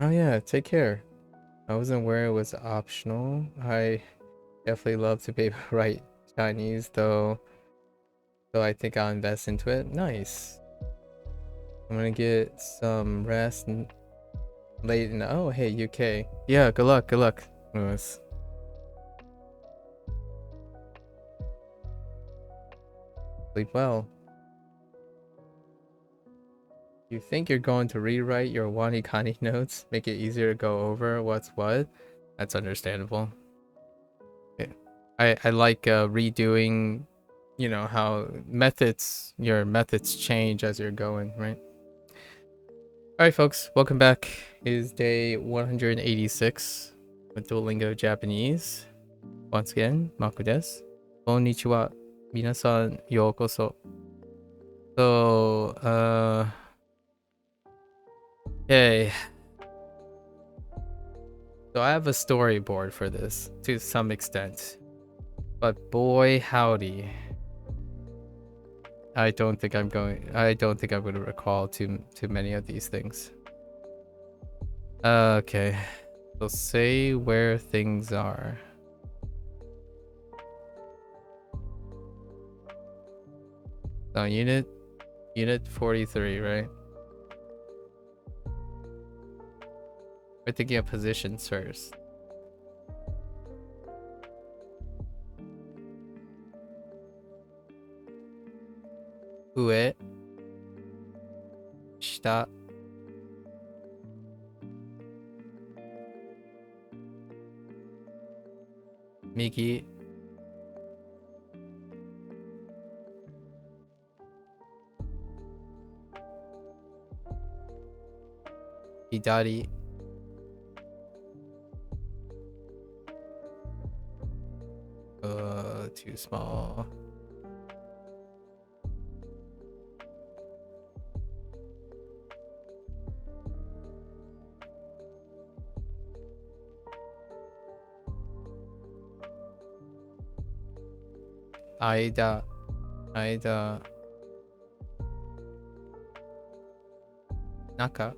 Oh yeah, take care. I wasn't aware it was optional. I definitely love to be able to write Chinese though, so I think I'll invest into it. Nice. I'm gonna get some rest and late in. Oh hey UK. Yeah, good luck. Good luck, Lewis. Sleep well. You think you're going to rewrite your Wanikani notes, make it easier to go over what's what? That's understandable. I like redoing, how your methods change as you're going, right? All right, folks, welcome back. It is day 186 with Duolingo Japanese. Once again, Maku desu. Konnichiwa. Minasan yokoso. So, okay. So I have a storyboard for this to some extent. But boy howdy. I don't think I'm going to recall too many of these things. Okay. So say where things are. So unit 43, right? We're thinking of positions first. Ue, shita, migi, hidari, too small. Aida, naka.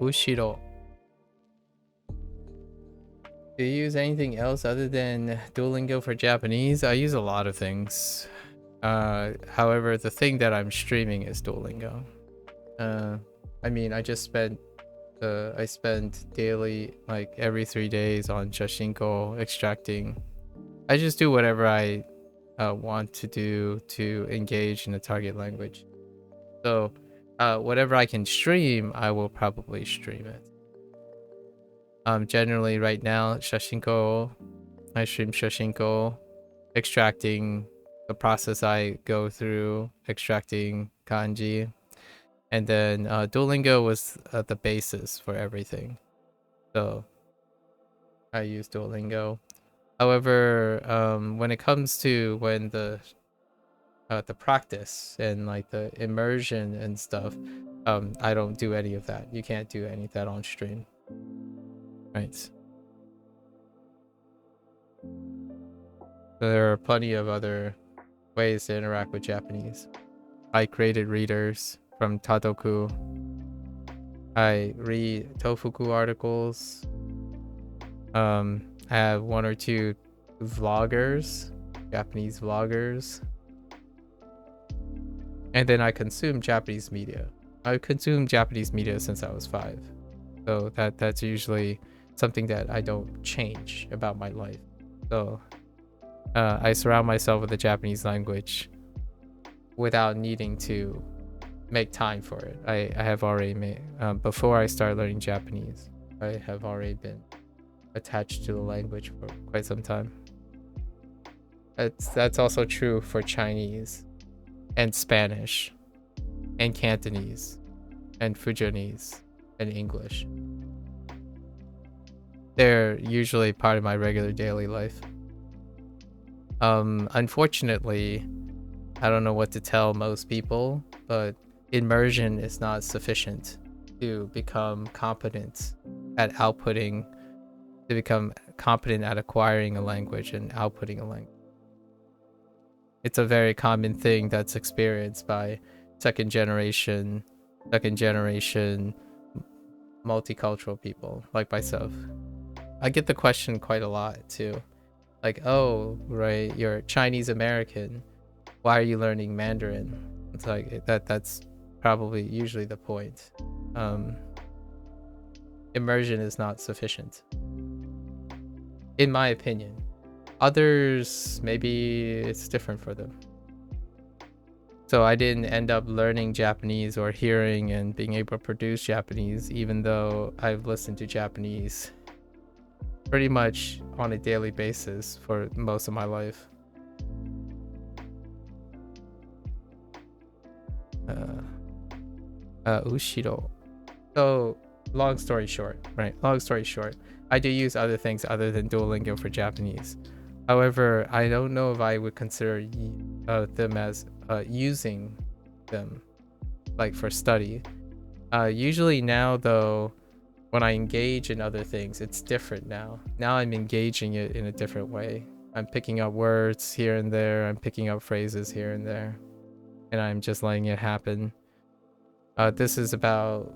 Ushiro. Do you use anything else other than Duolingo for Japanese? I use a lot of things. However, the thing that I'm streaming is Duolingo. I mean, I spend daily, like every 3 days on Shashinko extracting. I just do whatever I want to do to engage in the target language. So, whatever I can stream, I will probably stream it. Generally right now, Shashinko, I stream Shashinko, extracting the process I go through, extracting kanji, and then Duolingo was the basis for everything. So I use Duolingo. However, when it comes to when the practice and like the immersion and stuff, I don't do any of that. You can't do any of that on stream. Right. So there are plenty of other ways to interact with Japanese. I created readers from Tadoku. I read Tofuku articles. I have one or two vloggers, Japanese vloggers. And then I consume Japanese media. I've consumed Japanese media since I was 5. So that's usually something that I don't change about my life. So I surround myself with the Japanese language without needing to make time for it. I have already made, before I start learning Japanese, I have already been attached to the language for quite some time. That's also true for Chinese and Spanish and Cantonese and Fujianese and English. They're usually part of my regular daily life. Unfortunately, I don't know what to tell most people, but immersion is not sufficient to become competent at outputting, to become competent at acquiring a language and outputting a language. It's a very common thing that's experienced by second generation multicultural people like myself. I get the question quite a lot too. Like, oh, right, you're Chinese American. Why are you learning Mandarin? It's like that's probably usually the point. Immersion is not sufficient, in my opinion. Others, maybe it's different for them. So I didn't end up learning Japanese or hearing and being able to produce Japanese, even though I've listened to Japanese pretty much on a daily basis for most of my life. Ushiro. So, long story short, I do use other things other than Duolingo for Japanese. However, I don't know if I would consider them as using them, like for study. Usually now, though, when I engage in other things, it's different now. Now I'm engaging it in a different way. I'm picking up words here and there. I'm picking up phrases here and there. And I'm just letting it happen. This is about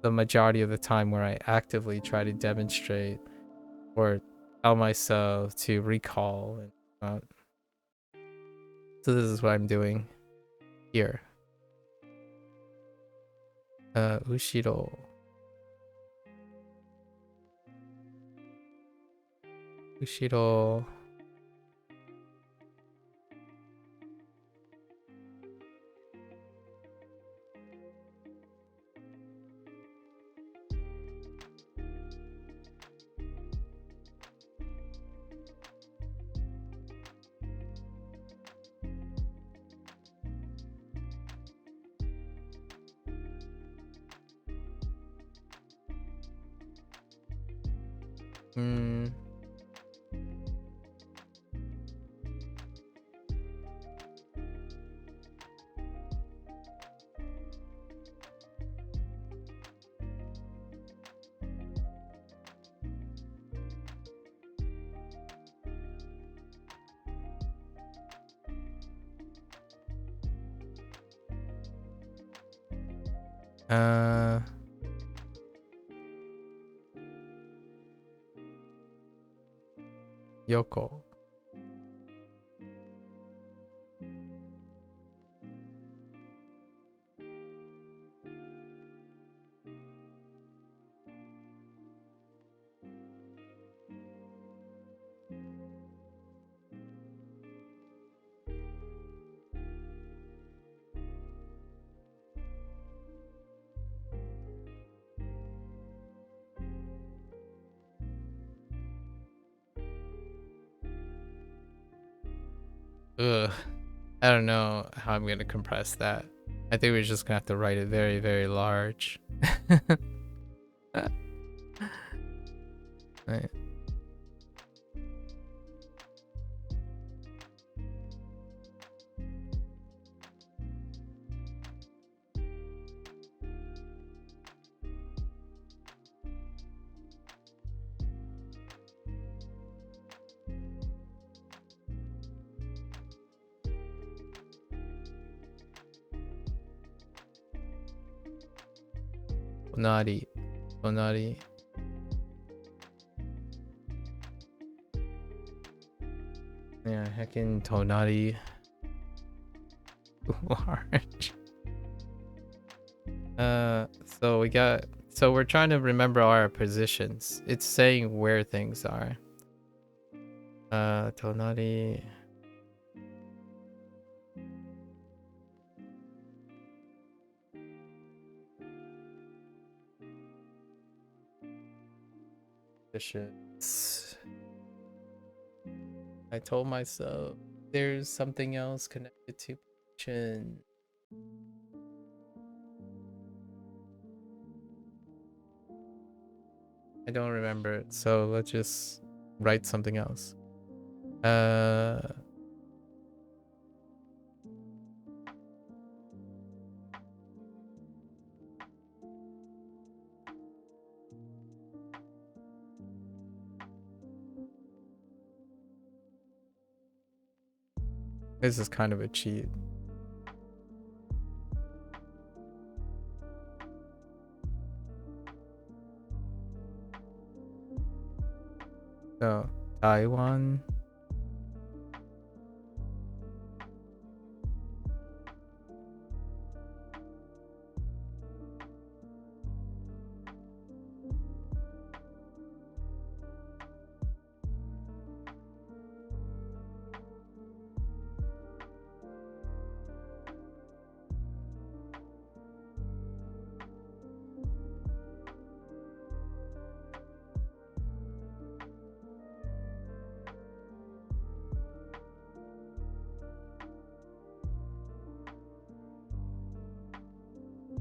the majority of the time where I actively try to demonstrate or tell myself to recall. So this is what I'm doing here. Ushiro. Ushiro. Yoko. Ugh. I don't know how I'm gonna compress that. I think we're just gonna have to write it very, very large. Right. Tonari. Tonari. Yeah, heckin' Tonari. Large. So we're trying to remember our positions. It's saying where things are. Tonari. Positions. I told myself there's something else connected to passion. I don't remember it, so let's just write something else. This is kind of a cheat. So, Taiwan.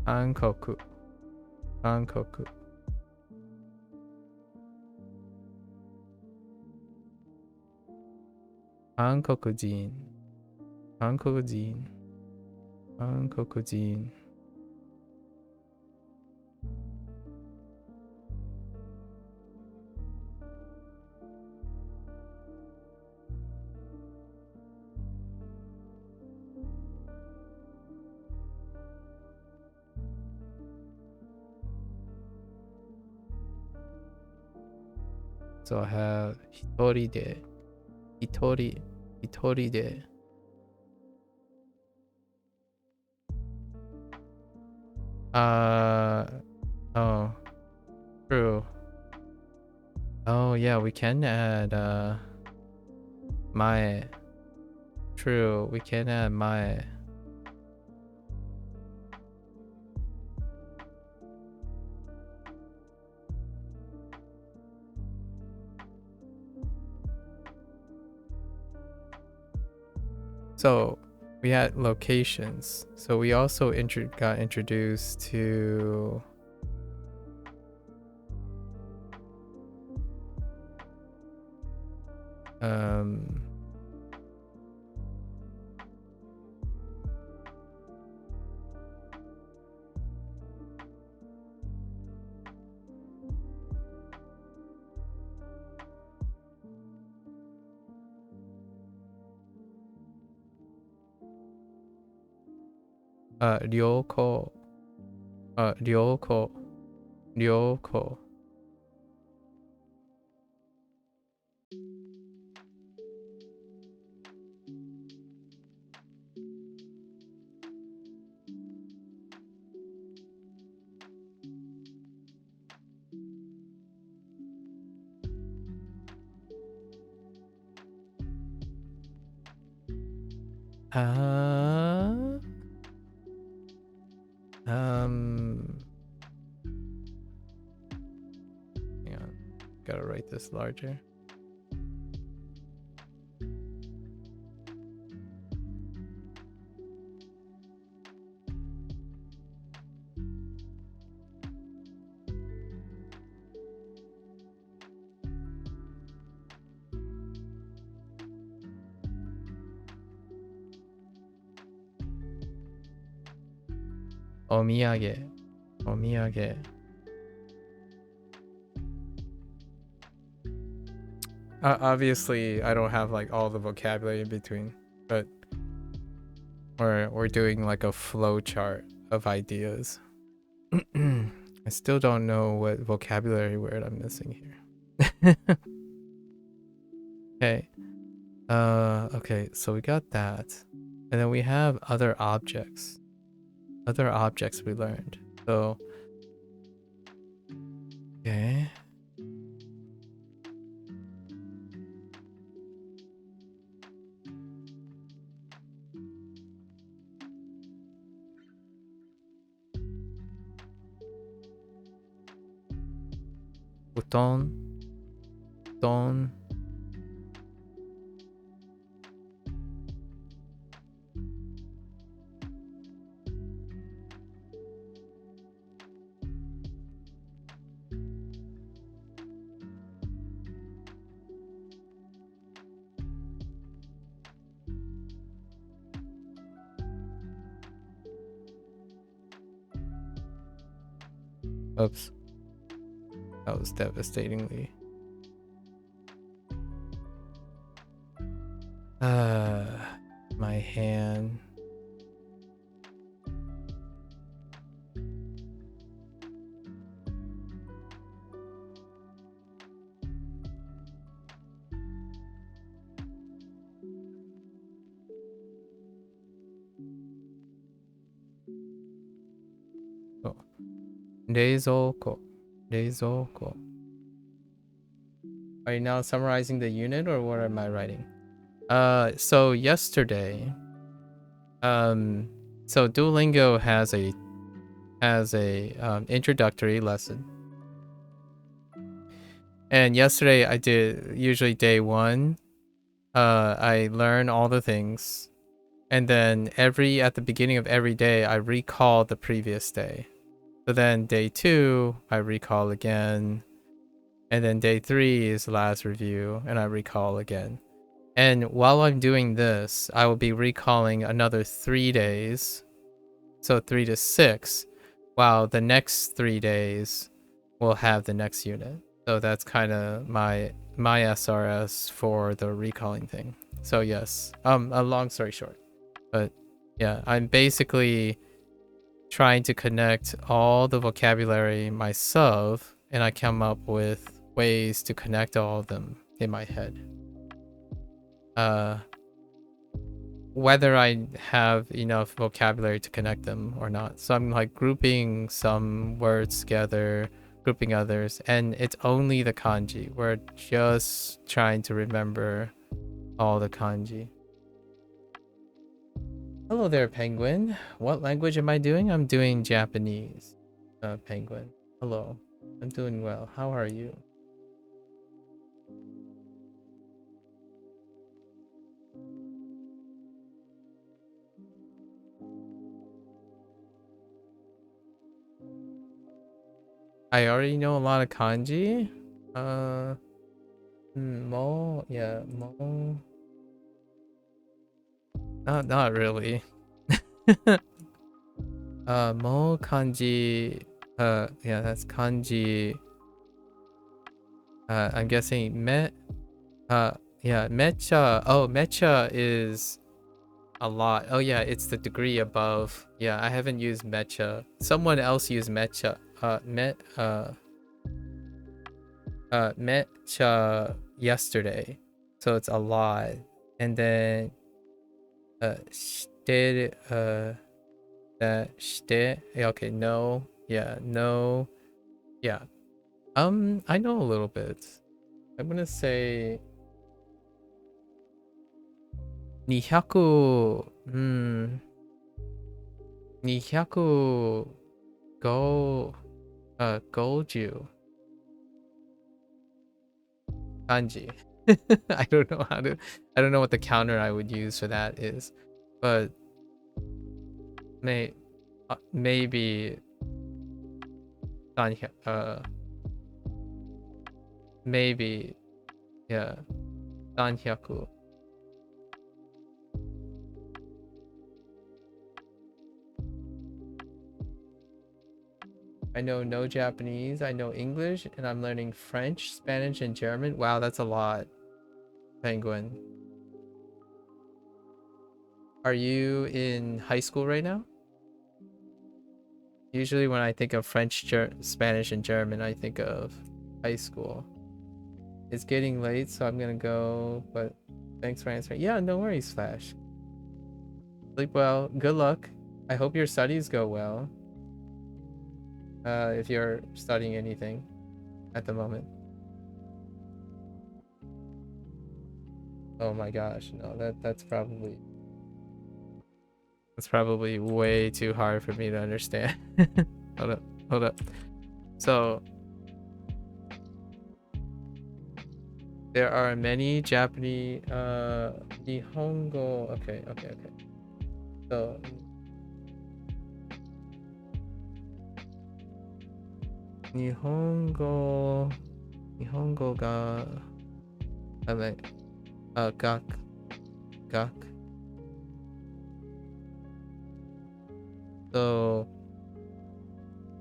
Hankoku. Hankoku. Hankokujin. Hankokujin. Hankokujin. So I have hitori de. Hitori. Hitori de. Oh. True. Oh yeah, we can add mae. True, we can add mae. So we had locations. So we also got introduced to ryoko. Ryoko. Ryoko. Hang on. Gotta write this larger. Omiyage. Omiyage. Obviously, I don't have like all the vocabulary in between, but we're doing like a flow chart of ideas. I still don't know what vocabulary word I'm missing here. Okay. Okay, so we got that. And then we have other objects. Other objects we learned. So okay. Uton. Don. Oops. That was devastatingly. My hand. Oh. 冷蔵庫. 冷蔵庫. Are you now summarizing the unit or what am I writing? So yesterday, so Duolingo has a introductory lesson. And yesterday I did usually day 1. I learn all the things. And then at the beginning of every day, I recall the previous day. So then day 2, I recall again. And then day 3 is the last review, and I recall again. And while I'm doing this, I will be recalling another 3 days. So 3 to 6, while the next 3 days will have the next unit. So that's kind of my SRS for the recalling thing. So yes, a long story short. But yeah, I'm basically trying to connect all the vocabulary myself, and I come up with ways to connect all of them in my head. Whether I have enough vocabulary to connect them or not. So I'm like grouping some words together, grouping others, and it's only the kanji. We're just trying to remember all the kanji. Hello there, Penguin. What language am I doing? I'm doing Japanese. Penguin. Hello. I'm doing well. How are you? I already know a lot of kanji. Mo, yeah, mo. Not really. Mo kanji. Yeah, that's kanji. I'm guessing yeah, mecha. Oh, mecha is a lot. Oh yeah, it's the degree above. Yeah, I haven't used mecha. Someone else used mecha. Mecha yesterday. So it's a lot. And then shite that shite. Yeah, okay, no. Yeah, no. Yeah. I know a little bit. I'm gonna say 200 205 50 kanji. I don't know I don't know what the counter I would use for that is, but maybe maybe yeah, 300. I know no Japanese, I know English, and I'm learning French, Spanish, and German. Wow, that's a lot, Penguin. Are you in high school right now? Usually when I think of French, Spanish, and German, I think of high school. It's getting late, so I'm gonna go, but thanks for answering. Yeah, no worries, Flash. Sleep well. Good luck. I hope your studies go well. If you're studying anything at the moment. Oh my gosh, no, that's probably way too hard for me to understand. Hold up. So there are many Japanese Nihongo. Okay. So Nihongo ga gak. So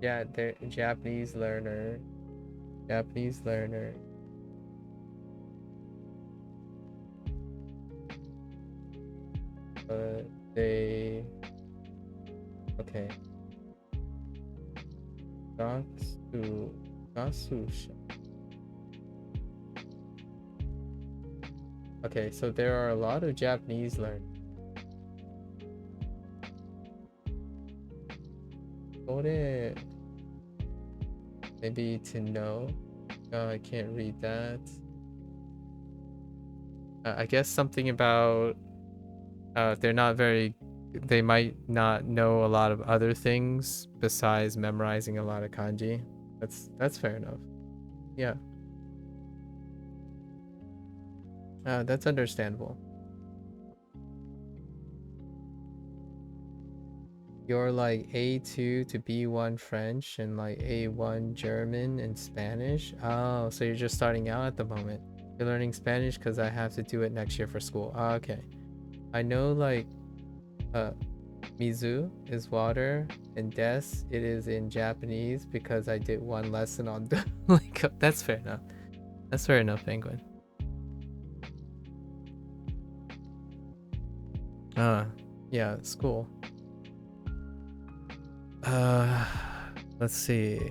Yeah, they're Japanese learner. Japanese learner. They okay. Gatsu Gatsusha. Okay, so there are a lot of Japanese learners. Kore, maybe to know. I can't read that. I guess something about they're not very. They might not know a lot of other things besides memorizing a lot of kanji. That's fair enough. Yeah, that's understandable. You're like A2 to B1 French and like A1 German and Spanish. Oh, so you're just starting out at the moment. You're learning Spanish because I have to do it next year for school. Oh, okay. I know like uh Mizu is water and des it is in Japanese because I did one lesson on the like that's fair enough. That's fair enough, Penguin. Uh yeah, it's cool. Uh let's see.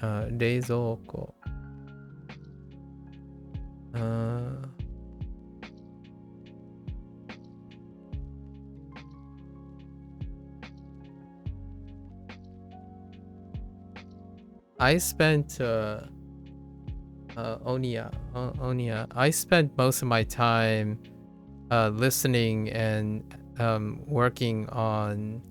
冷蔵庫 I spent Onia. I spent most of my time listening and working on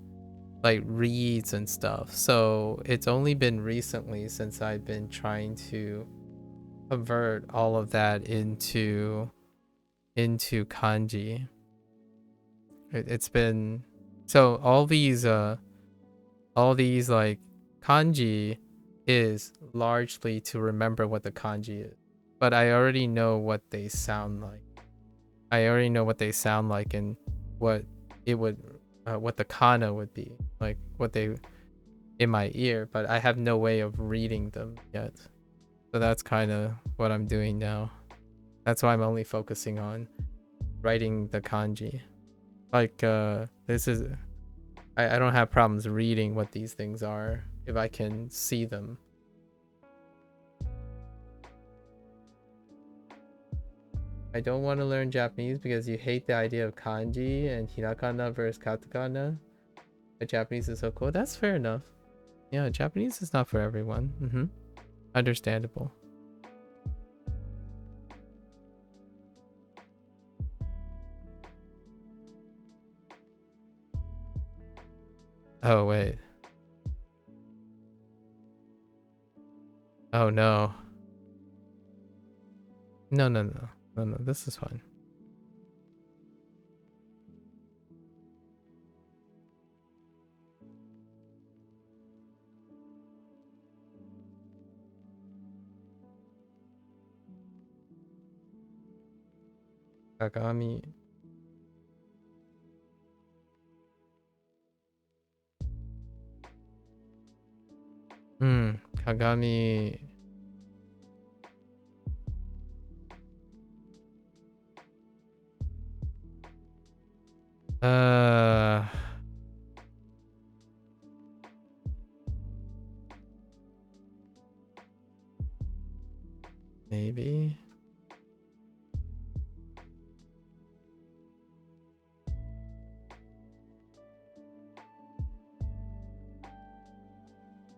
like reads and stuff. So it's only been recently since I've been trying to convert all of that into kanji. It's been so all these like kanji is largely to remember what the kanji is. But I already know what they sound like. I already know what they sound like and what it would what the kana would be. Like what they in my ear, but I have no way of reading them yet. So that's kind of what I'm doing now. That's why I'm only focusing on writing the kanji. Like this is I don't have problems reading what these things are if I can see them. I don't want to learn Japanese because you hate the idea of kanji and hiragana versus katakana. But Japanese is so cool. That's fair enough. Yeah, Japanese is not for everyone. Understandable. Oh wait. Oh no. No, no, no. No, no. This is fine. Kagami. Kagami. Uh Maybe.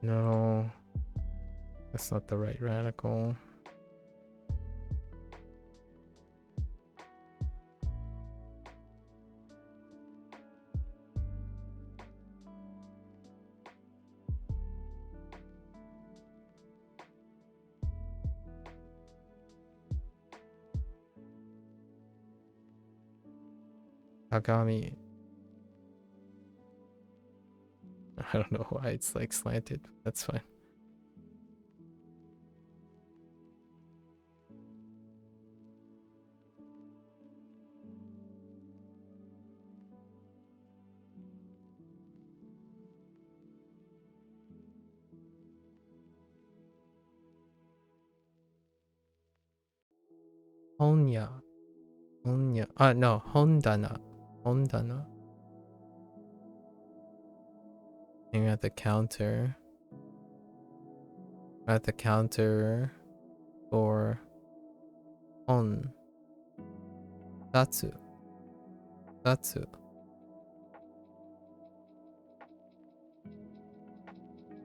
No. That's not the right radical. Kagami. I don't know why it's like slanted. That's fine. Honya. Honya. No, hondana. Hondana. Being at the counter. At the counter for hon. Satsu. Satsu.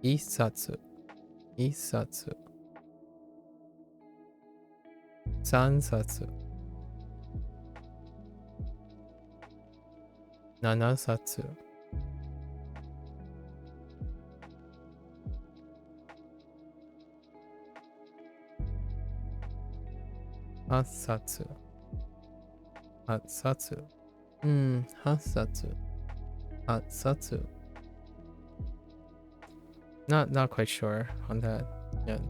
Isatsu. Isatsu. Sansatsu. Nanasatsu. Hatsatsu. Hatsatsu. Hatsatsu. Hatsatsu. Not quite sure on that yet.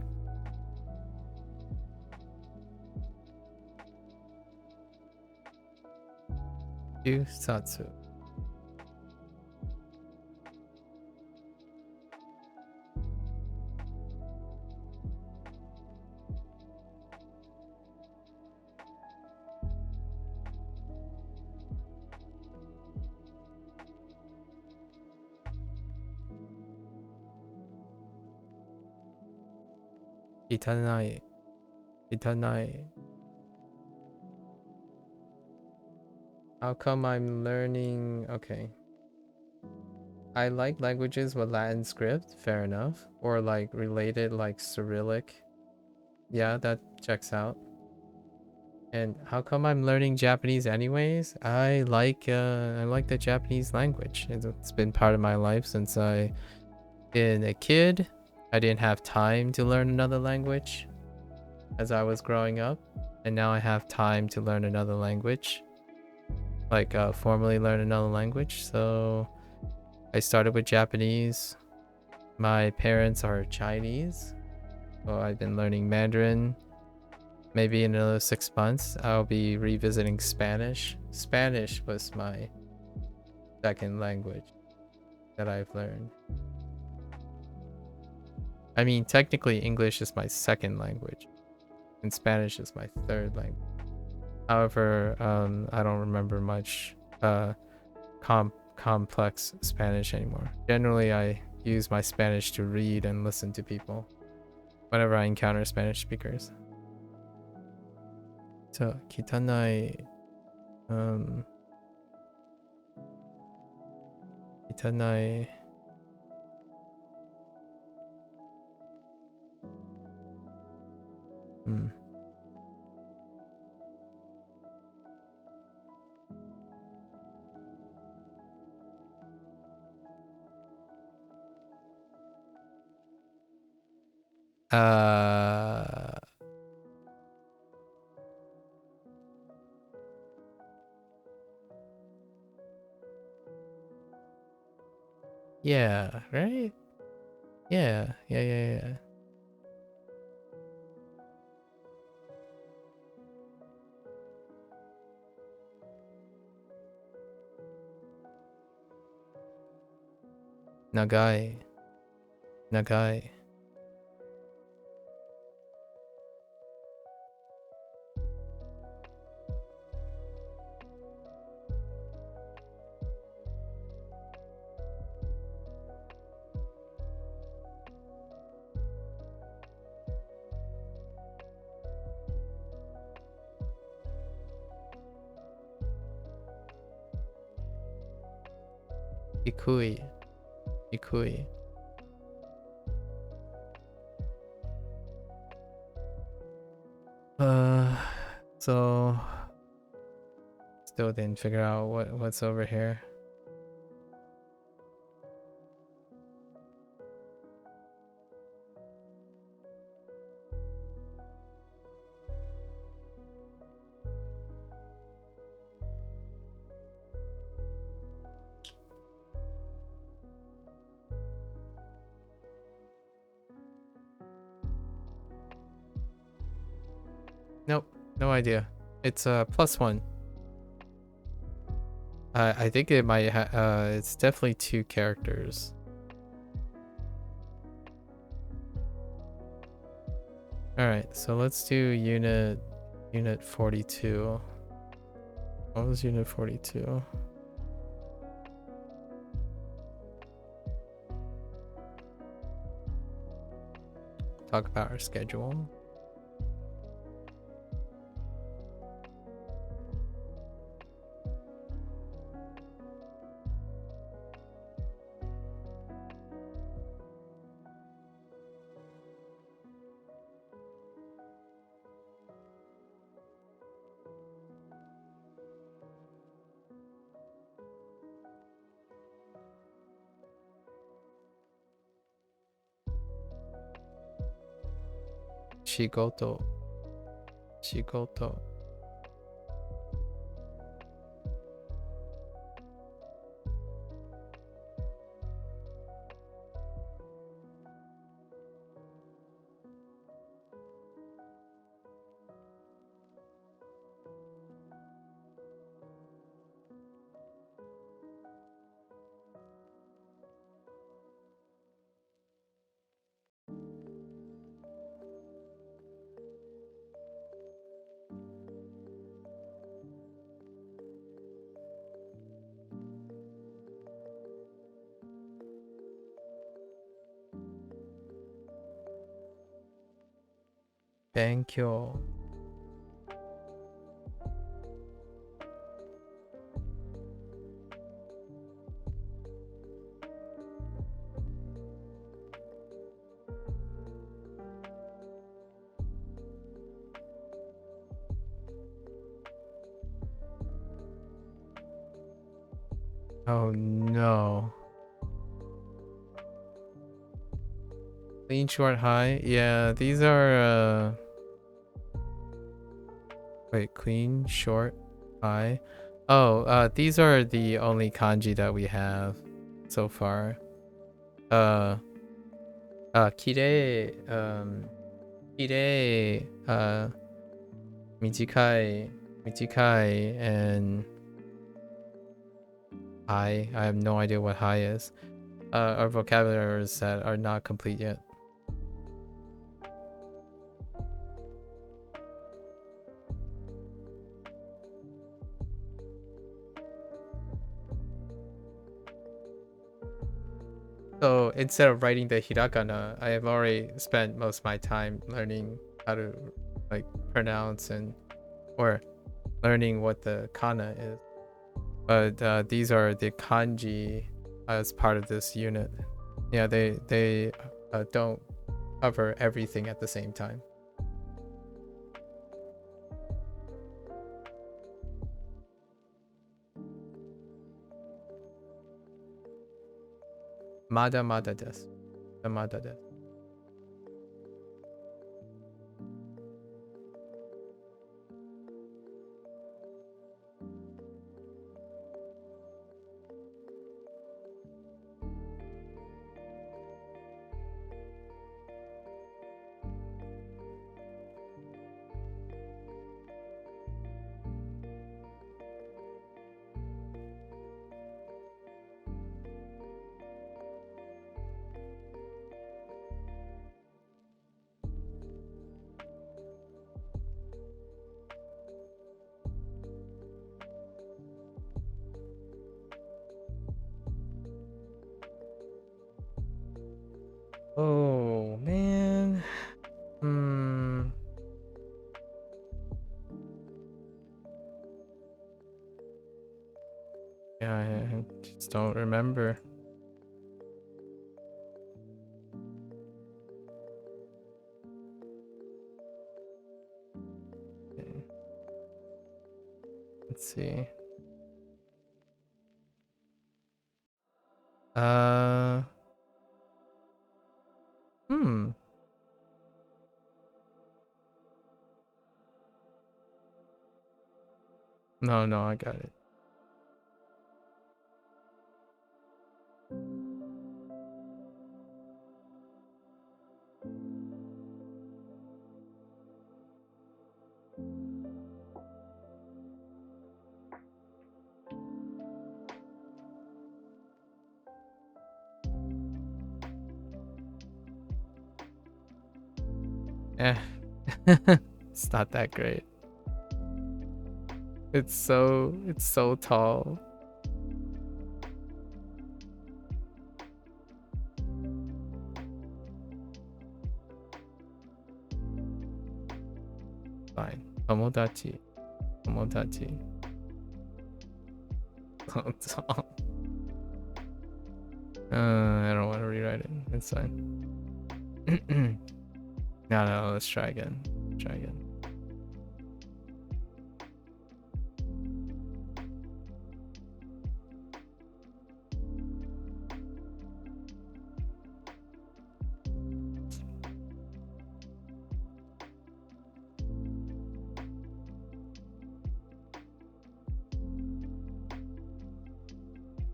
Yusatsu. Itanai. Itanai. How come I'm learning? Okay. I like languages with Latin script, fair enough. Or like related, like Cyrillic. Yeah, that checks out. And how come I'm learning Japanese anyways? I like the Japanese language. It's been part of my life since I been a kid. I didn't have time to learn another language as I was growing up, and now I have time to learn another language, like formally learn another language. So I started with Japanese. My parents are Chinese, so I've been learning Mandarin. Maybe in another 6 months I'll be revisiting Spanish. Spanish was my second language that I've learned. I mean, technically English is my second language and Spanish is my third language. However, I don't remember much complex Spanish anymore. Generally, I use my Spanish to read and listen to people whenever I encounter Spanish speakers. So, kitanai. Kitanai. Yeah, right? Yeah. Nagai. Ikui. So still didn't figure out what's over here. Nope, no idea. It's +1. I think it might it's definitely 2 characters. Alright, so let's do unit Unit 42. What was Unit 42? Talk about our schedule. Shigoto. Thank you. Oh no. Clean, short, high. Yeah, these are wait, clean, short, high. Oh, these are the only kanji that we have so far. Kirei, kirei, michikai, and high. I have no idea what high is. Our vocabularies that are not complete yet. So instead of writing the hiragana, I have already spent most of my time learning how to like pronounce or learning what the kana is. But these are the kanji as part of this unit. Yeah, they don't cover everything at the same time. Mada desu. Mada desu. Oh man. Yeah, I just don't remember. Okay. Let's see. Hmm. No, I got it. Eh. It's not that great. It's so tall. Fine. Tomodachi. Tomodachi. So tall. I don't want to rewrite it. It's fine. No, let's try again. Try again.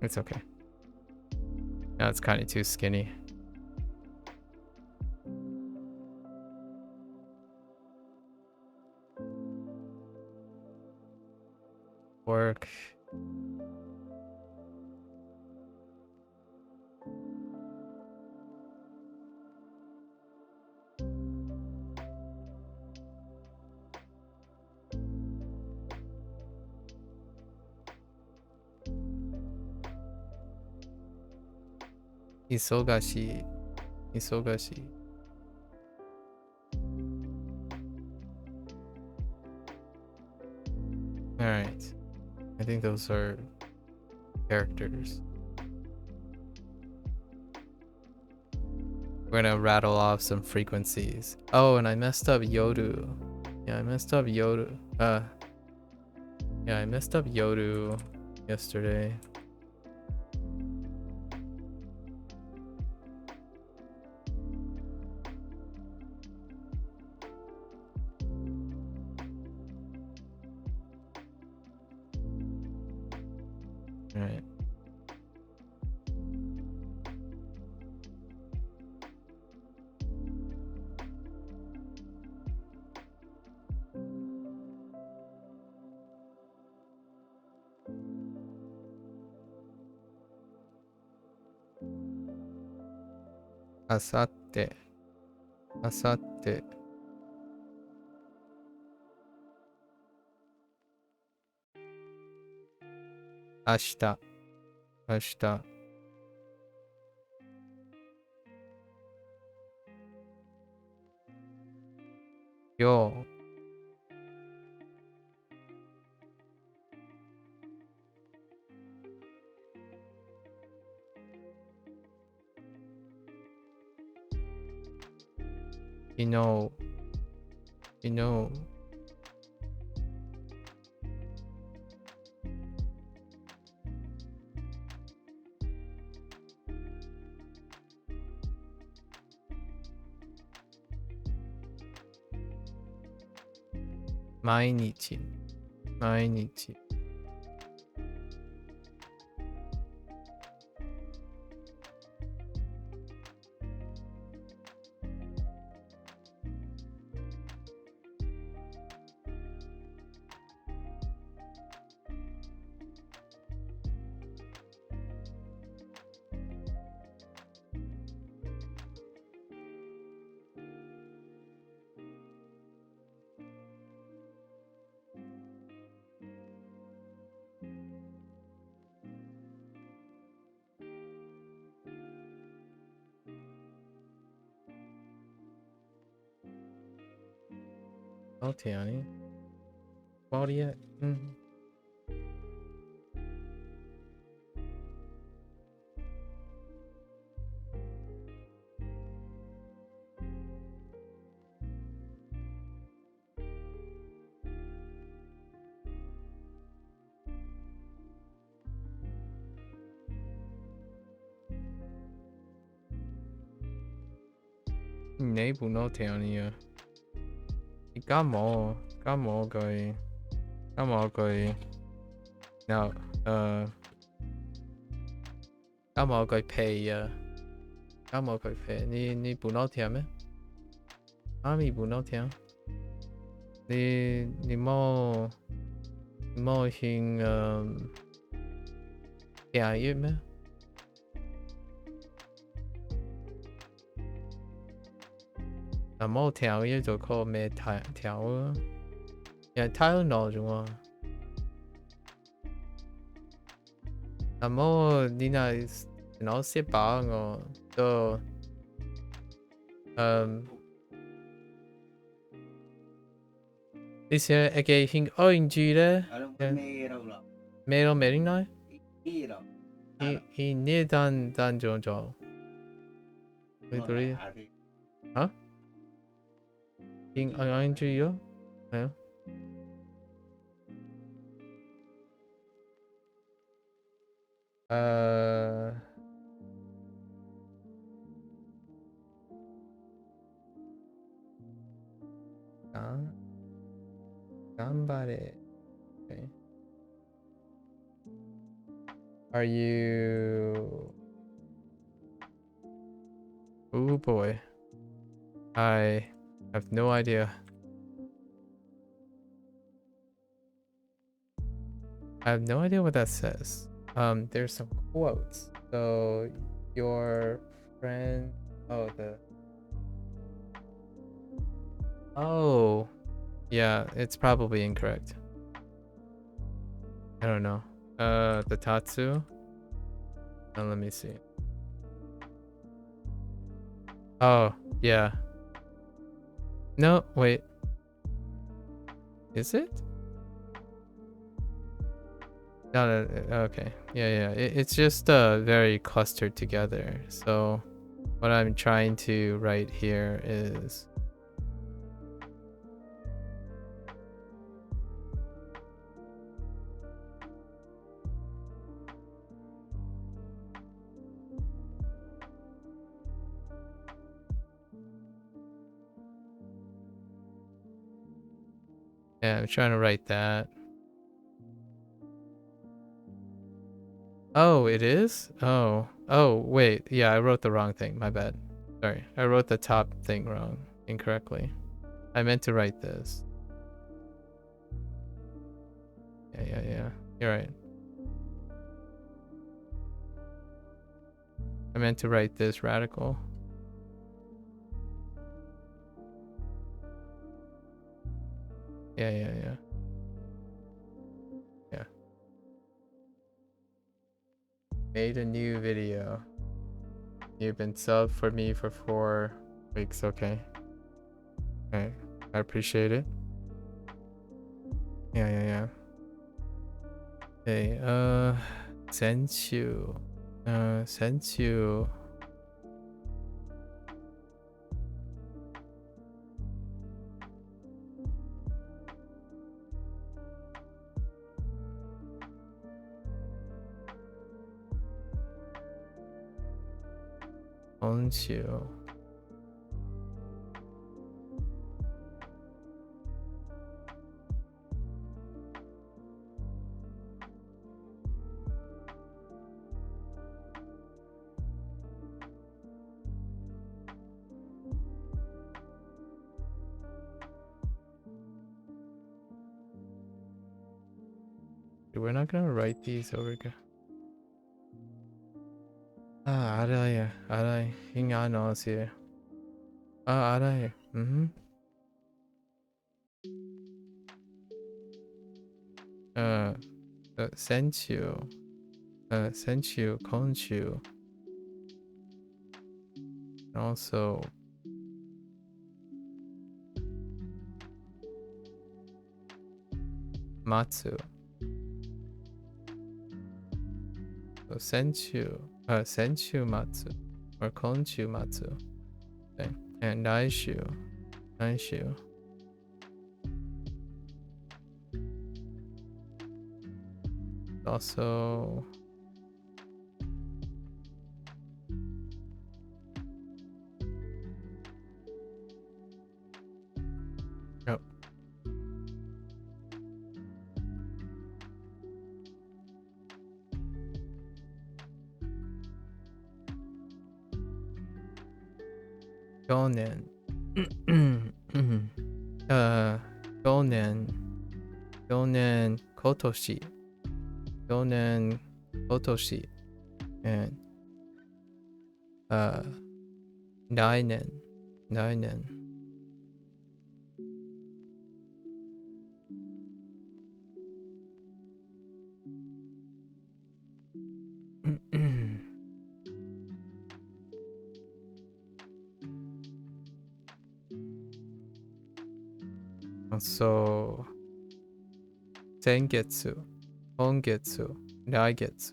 It's okay. Now it's kind of too skinny. Work. Isogashi. Isogashi. Alright. I think those are characters. We're gonna rattle off some frequencies. Oh, and I messed up Yoru. Yeah, I messed up Yoru. Yeah, I messed up Yoru yesterday. Alright. Asatte. Asatte. Ashita. Ashita. Yo. You know. You know. Mainichi. Mainichi. Oh, Tiani. Claudia. Neighbor no Tiani. Gamo. Gamo guy. Gamo guy. Now, Gamo guy pay. Gamo guy pay. Ni bunau tiam me? Ami bunau tiam. Ni mo hình kẻ yêu me? Mo theo yêu就 call 咩條？條 yeah 條 no 啫喎。Amo Nina is nó sẽ bảo ngô to Dice que hing oinjire mero merinoi I nedan dan jojo 우리들이 어? ing oinjiyo? 네. Gambare. Okay. Are you? Oh boy. I have no idea. I have no idea what that says. There's some quotes. So your friend. Oh, Oh, yeah. It's probably incorrect. I don't know. The Tatsu. Let me see. Oh, yeah. No, wait. Is it? No, okay. Yeah. It's just very clustered together. So what I'm trying to write here is yeah, I'm trying to write that. Oh, it is? Oh, wait. Yeah, I wrote the wrong thing. My bad. Sorry. I wrote the top thing wrong, incorrectly. I meant to write this. Yeah. You're right. I meant to write this radical. Yeah. Made a new video. You've been subbed for me for 4 weeks. Okay. I appreciate it. Yeah. Hey, sent you. Onchu. We're not gonna write these over again. 알아요. 인가 넣으세요. 알아요. sent you, konchu. Also, matsu. So sent you matsu or konchu matsu. Okay. And naishu. Also, oh. Gonen. Gonen kotoshi. And Nainen. So, 先月、今月、来月。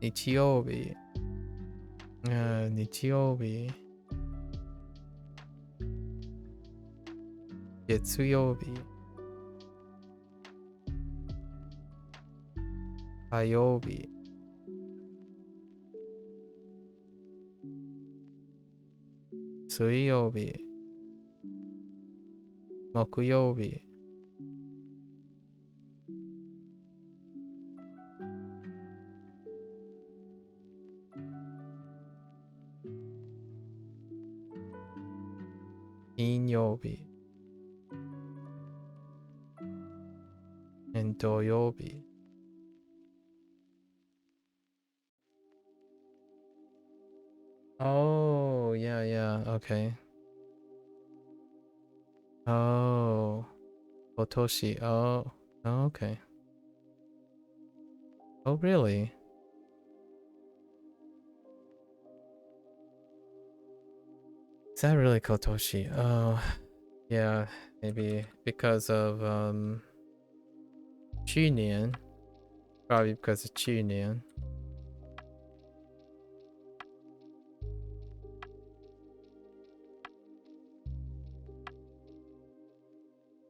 日曜日、日曜日、月曜日、火曜日、水曜日、木曜日、金曜日、土曜日。Oh, yeah, yeah, okay. Oh, Otoshi. Oh, okay. Oh, really? Is that really Kotoshi? Oh, yeah, maybe because of 去年, probably because of 去年.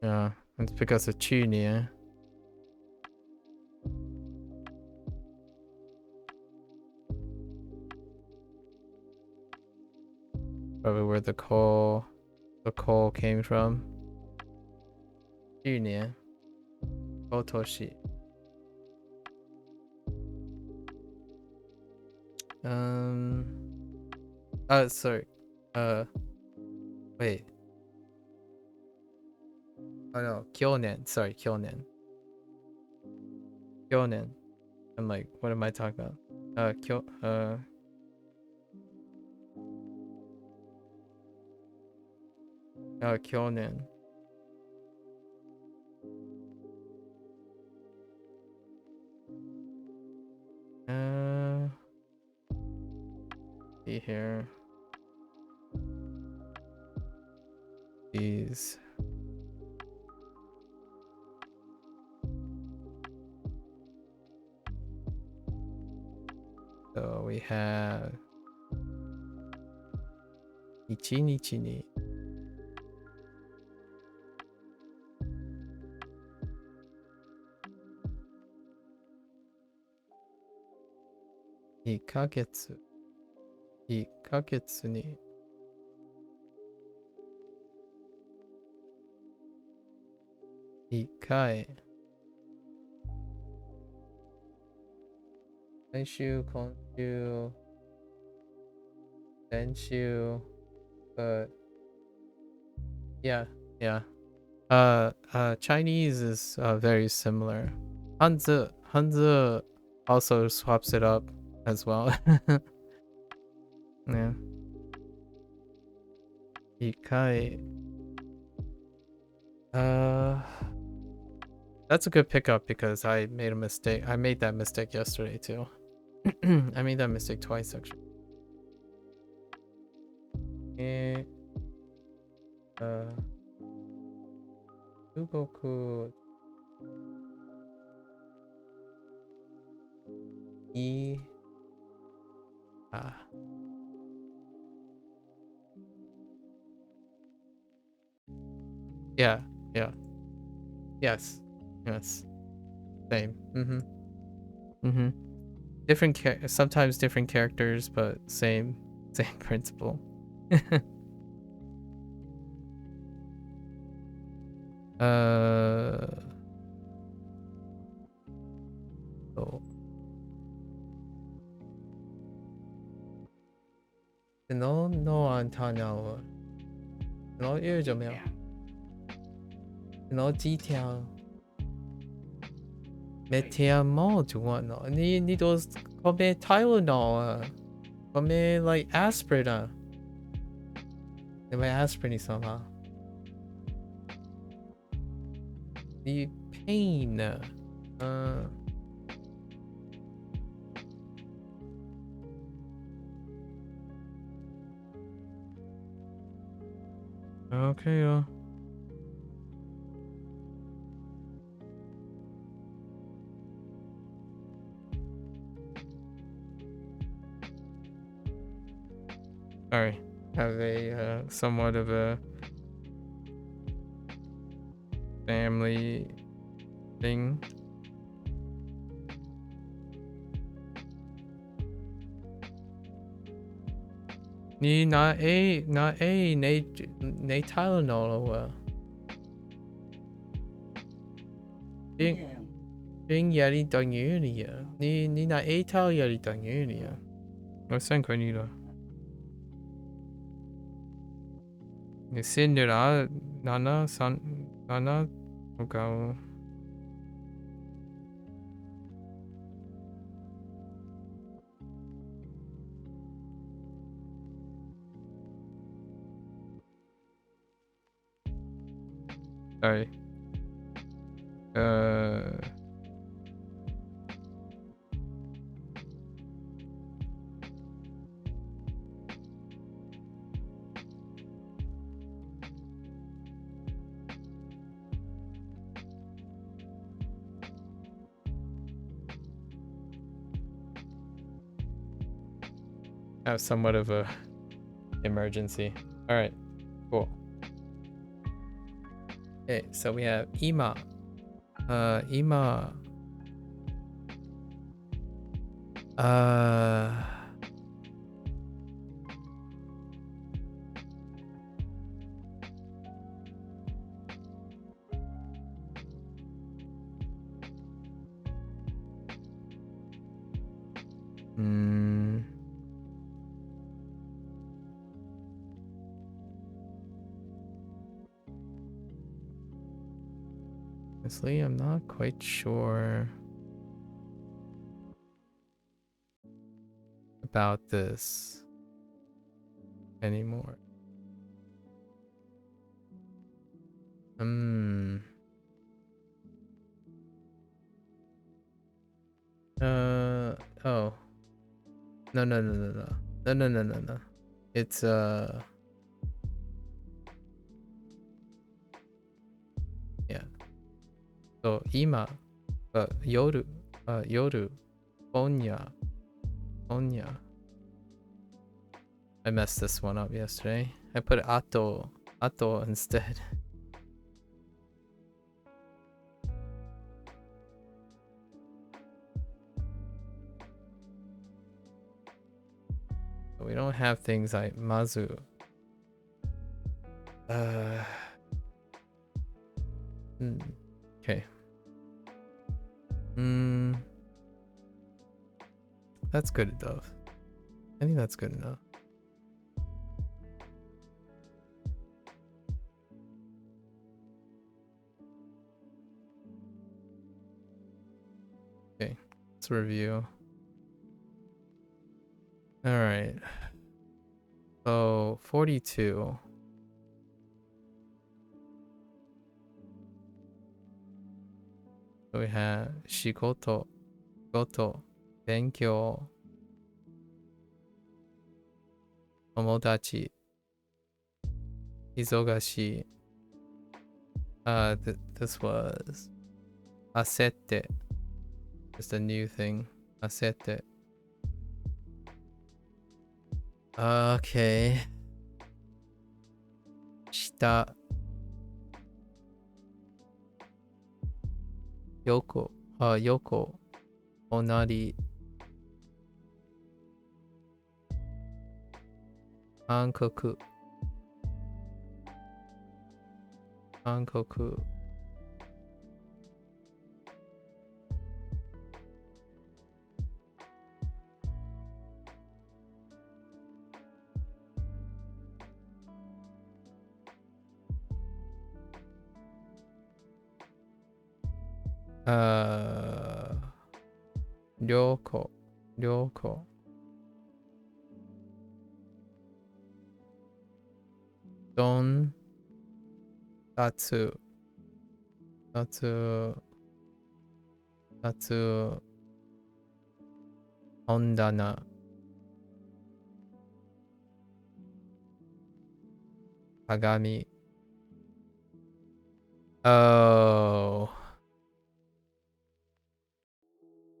Yeah, it's because of 去年. Probably where the call came from. 去年, Kotoshi. Sorry. Wait. Oh no, 去年. Sorry, 去年. 去年. I'm like, what am I talking about? 去年. See here. These. So we have 1日に1ヶ月に1回先週今週先週 but yeah. Chinese is very similar. Hanzi also swaps it up as well. Yeah. 1回 that's a good pickup because I made a mistake. I made that mistake yesterday too. I made that mistake twice actually. 中国にyeah. Yes. Same. Different sometimes different characters, but same principle. そう。nó ăn thằng nào nó yêu cho mèo nó chỉ theo mẹ theo mò chúng nó ni都có mẹ Tylenol có mẹ like aspirin à你买 aspirin 什么你 pain OK 哦。Sorry, have a somewhat of a family thing. Ni na a na Tylenol well. Ding yari dangunia. Ni na a tal yari dangunia. No sanconida. Ni sindira nana san nana okay. Sorry. Have somewhat of a emergency. All right, cool. Okay, so we have Ima. Ima. Honestly, I'm not quite sure about this anymore. Oh. No. It's yeah. So ima, yoru, onya. I messed this one up yesterday. I put ato instead. We don't have things like mazu. Okay. That's good enough. I think that's good enough. Okay, let's review. All right. So 42. So we have shigoto, goto, benkyou, tomodachi, izogashi. This was asette. Just a new thing. Asette. Okay. Shita. Yoko. Yoko. Onari. Hankoku. ryoko, ryoko. Don, tatsu, tatsu, tatsu, ondana. Kagami. Oh.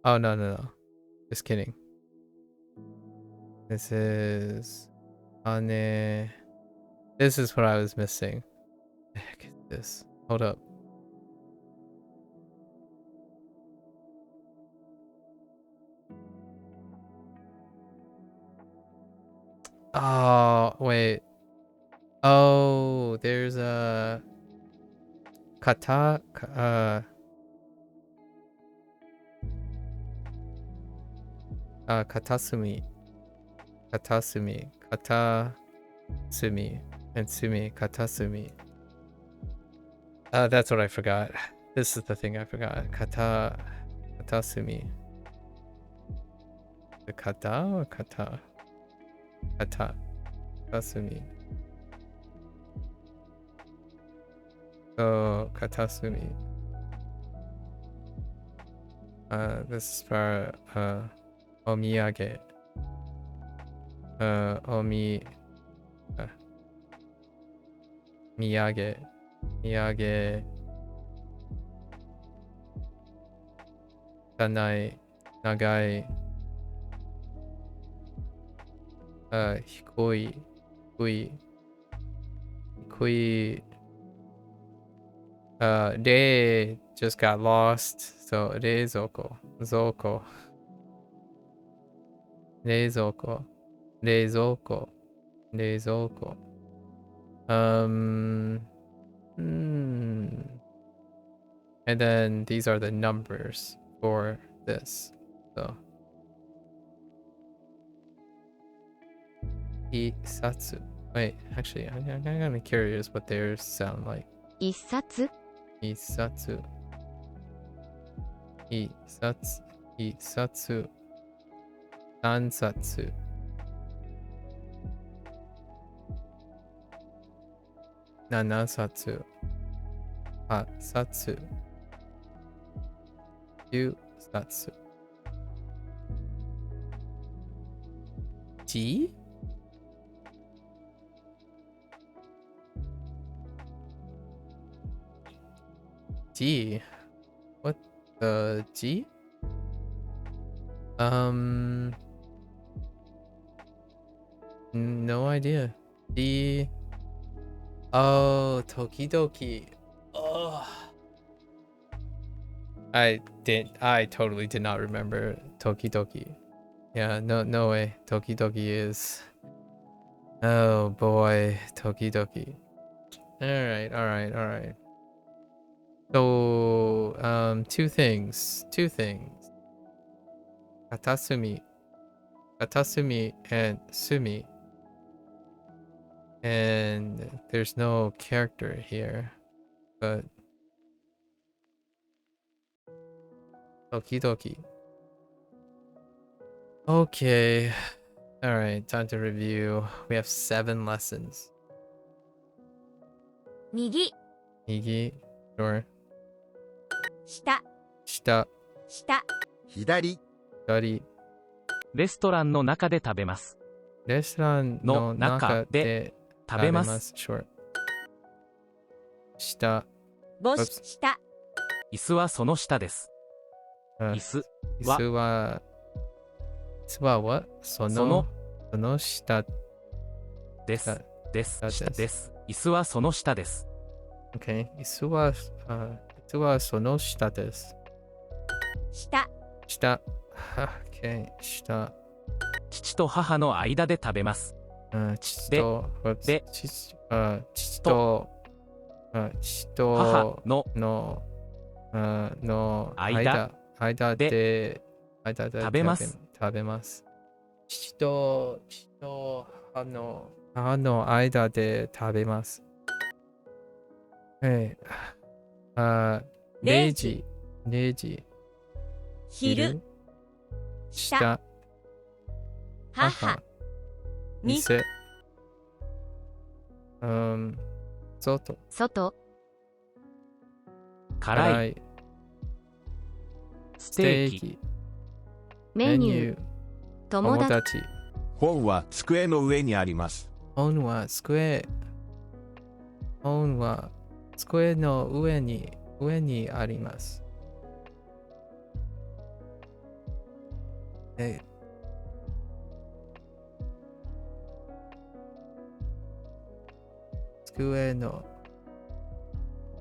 Oh, no, no, no. Just kidding. This is... Ane... This is what I was missing. What the heck is this? Hold up. Oh, wait. Oh, there's a... Kata... katasumi. Katasumi. Katasumi. And sumi. Katasumi. That's what I forgot. This is the thing I forgot. Katasumi. The kata or kata? Kata. Katasumi. Oh, katasumi. This is for omiyage. Miyage. Miyage. Tanai. Nagai. Hikoi. Kui. Kui. Re just got lost. So reizoko. Zoko. Reizoko. Reizoko. Reizoko. And then these are the numbers for this. So Isatsu. Wait, actually, I'm kind of curious what theirs sound like. Issatsu. Isatsu. Isatsu. Isatsu. Nansatsu. Nanasatsu. Hatsatsu. Yusatsu. G? G? What the G? No idea. D. Oh, Tokidoki. Oh. I totally did not remember Tokidoki. Yeah, no way. Tokidoki is... Oh boy, Tokidoki. Alright. So, two things. Katasumi and Sumi. And there's no character here, but okie dokie. Okay. Alright, time to review. We have 7 lessons. 右 Migi, sure. 下 Shita, 下 左 Dari. レストランの中で食べます。 Restaurant no naka de 食べます。 Sure. Shita. 帽子 Oops. 下 椅子はその下です。 Uh, 椅子 Isu wa... Isu wa what? その下です。だです。です下です。椅子はその下です。 Okay. Isu waその下です。下 下。Okay. 下。父と母の間で食べます。父と、で父と、母のの間で食べます。食べます。父と母の間で食べます。0時レジ、昼、下、母、店、外、外、辛い、スステーキ、テーキ、メニュー、友達、本は机の上にあります。本は机の上にあります。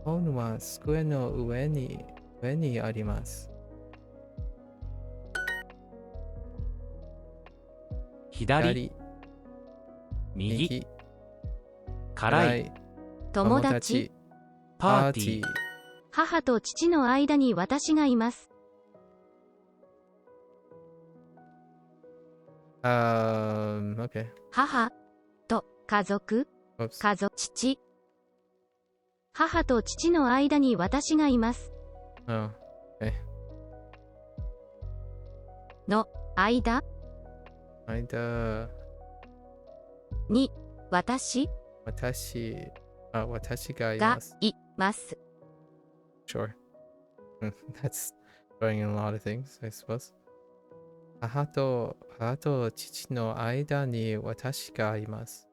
本は机の上にあります。左、右、右、辛い、友達、パーティー、母と父の間に私がいます。okay. 母と家族、 Oops. 家族、父。母と父の間に私がいます。Oh, okay. の間に私私がいがます。います。Sure. That's throwing in a lot of things, I suppose. 母と父の間に私がいます。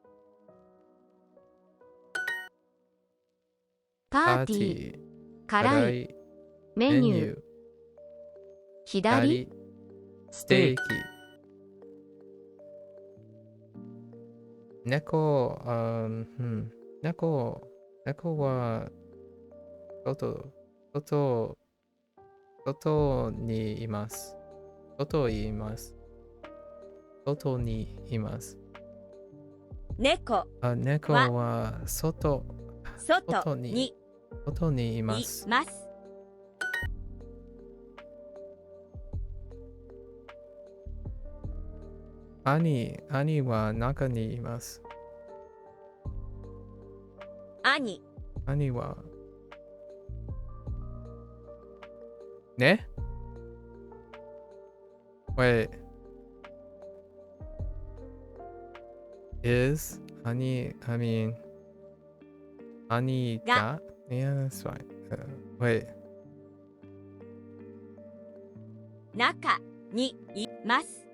パーティー、辛い、メニュー、左、ステーキ、猫は外にいます。外にいます。猫、猫は外にいまいす。ます。兄は中にいます。兄はね Wait. Is I mean honey Ga. got? Yeah, that's fine. Wait. 中にいます。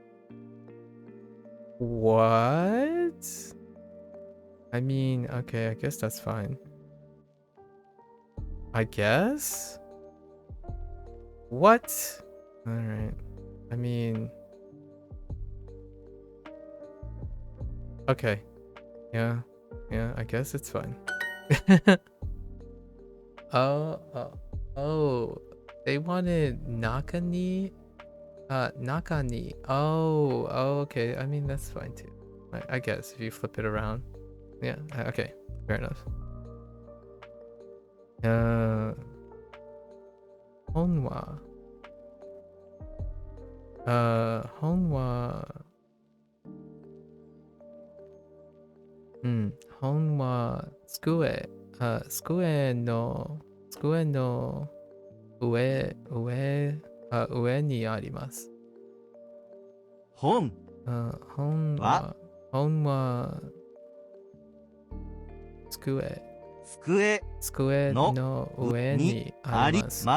What? I mean, okay, I guess that's fine. I guess? What? Alright. I mean... Okay. Yeah, I guess it's fine. Oh. They wanted Nakani? Nakani. Oh, okay. I mean, that's fine too. I guess if you flip it around. Yeah, okay. Fair enough. 本は机の上にあります。本本は机の上にあります。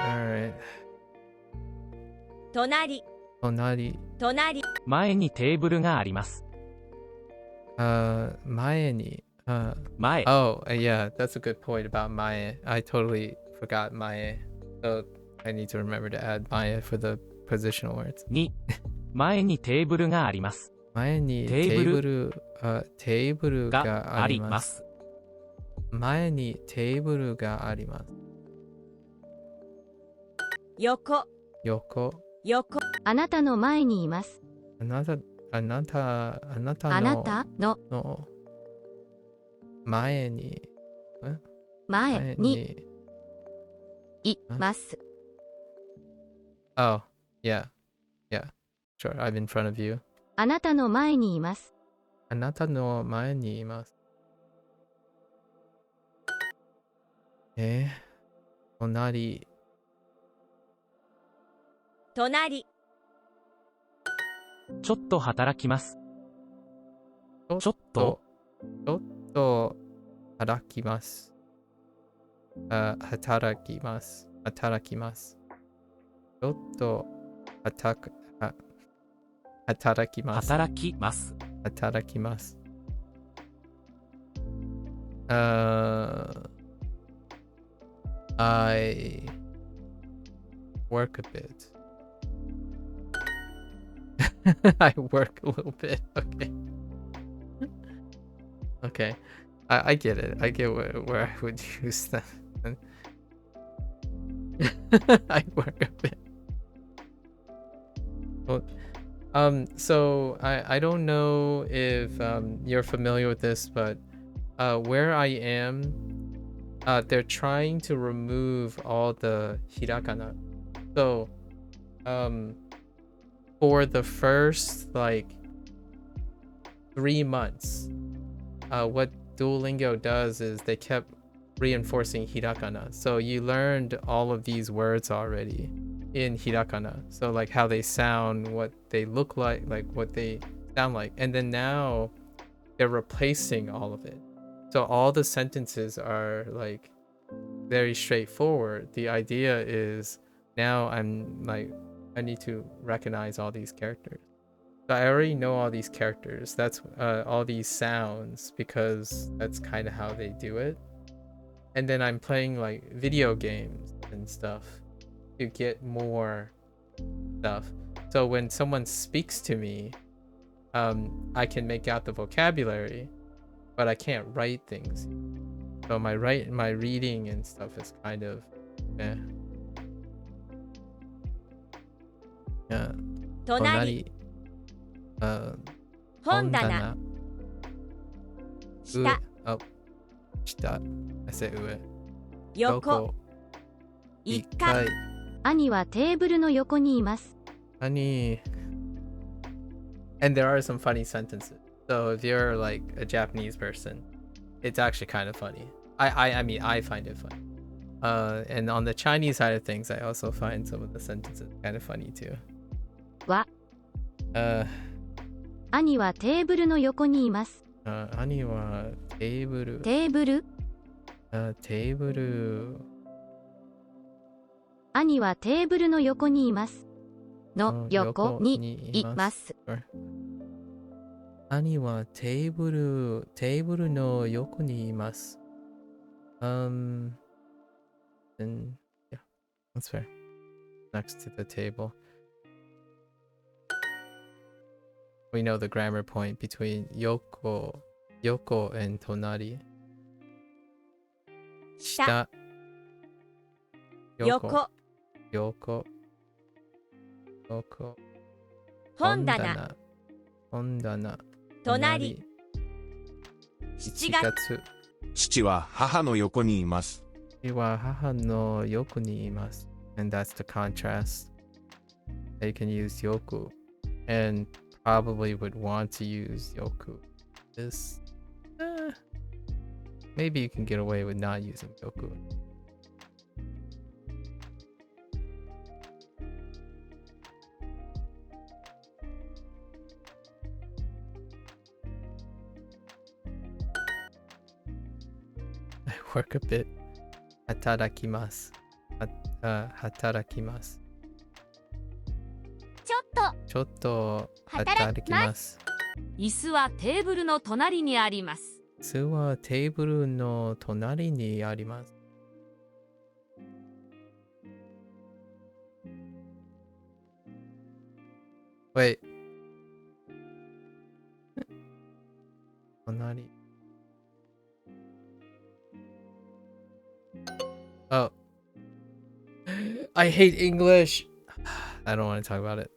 Alright. 隣、前にテーブルがあります。前に前、 Oh, yeah, that's a good point about mae. I totally forgot mae. So I need to remember to add mae for the positional words. に、前にテーブルがあります。前にテーブルがあります。前にテーブルがあります。横、あなたの前にいます。あなたの前に前にいます。Oh, yeah. Sure, I'm in front of you. あなたの前にいます。あなたの前にいます。隣。隣、ちょっと働きます。ちょっとちょっと働きます。働きます。働きます。ちょっと働きます。働きます。働きます。I work a bit. I work a little bit. Okay. Okay. I get it. I get where I would use that. I work a bit. Well, so I don't know if you're familiar with this, but where I am, they're trying to remove all the hirakana. So for the first like 3 months, what Duolingo does is they kept reinforcing hirakana. So you learned all of these words already in hirakana. So like how they sound, what they look like what they sound like. And then now they're replacing all of it. So all the sentences are like very straightforward. The idea is now I'm like, I need to recognize all these characters. So I already know all these characters. That's all these sounds, because that's kind of how they do it. And then I'm playing like video games and stuff to get more stuff. So when someone speaks to me, I can make out the vocabulary, but I can't write things. So my reading and stuff is kind of yeah. 隣、本棚、上。下、下。I said 上。横、1階、兄はテーブルの横にいます。Honey. And there are some funny sentences. So if you're like a Japanese person, it's actually kind of funny. I mean, I find it funny. And on the Chinese side of things, I also find some of the sentences kind of funny too. は、 兄はテーブルの横にいます。兄はテーブル。テーブル、テーブル。兄はテーブルの横にいます。の横にいます。兄はテーブルの横にいます。Then, yeah, that's fair. Next to the table. We know the grammar point between yoko and tonari. 下、横、横、本棚、本棚、隣、7月、父は母の横にいます。父は母の横にいます。And that's the contrast. They can use yoku and probably would want to use yoku. This, maybe you can get away with not using yoku. I work a bit. Hatarakimasu. Hatarakimasu. ちょっと働きます。椅子はテーブルの隣にあります。椅子はテーブルの隣にあります。Wait. 隣。Oh. I hate English. I don't want to talk about it.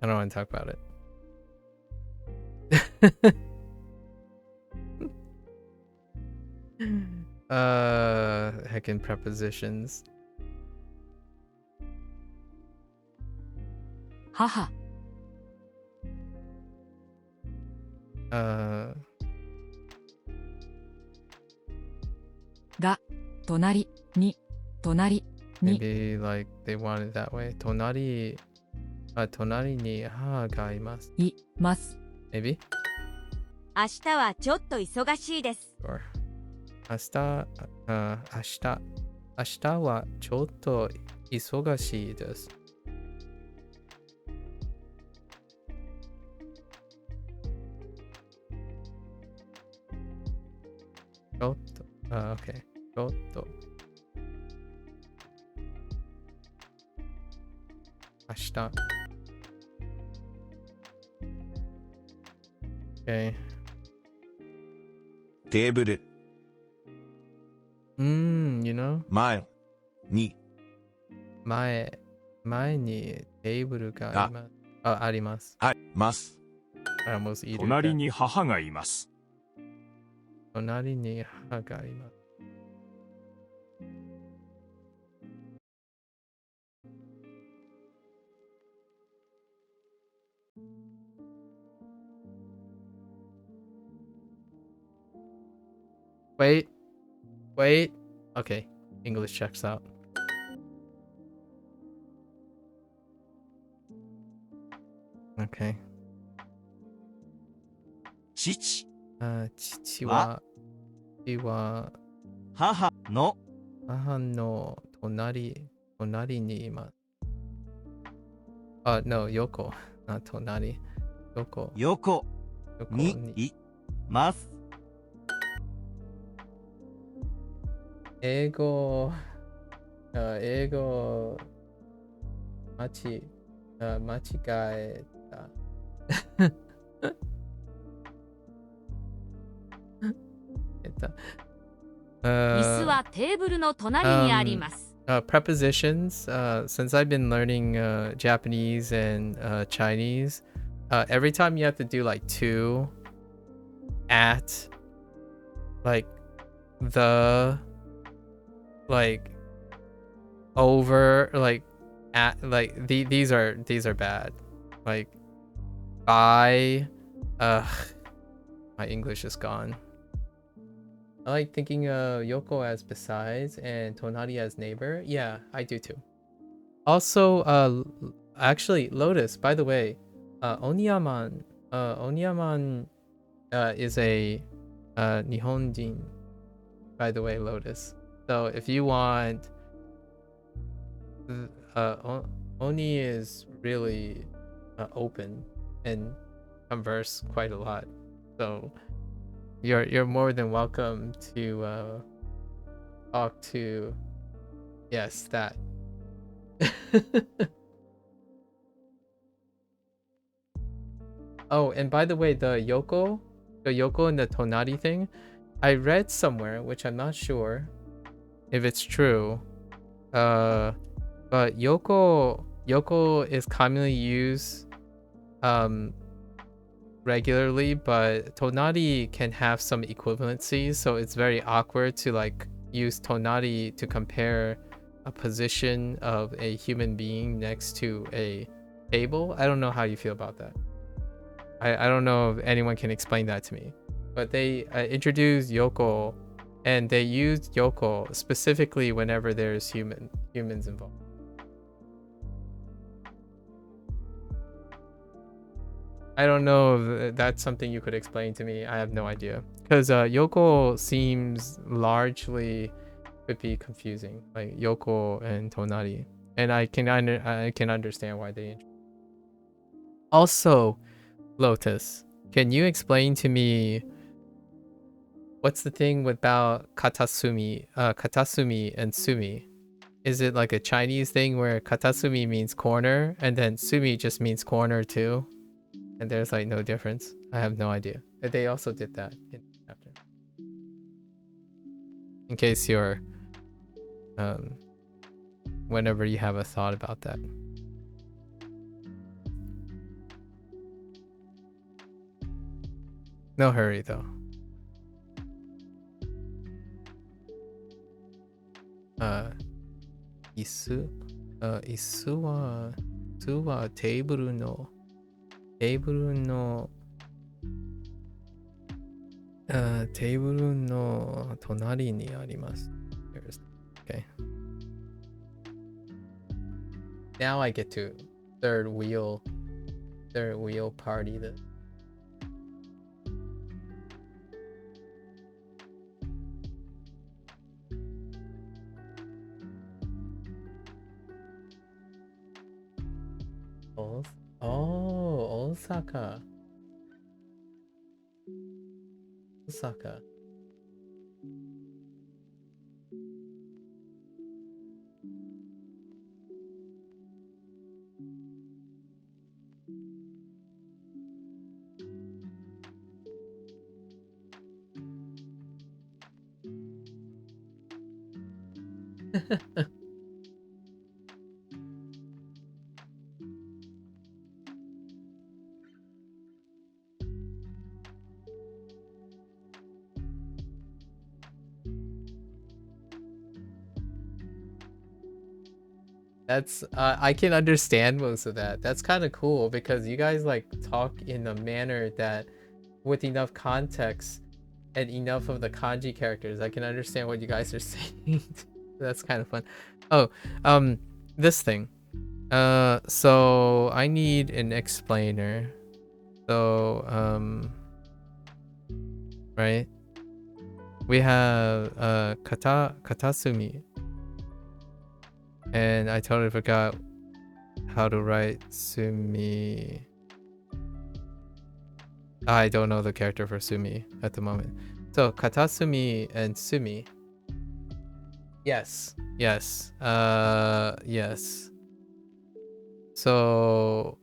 I don't want to talk about it. Heckin' prepositions. 母、Uh, が、隣に隣に Maybe like they want it that way. 隣に母がいます。います。 Maybe? 明日はちょっと忙しいです。 Or 明日はちょっと忙しいです。ちょっと、OK。ちょっと。明日。OK。テーブル、you know? 前に前にテーブルがあります。あります。あります。I almost eat it. 隣に母がいます。隣に母がいます。Wait. Okay, English checks out. Okay. 父、父は母の母の隣にいます。No, 横。隣。横にいます。英語間違えた。椅子はテーブルの隣にあります。Prepositions. Since I've been learning Japanese and Chinese, every time you have to do like to, at, like the, like over, like at, like these are bad. Like by, my English is gone. I like thinking of Yoko as besides and Tonari as neighbor. Yeah, I do too. Also, actually, Lotus, by the way, Oniyaman is a Nihonjin, by the way, Lotus. So if you want, Oni is really open and converse quite a lot. So you're more than welcome to talk to, yes, that. Oh, and by the way, the Yoko and the Tonari thing, I read somewhere, which I'm not sure if it's true, but Yoko is commonly used regularly, but Tonari can have some equivalencies, so it's very awkward to like use Tonari to compare a position of a human being next to a table. I don't know how you feel about that. I don't know if anyone can explain that to me, but they introduced Yoko, and they used Yoko specifically whenever there's humans involved. I don't know if that's something you could explain to me. I have no idea. Because Yoko seems largely could be confusing. Like Yoko and Tonari. And I can understand why they... Also, Lotus, can you explain to me what's the thing about katasumi and sumi? Is it like a Chinese thing where katasumi means corner and then sumi just means corner too? And there's like no difference. I have no idea. They also did that in the chapter. In case you're, whenever you have a thought about that. No hurry though. Isu wa table no tonari ni arimasu. There's Okay. Now I get to third wheel party the Osaka. Osaka. That's I can understand most of that. That's kind of cool because you guys like talk in a manner that with enough context and enough of the kanji characters, I can understand what you guys are saying. That's kind of fun. Oh, this thing. So I need an explainer. So, right? We have katasumi. And I totally forgot how to write sumi. I don't know the character for sumi at the moment. So katasumi and sumi. Yes. Yes. Yes. So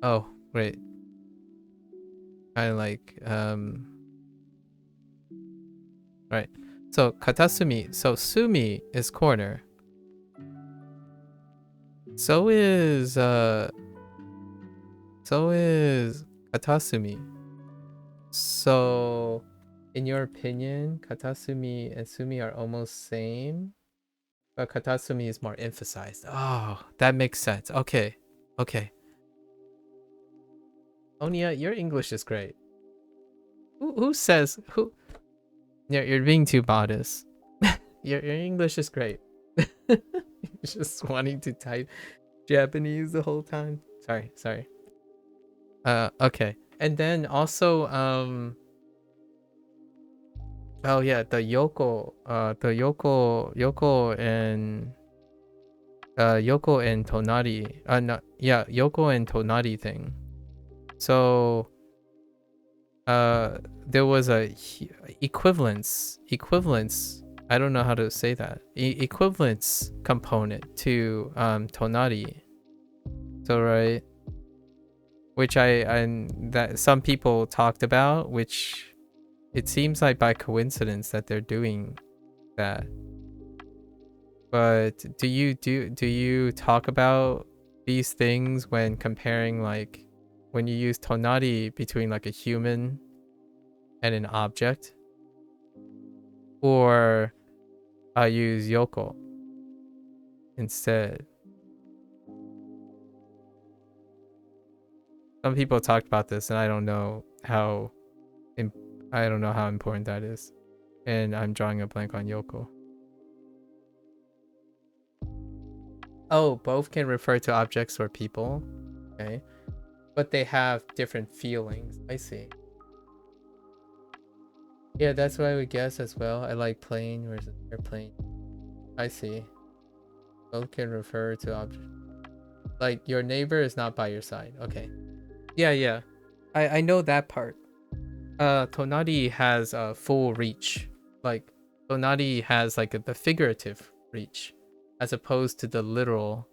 oh, great. Kind of like right. So katasumi. So sumi is corner. So is katasumi. So in your opinion, katasumi and sumi are almost same, but katasumi is more emphasized. Oh, that makes sense. Okay. Okay. Onia, your English is great. Who says who? You're being too modest. Your English is great. You're just wanting to type Japanese the whole time. Sorry. Okay. And then also oh yeah, the Yoko and Tonari. No, yeah, Yoko and Tonari thing. So there was a equivalence, I don't know how to say that, equivalence component to Tonari. So right, which I that some people talked about, which it seems like by coincidence that they're doing that. But do you talk about these things when comparing, like when you use tonari between like a human and an object, or I use yoko instead? Some people talked about this, and I don't know how important that is, and I'm drawing a blank on yoko. Oh, both can refer to objects or people. Okay. But they have different feelings. I see. Yeah, that's what I would guess as well. I like plane versus airplane. I see. Both can refer to objects. Like your neighbor is not by your side. Okay. Yeah. I know that part. Tonari has a full reach. Like Tonari has like the figurative reach, as opposed to the literal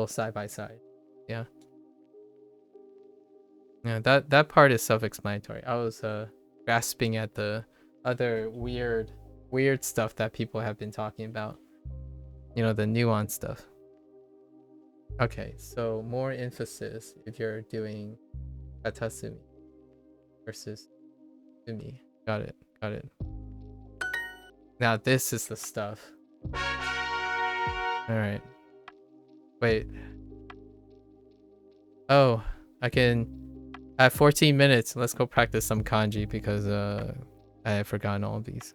side by side. Yeah. Yeah, that part is self-explanatory. I was grasping at the other weird stuff that people have been talking about. You know, the nuanced stuff. Okay, so more emphasis if you're doing katasumi versus sumi. Got it. Now this is the stuff. All right. Wait. Oh, I have 14 minutes. Let's go practice some kanji because I have forgotten all of these.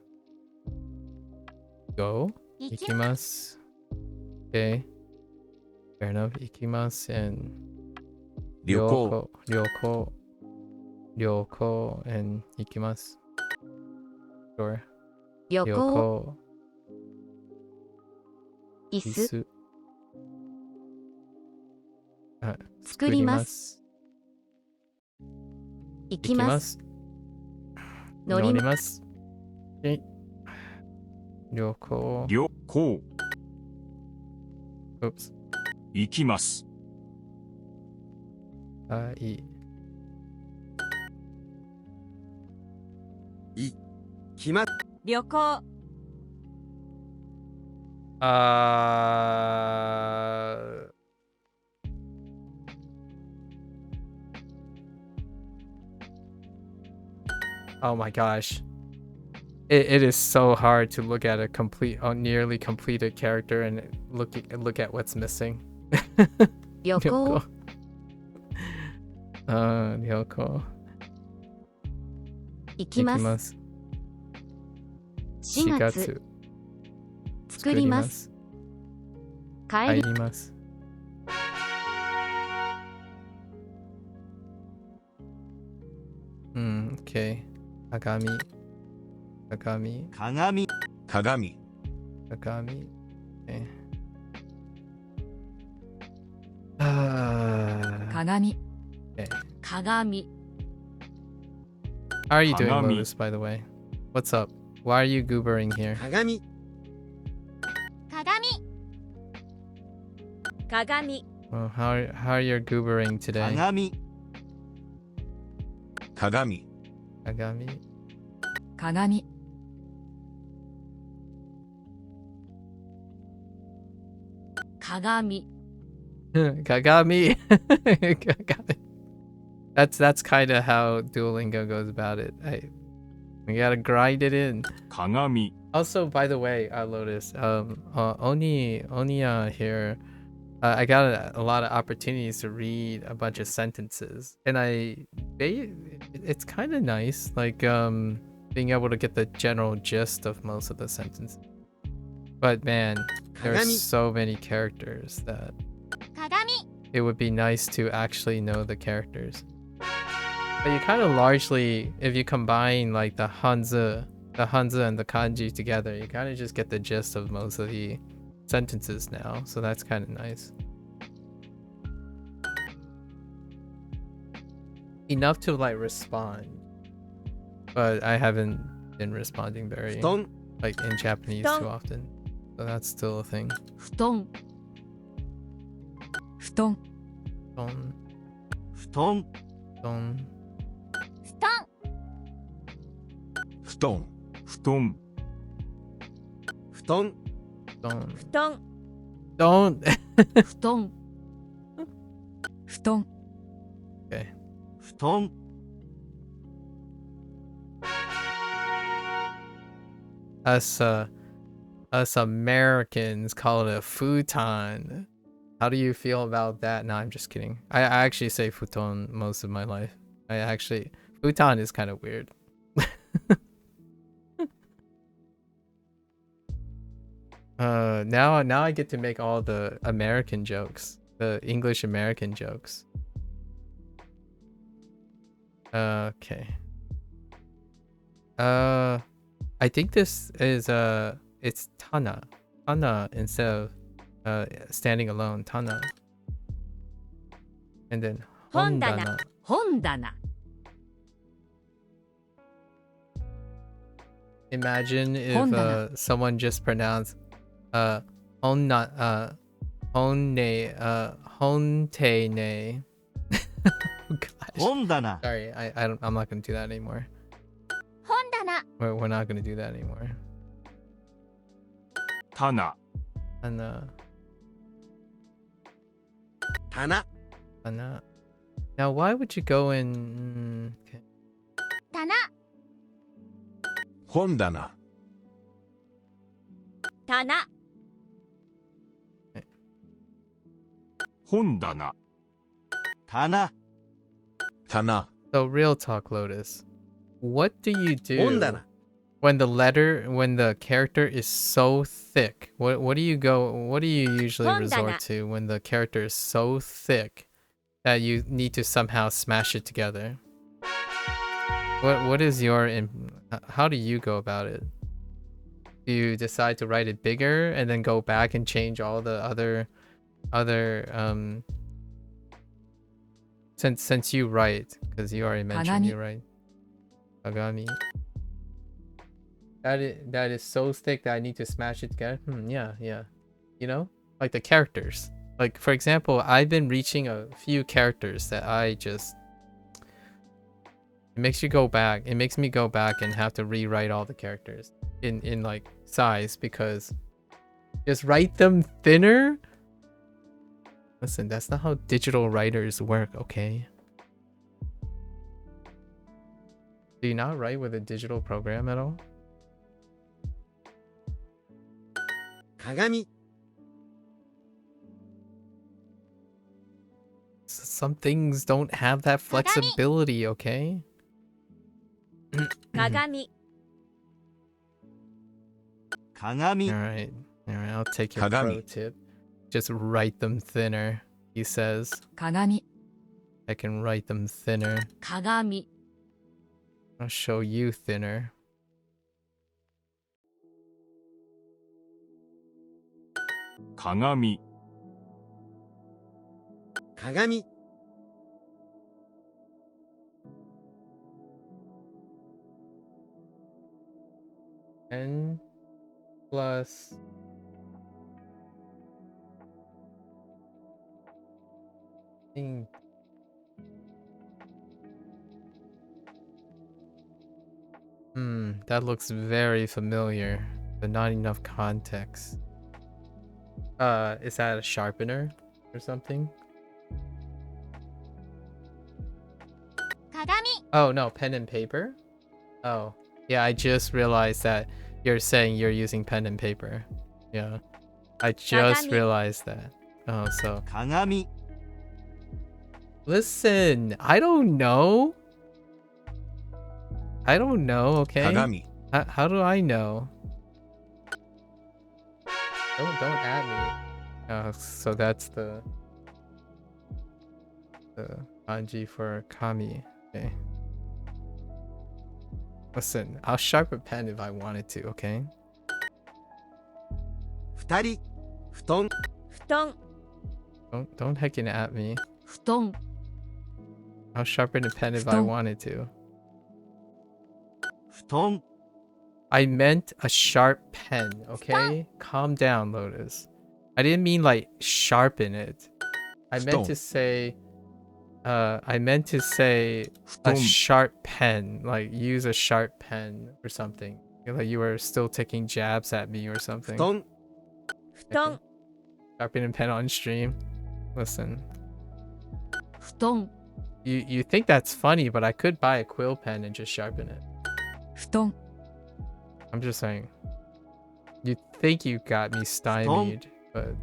Go. Ikimasu. Okay. Fair enough. Ikimasu and 旅行 Ryoko and ikimasu. Sure. 旅行、 Ryoko. 椅子、 Isu. 作ります、行きます、乗ります、旅行。旅行 Oops. 行きます。いい。決まっ旅行 Oh my gosh. It is so hard to look at a nearly completed character and look at what's missing. 旅行、 旅行。行きます、4月、作ります、帰ります。Okay. 鏡。鏡鏡鏡。鏡 Okay. 鏡 How are you doing, Kagami. Lotus, by the way? What's up? Why are you goobering here? 鏡鏡 Well, how are you goobering today? 鏡鏡 Kagami. 鏡 鏡 Kagami. Kagami. That's kind of how Duolingo goes about it. We gotta grind it in. 鏡 Also, by the way, Lotus, Oni here, I got a lot of opportunities to read a bunch of sentences, and it's kind of nice, like being able to get the general gist of most of the sentences. But man, there's so many characters that 鏡 it would be nice to actually know the characters. But you kind of largely, if you combine like the Hanzi and the kanji together, you kind of just get the gist of most of the sentences now. So that's kind of nice. Enough to like respond. But I haven't been responding very 布団 like in Japanese too often. So that's still a thing. 布団布団 Don, 布団 don, 布団布団布団布団 don, 布団 don't. 布団布団 Okay. 布団 Us Americans call it a futon. How do you feel about that? No, I'm just kidding. I actually say futon most of my life. Futon is kind of weird. Now I get to make all the American jokes, the English American jokes. Okay. I think this is it's Tana instead of standing alone. Tana. And then 本棚 Hondana. 本棚 Imagine if Hondana. someone just pronounced hontene. Oh gosh. 本棚 Sorry, I'm not gonna do that anymore. 本棚 We're not gonna do that anymore. 棚 Tana. 棚 Tana. Now, why would you go in? Okay. 棚本棚棚本棚棚 棚 So, real talk, Lotus. What do you 本 do 棚 when the character is so thick, what do you usually resort to when the character is so thick that you need to somehow smash it together? What is how do you go about it? Do you decide to write it bigger and then go back and change all the other since you write, because you already mentioned you write Kagami. That is so thick that I need to smash it together. Yeah. You know, like the characters. Like for example, I've been reaching a few characters that it makes me go back and have to rewrite all the characters in like size, because just write them thinner. Listen, that's not how digital writers work, okay? Do you not write with a digital program at all? 鏡 Some things don't have that flexibility, okay? 鏡 鏡 Alright, I'll take your pro tip. Just write them thinner, he says. 鏡 I can write them thinner. 鏡 I'll show you thinner. 鏡 鏡 N plus thing. That looks very familiar, but not enough context. Is that a sharpener or something? 鏡 Oh no, pen and paper? Oh, yeah, I just realized that you're saying you're using pen and paper. Yeah, I just realized that. Oh, so 鏡 listen, I don't know, okay? 鏡 How do I know? Don't at me. Oh, so that's the kanji for kami. Okay. Listen, I'll sharpen a pen if I wanted to, okay? 2人布団 布団 Don't heckin' at me. 布団 I'll sharpen a pen if I wanted to. 布団 I meant a sharp pen, okay? Calm down, Lotus. I didn't mean like sharpen it. I meant to say a sharp pen, like use a sharp pen or something. Like you were still taking jabs at me or something. 布団 布団 Sharpen a pen on stream. Listen, 布団 you think that's funny, but I could buy a quill pen and just sharpen it. 布団 I'm just saying. You think you got me stymied, but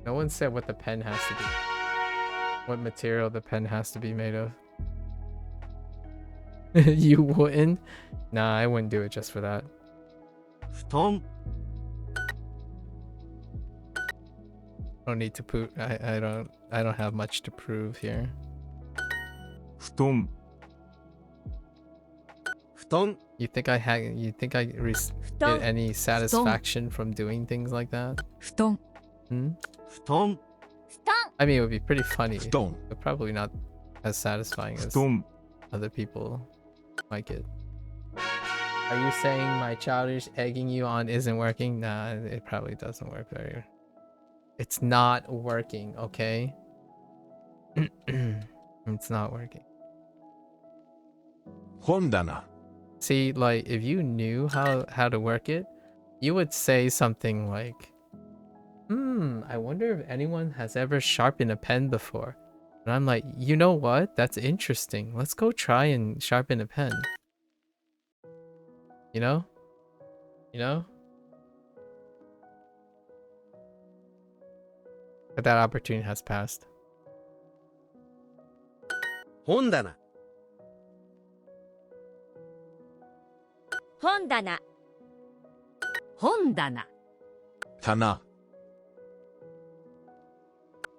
no one said what the pen has to be. What material the pen has to be made of. You wouldn't? Nah, I wouldn't do it just for that. 布団 Don't need to prove. I don't have much to prove here. 布団 布団 You think I get any satisfaction from doing things like that? 布団 Hmm? 布団 I mean, it would be pretty funny, 布団 but probably not as satisfying 布 as 団 other people might get. Are you saying my childish egging you on isn't working? Nah, it probably doesn't work very. It's not working, okay? It's not working. 本棚 See, like, if you knew how to work it, you would say something like, I wonder if anyone has ever sharpened a pen before. And I'm like, you know what? That's interesting. Let's go try and sharpen a pen. You know? You know? But that opportunity has passed. 本棚本棚本棚。棚、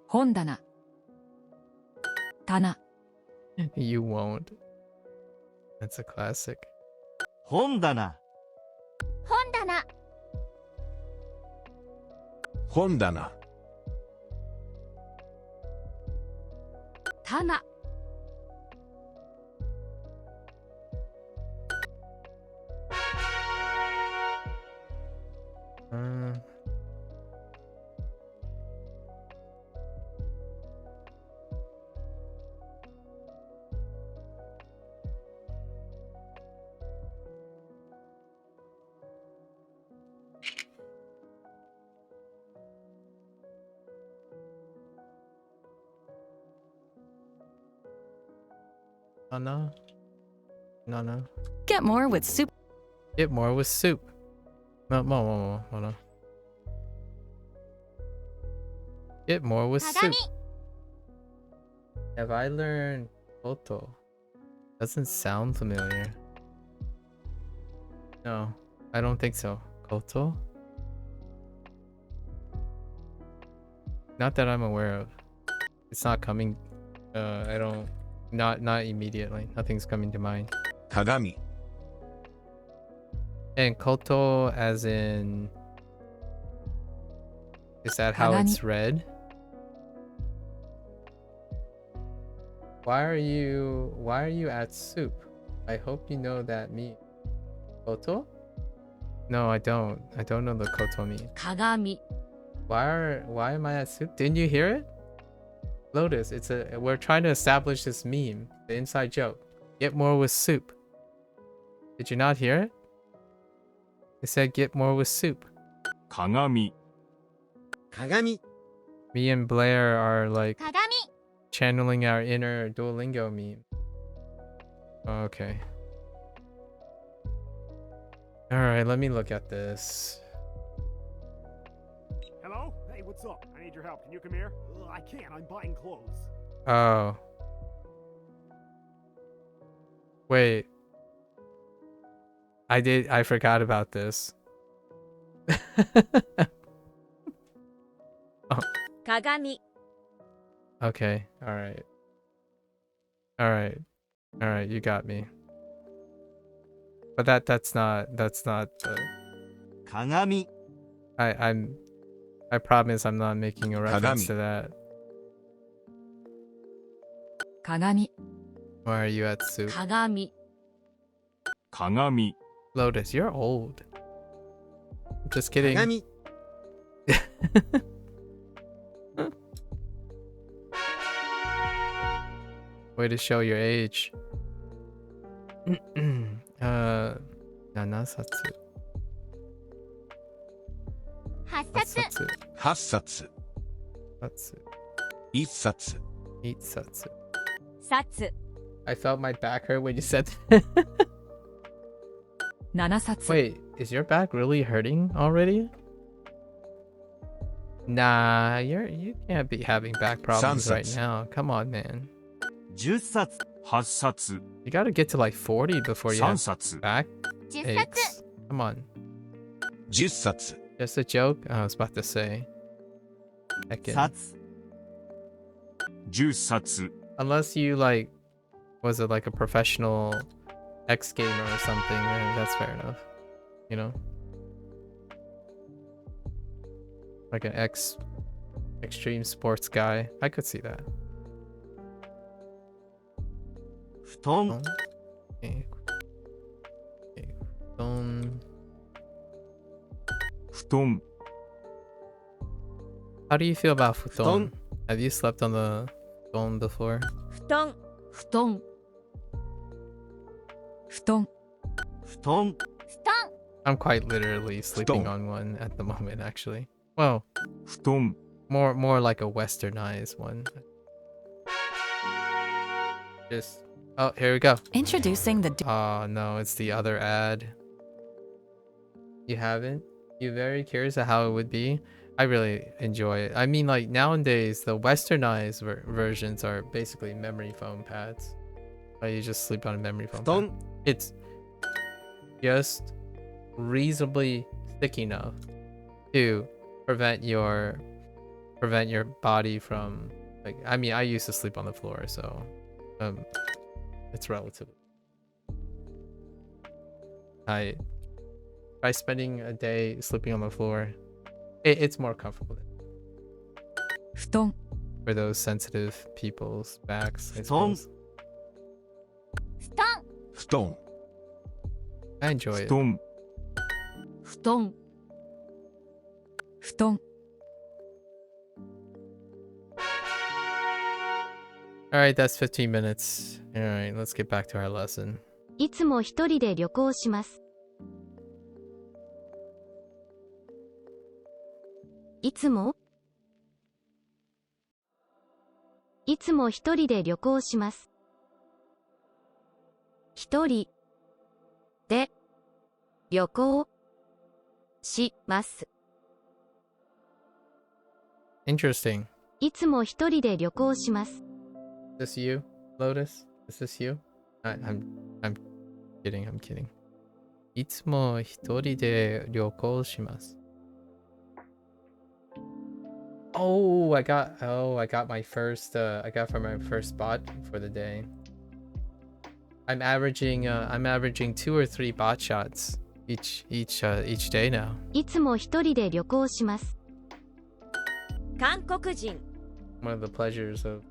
本棚棚 You won't. That's a classic. 本棚本棚本棚、棚。Uh, no. No, no. Get more with soup. Get more with soup. No, no. Get more with soup. Have I learned koto? Doesn't sound familiar. No, I don't think so. Koto? Not that I'm aware of. It's not coming. I don't. Not immediately. Nothing's coming to mind. 鏡、 And koto as in... Is that how it's read? Why are you at soup? I hope you know that means. Koto? No, I don't. I don't know the koto mean. 鏡。Why am I at soup? Didn't you hear it? Lotus, we're trying to establish this meme, the inside joke. Get more with soup. Did you not hear it? It said get more with soup. 鏡、鏡 Me and Blair are like 鏡 channeling our inner Duolingo meme. Okay. Alright, let me look at this. Hello? Hey, what's up? I need your help. Can you come here? I can't. I'm buying clothes. Oh. Wait. I forgot about this. Oh. 鏡 Okay, alright. Alright, you got me. But that's not鏡 I promise I'm not making a reference to that. 鏡 Why are you at soup? 鏡。鏡、 Lotus, you're old. Just kidding. 鏡 Way to show your age. 7冊 8冊8冊、 冊 1冊、 8冊 冊 I felt my back hurt when you said that. 7冊 Wait, is your back really hurting already? Nah, you can't be having back problems right 3冊 now. Come on, man. 10冊8冊、 You gotta get to like 40 before you 3 have 冊、 back 10 aches. 冊 Come on. 10冊、 Just a joke? I was about to say. Heckin'. 冊10冊、 Unless you like, was it like a professional X gamer or something? That's fair enough. You know, like an extreme sports guy. I could see that. 布団 Okay.布団、 How do you feel about futon? Futon? Have you slept on the futon before? 布団布団。布団布団 布団 I'm quite literally sleeping Futon. on one at the moment, actually. Well, 布団、 more like a westernized one. Just oh, here we go. Introducing the Oh no, it's the other ad. You haven't? You very curious of how it would be? I really enjoy it. I mean, like nowadays, the westernized versions are basically memory foam pads. You just sleep on a memory foam 布団 pad. It's just reasonably thick enough to prevent your body from, like, I mean, I used to sleep on the floor, so it's relative. I try spending a day sleeping on the floor. It's more comfortable 布団 for those sensitive people's backs, I 布団 suppose. 布団布団 I enjoy 布 it. 団布団布団 All right, that's 15 minutes. All right, let's get back to our lesson. いつも一人で旅行します。いつも一人で旅行します。一人で旅行します。 Interesting. いつも一人で旅行します。 Is this you, Lotus? Is this you? I'm kidding. I'm kidding. いつも一人で旅行します。Oh, I got my first for my first bot for the day. I'm averaging 2 or 3 bot shots each day now. いつも一人で旅行します。韓国人 One of the pleasures of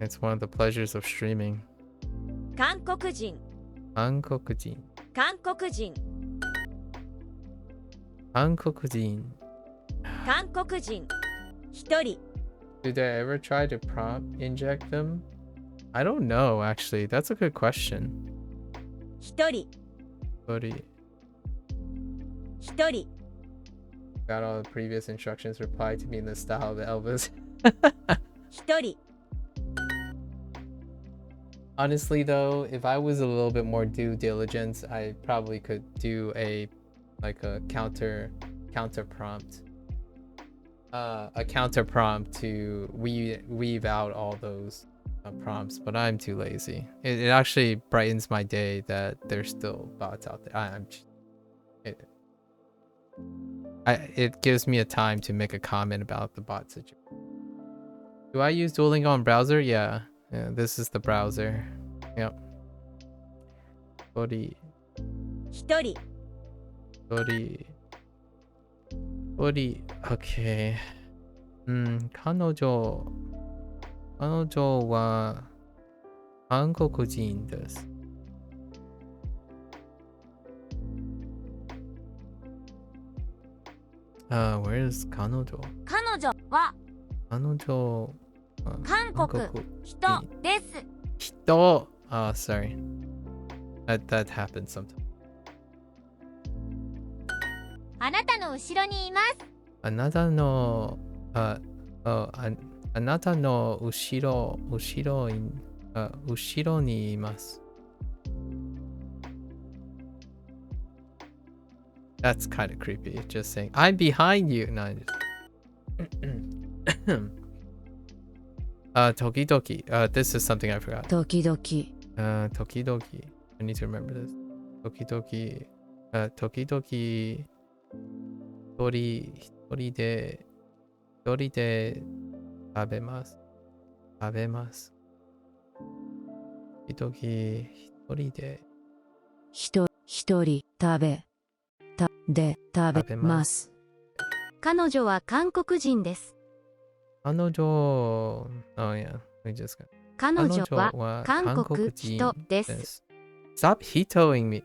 It's one of the pleasures of streaming. 韓国人韓国人韓国人韓国人韓国人一人 Did I ever try to prompt inject them? I don't know, actually. That's a good question. 一人 Buddy, 一人 got all the previous instructions replied to me in the style of Elvis. 一人 Honestly, though, if I was a little bit more due diligence, I probably could do a counter prompt. A counter prompt to weave out all those prompts, but I'm too lazy. It actually brightens my day that there's still bots out there. It gives me a time to make a comment about the bot situation. Do I use Duolingo on browser? Yeah, this is the browser. Yep. Body. 一人 Body. Okay. 彼女は韓国人です。Where is 彼女彼女は韓国人です。人 Oh, sorry. That happens sometimes. あなたの後ろにいます。あなたの後ろにいます。That's kind of creepy. Just saying, I'm behind you. No, Toki Doki. This is something I forgot. 時々 Toki Doki. I need to remember this. Toki Doki. Toki Doki. 一人で食べます。時々一人で一人食べます。彼女は韓国人です。彼女 Oh yeah, we just got 彼女は韓国人です。 Stop hitoing me.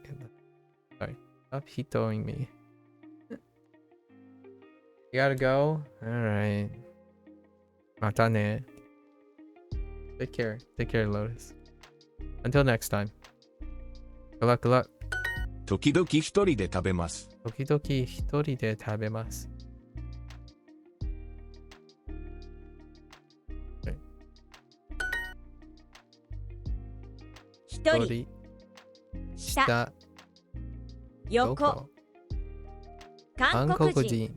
Sorry. Stop hitoing me. You gotta go? Alright. またね. Take care. Take care, Lotus. Until next time. Good luck, good luck. 時々一人で食べます。時々一人で食べます。一人下横韓国人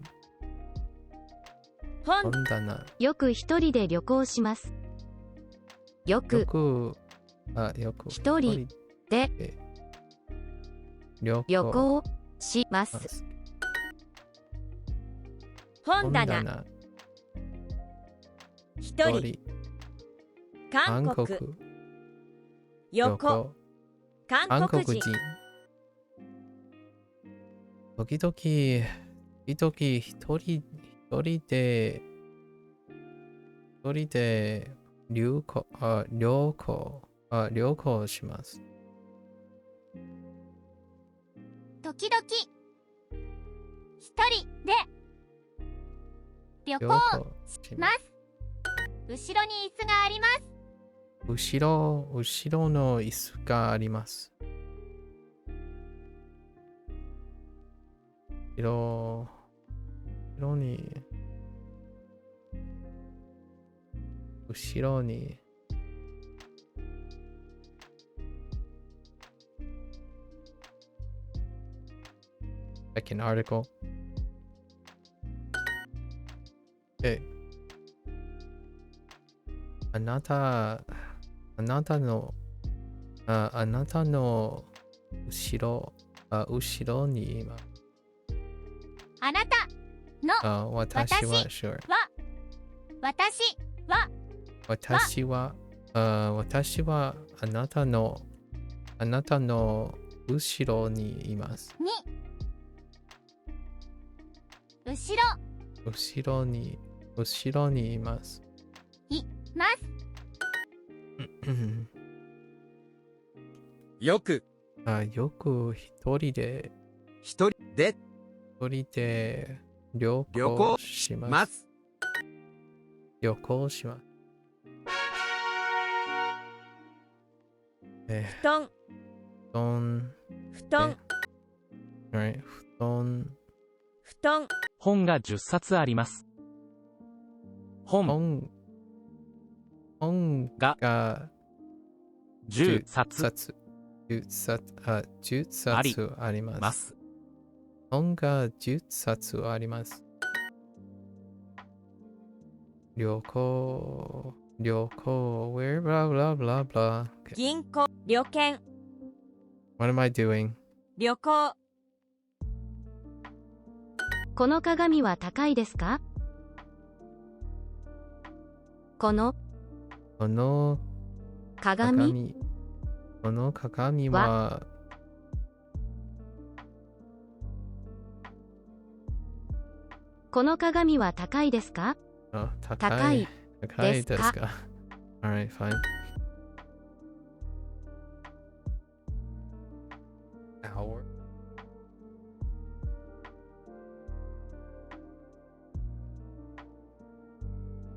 本棚よく一人で旅行します。よく一人でで旅旅行します。本棚棚一一人人韓国横韓韓国人国人時々一人で旅行します。時々一人で旅旅行行しま。ますす。後ろに椅子があります。後ろの椅子があります。後ろにlike an article. Okay. あなたの後ろにいます。あなたの私は sure。私私はあなたの後ろにいます。に後ろにいます。ますよくよく一人で一人で旅行します。ます。旅行します。布団布団本が10冊あります。本が10冊10冊あります。本が10冊あります。旅行 where blah blah blah blah. Okay. 銀行旅券 What am I doing? 旅行この鏡は高いですか？この鏡はこの鏡は高いですか？高いですか Alright, fine. Hour.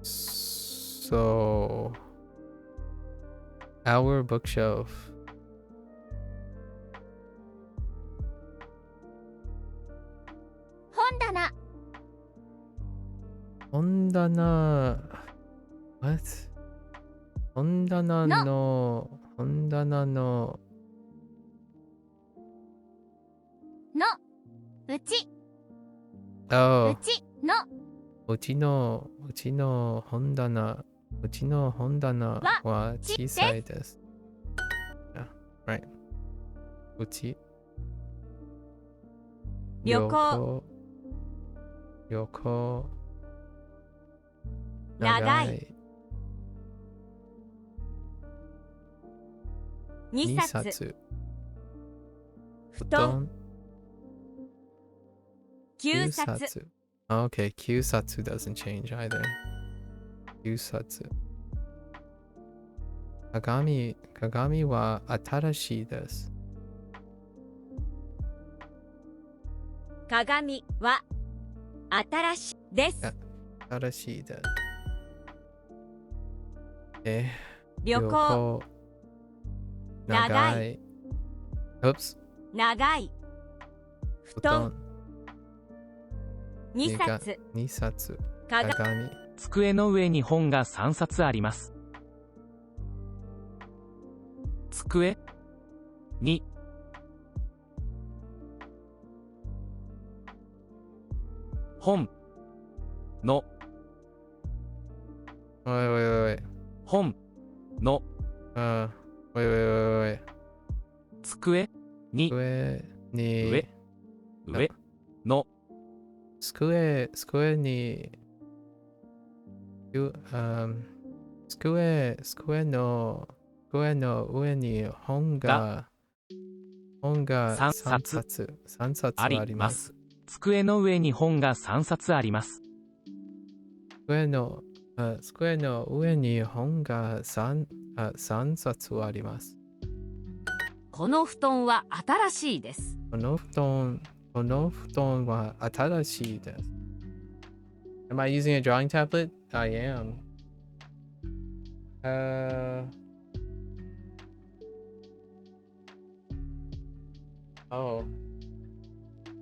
So, our bookshelf. 本棚 What? 本棚のうち Oh, うちのうちの本棚は小さいです。Yeah, right. うち旅行長い2冊布団9冊 Okay, 9冊 doesn't change either. 9冊鏡は新しいです。鏡は新しいです新しいです。旅行長い Oops. 長い布団2冊2冊鏡机の上に本が3冊あります。机に本のおい本のおいおいおい机に机に上の机に机の上に本が3 3冊冊ありありまます。す。机の上に本が3冊あります。机の上に本が3冊あります。この布団は新しいです。この布団は新しいです。Am I using a drawing tablet? I am. Oh.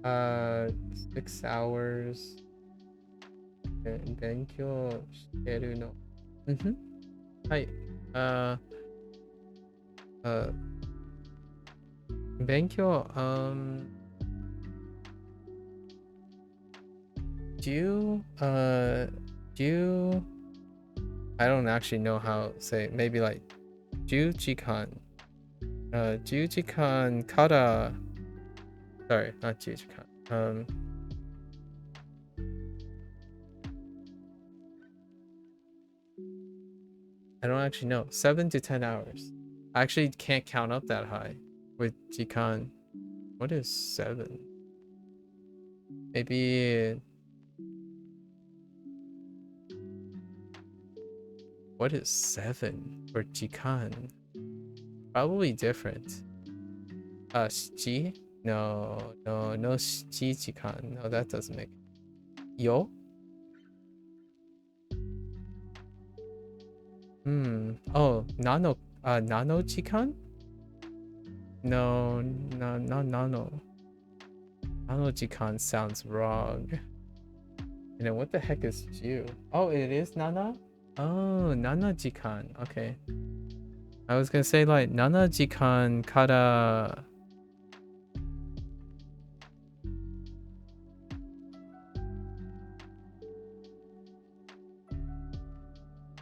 6 hours. 勉強してるの。はい。勉強、I don't actually know how to say, maybe like 10時間。10時間から、sorry, not 10時間。I don't actually know. 7 to 10 hours. I actually can't count up that high with jikan. What is 7? Maybe. What is 7 for jikan? Probably different. Shichi? No, shichi jikan. No, that doesn't make. Yo? Oh, nano jikan? No, not nano. Nano jikan sounds wrong. And then what the heck is Ju? Oh, it is nana? Oh, nana jikan. Okay. I was gonna say like nana jikan kara.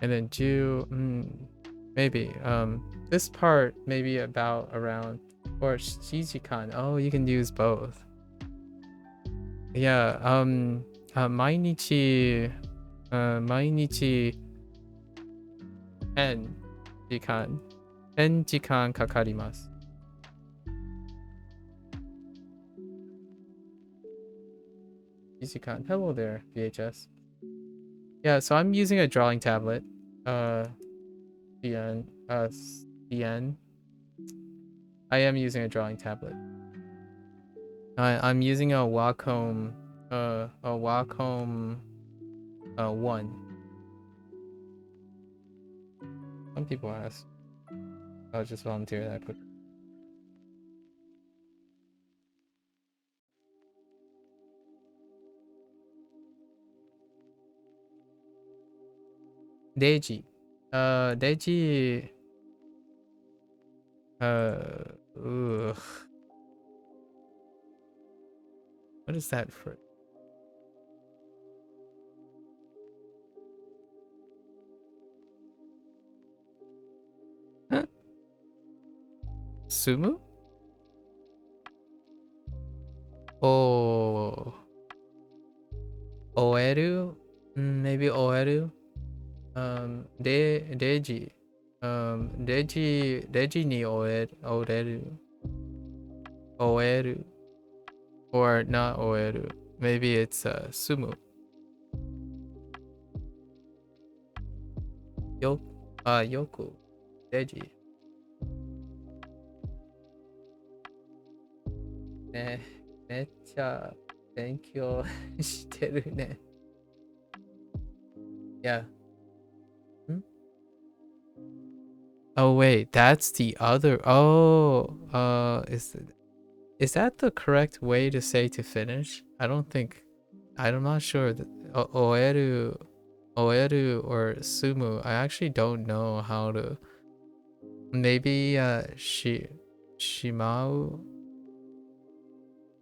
And then Ju, maybe. This part maybe about around, or shijikan. Oh, you can use both. Yeah. 毎日 10 時間かかります。1時間. Hello there, VHS. Yeah, so I'm using a drawing tablet. DN. I am using a drawing tablet. I'm using a Wacom 1. Some people ask. I'll just volunteer that quick. Deji. Deji. Ugh. What is that for? Huh? Sumu? Oh. Oeru? Maybe Oeru? Deji. Deji ni oeru. Oeru. Or not oeru. Maybe it's sumu. Yoku. Deji. ね、めっちゃ勉強してるね。Yeah. Oh wait, that's the other. Oh, is that the correct way to say to finish? I'm not sure that oeru or sumu. I actually don't know how to. Maybe shimau.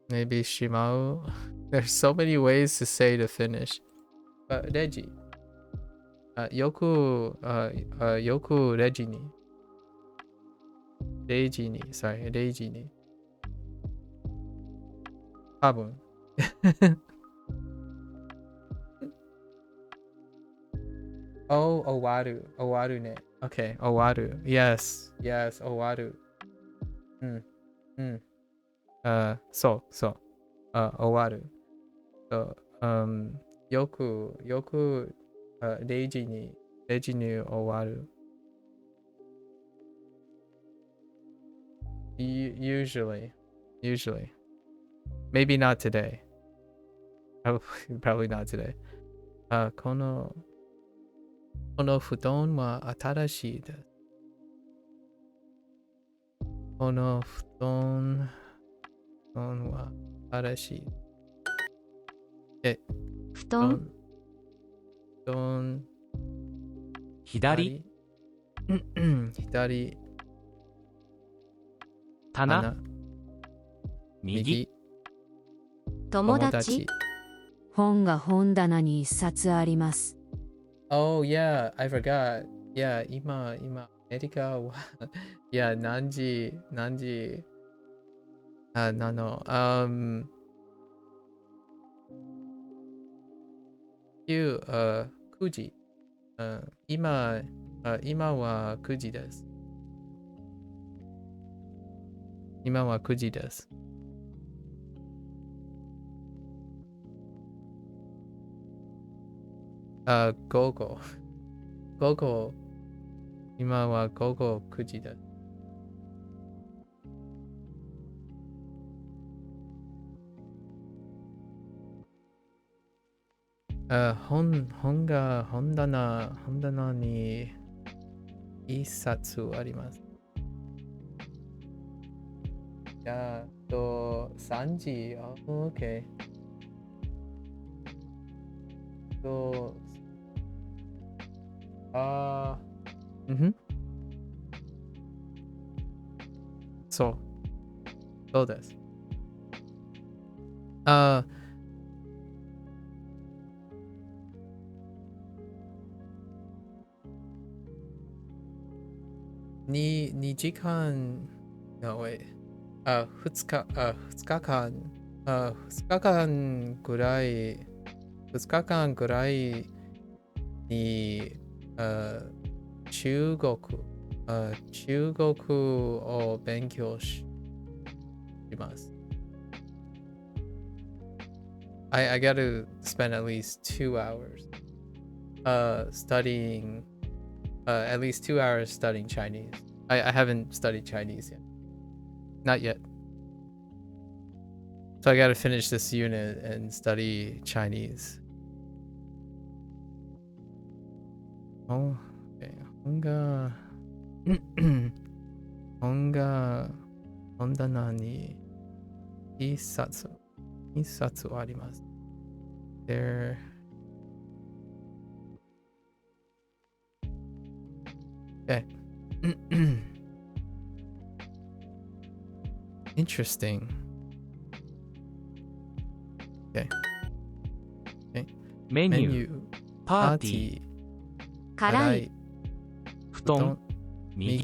Maybe shimau. There's so many ways to say to finish. Reji. Yoku reji ni. 0時に sorry 0時に多分Oh, 終わる。終わるね。Okay, 終わる。Yes, yes, 終わる。うん。うん。そう、そう。終わる。そう、よく、0時に終わる。Usually. Maybe not today. Probably not today. この布団は新しいです。この布団は新しい。布団左、左、棚、右、友達。本が本棚に一冊あります。Oh yeah, I forgot. Yeah, 今アメリカはyeah, 何時9時。今は9時です。今は9時です。午後。今は午後9時です。本棚に一冊あります。3時。OK。そうです。2時間、2日間、2日間ぐらいに、中国を勉強します。I got to spend at least 2 hours studying at least 2 hours studying Chinese. I haven't studied Chinese yet. Not yet. So I got to finish this unit and study Chinese. Oh, okay. 本棚に一冊あります。There. Okay. Interesting. Okay. メニュー、パーティー、辛い。布団、右。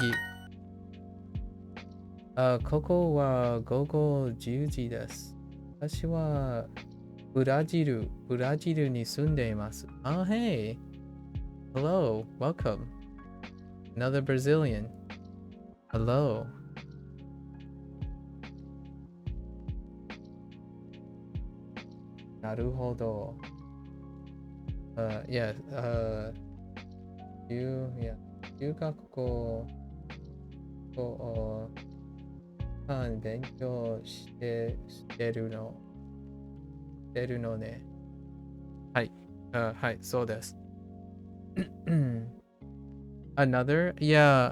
ここは午後10時です。私はブラジルに住んでいます。Hey. Hello. Welcome. Another Brazilian. Hello. Naruhodo. Yeah. 中学校を勉強してるのね。はい。はい、そうです。Another, yeah.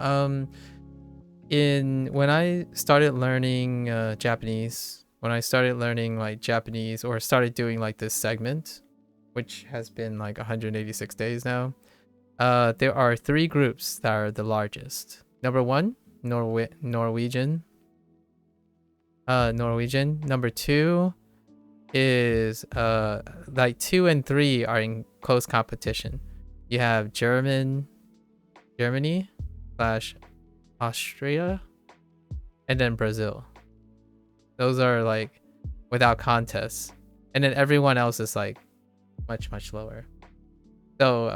When I started learning Japanese, when I started learning like Japanese or started doing like this segment, which has been like 186 days now, there are 3 groups that are the largest. Number 1, Norwegian. Number 2 is like 2 and 3 are in close competition. You have Germany / Austria, and then Brazil. Those are like without contest, and then everyone else is like much lower. So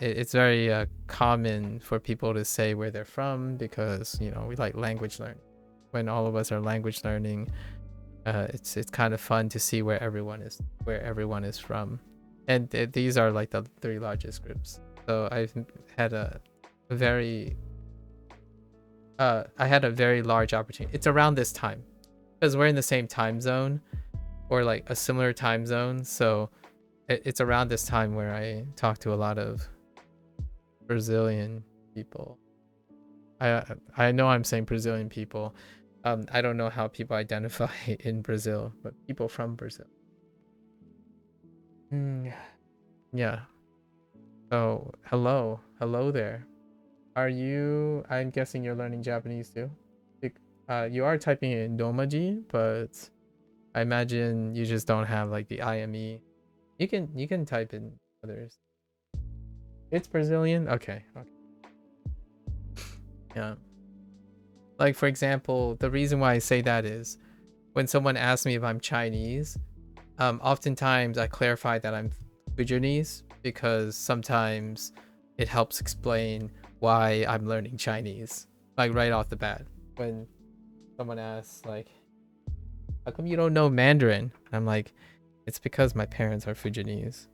it's very common for people to say where they're from, because you know we like language learning. When all of us are language learning, it's kind of fun to see where everyone is from, and these are like the 3 largest groups. So I've had a very large opportunity. It's around this time because we're in the same time zone, or like a similar time zone. So it's around this time where I talk to a lot of Brazilian people. I know I'm saying Brazilian people. I don't know how people identify in Brazil, but people from Brazil. Yeah. Oh, hello there. Are you? I'm guessing you're learning Japanese too. You are typing in Domaji, but I imagine you just don't have like the IME. You can type in others. It's Brazilian? Okay. Yeah. Like for example, the reason why I say that is when someone asks me if I'm Chinese, oftentimes I clarify that I'm Fujianese, because sometimes it helps explain why I'm learning Chinese. Like right off the bat. When someone asks like, how come you don't know Mandarin? I'm like, it's because my parents are Fujianese,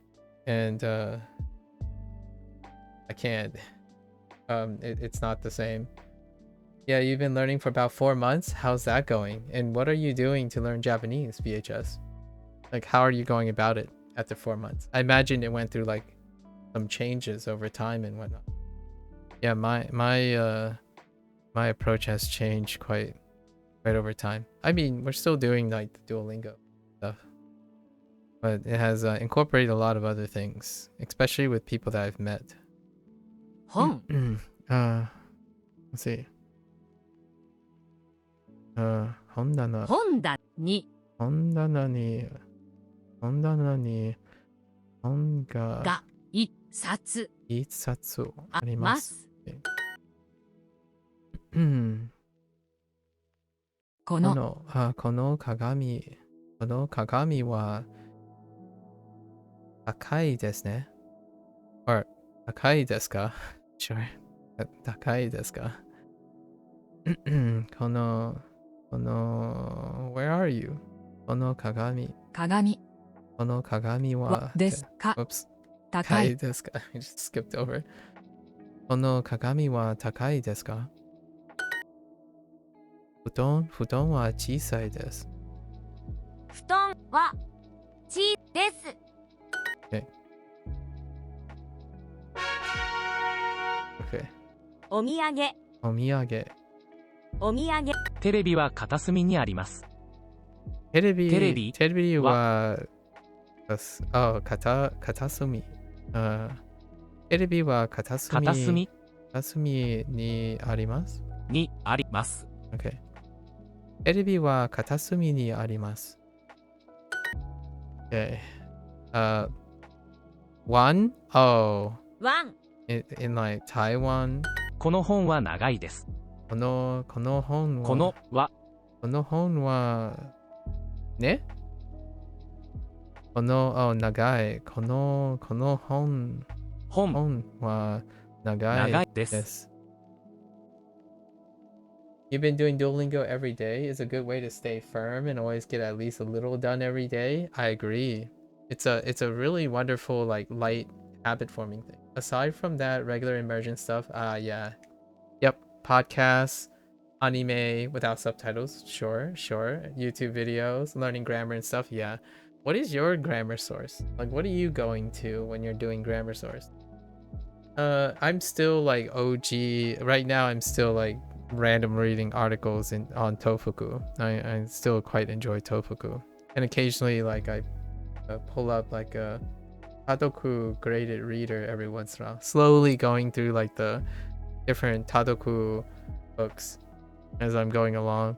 and I can't. It's not the same. Yeah, you've been learning for about 4 months. How's that going? And what are you doing to learn Japanese, VHS? Like, how are you going about it after 4 months? I imagine it went through like some changes over time and whatnot. Yeah, my approach has changed quite over time. I mean, we're still doing like the Duolingo stuff, but it has incorporated a lot of other things, especially with people that I've met. 本 Let's see. 本棚本だに本棚に本がが一冊一冊あありま。ますす。このこの鏡は高いですね。or 高いですか？ Sure. 高いですか？この Where are you? この鏡はですか Oops. 高高いいですか？ I just skipped over. この鏡は高いですか？布団は小さいです。布団はちです。 Okay. お土産お土産。お土産テレビは片隅にあります。テレビは片隅。テレビは片隅にあります。にあります。Okay. テレビは片隅にあります。Okay. One? Oh. ワン In like Taiwan. この本は長いです。この本はね長い。この本は長いでです。You've been doing Duolingo every day is a good way to stay firm and always get at least a little done every day. I agree. It's a really wonderful like light habit forming thing. Aside from that regular immersion stuff, yeah. Yep, podcasts, anime without subtitles, sure. YouTube videos, learning grammar and stuff, yeah. What is your grammar source? Like what are you going to when you're doing grammar source? I'm still like OG. Right now I'm still like random reading articles on Tofuku. I still quite enjoy Tofuku. And occasionally like I pull up like a Tadoku graded reader every once in a while. Slowly going through like the different Tadoku books as I'm going along.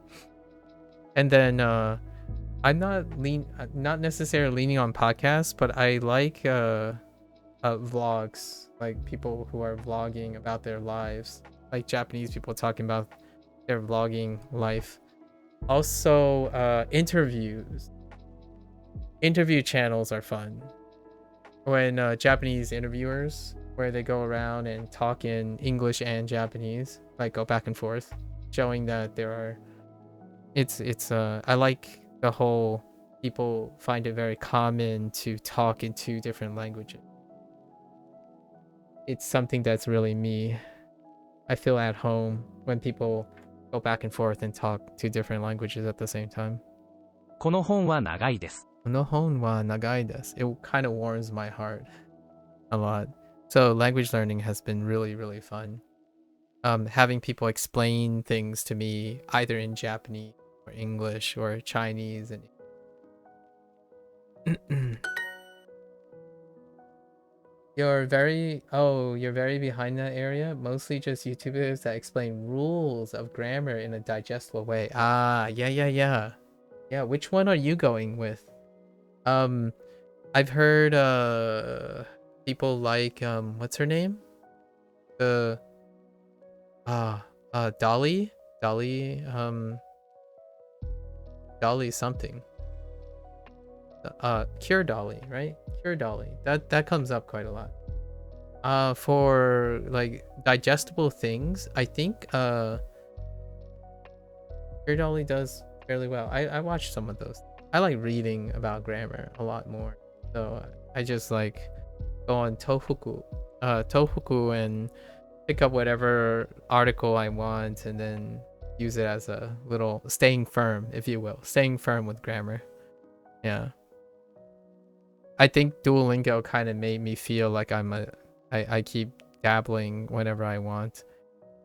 And then I'm not necessarily leaning on podcasts, but I like vlogs, like people who are vlogging about their lives, like Japanese people talking about their vlogging life. Also, interviews. Interview channels are fun. When Japanese interviewers, where they go around and talk in English and Japanese, like go back and forth, showing that there are. I like the whole people find it very common to talk in two different languages. It's something that's really me. I feel at home when people go back and forth and talk two different languages at the same time. この本は長いです。この本は長いです. It kind of warms my heart a lot. So language learning has been really, really fun. Having people explain things to me either in Japanese or English or Chinese and you're very behind that area. Mostly just YouTubers that explain rules of grammar in a digestible way. Yeah, which one are you going with? I've heard people like what's her name? Dolly something. Cure Dolly, right? Cure Dolly. That comes up quite a lot. For like digestible things, I think Cure Dolly does fairly well. I watched some of those. I like reading about grammar a lot more. So I just like go on Tofuku and pick up whatever article I want and then use it as a little staying firm, if you will. Staying firm with grammar. Yeah. I think Duolingo kind of made me feel like I keep dabbling whenever I want.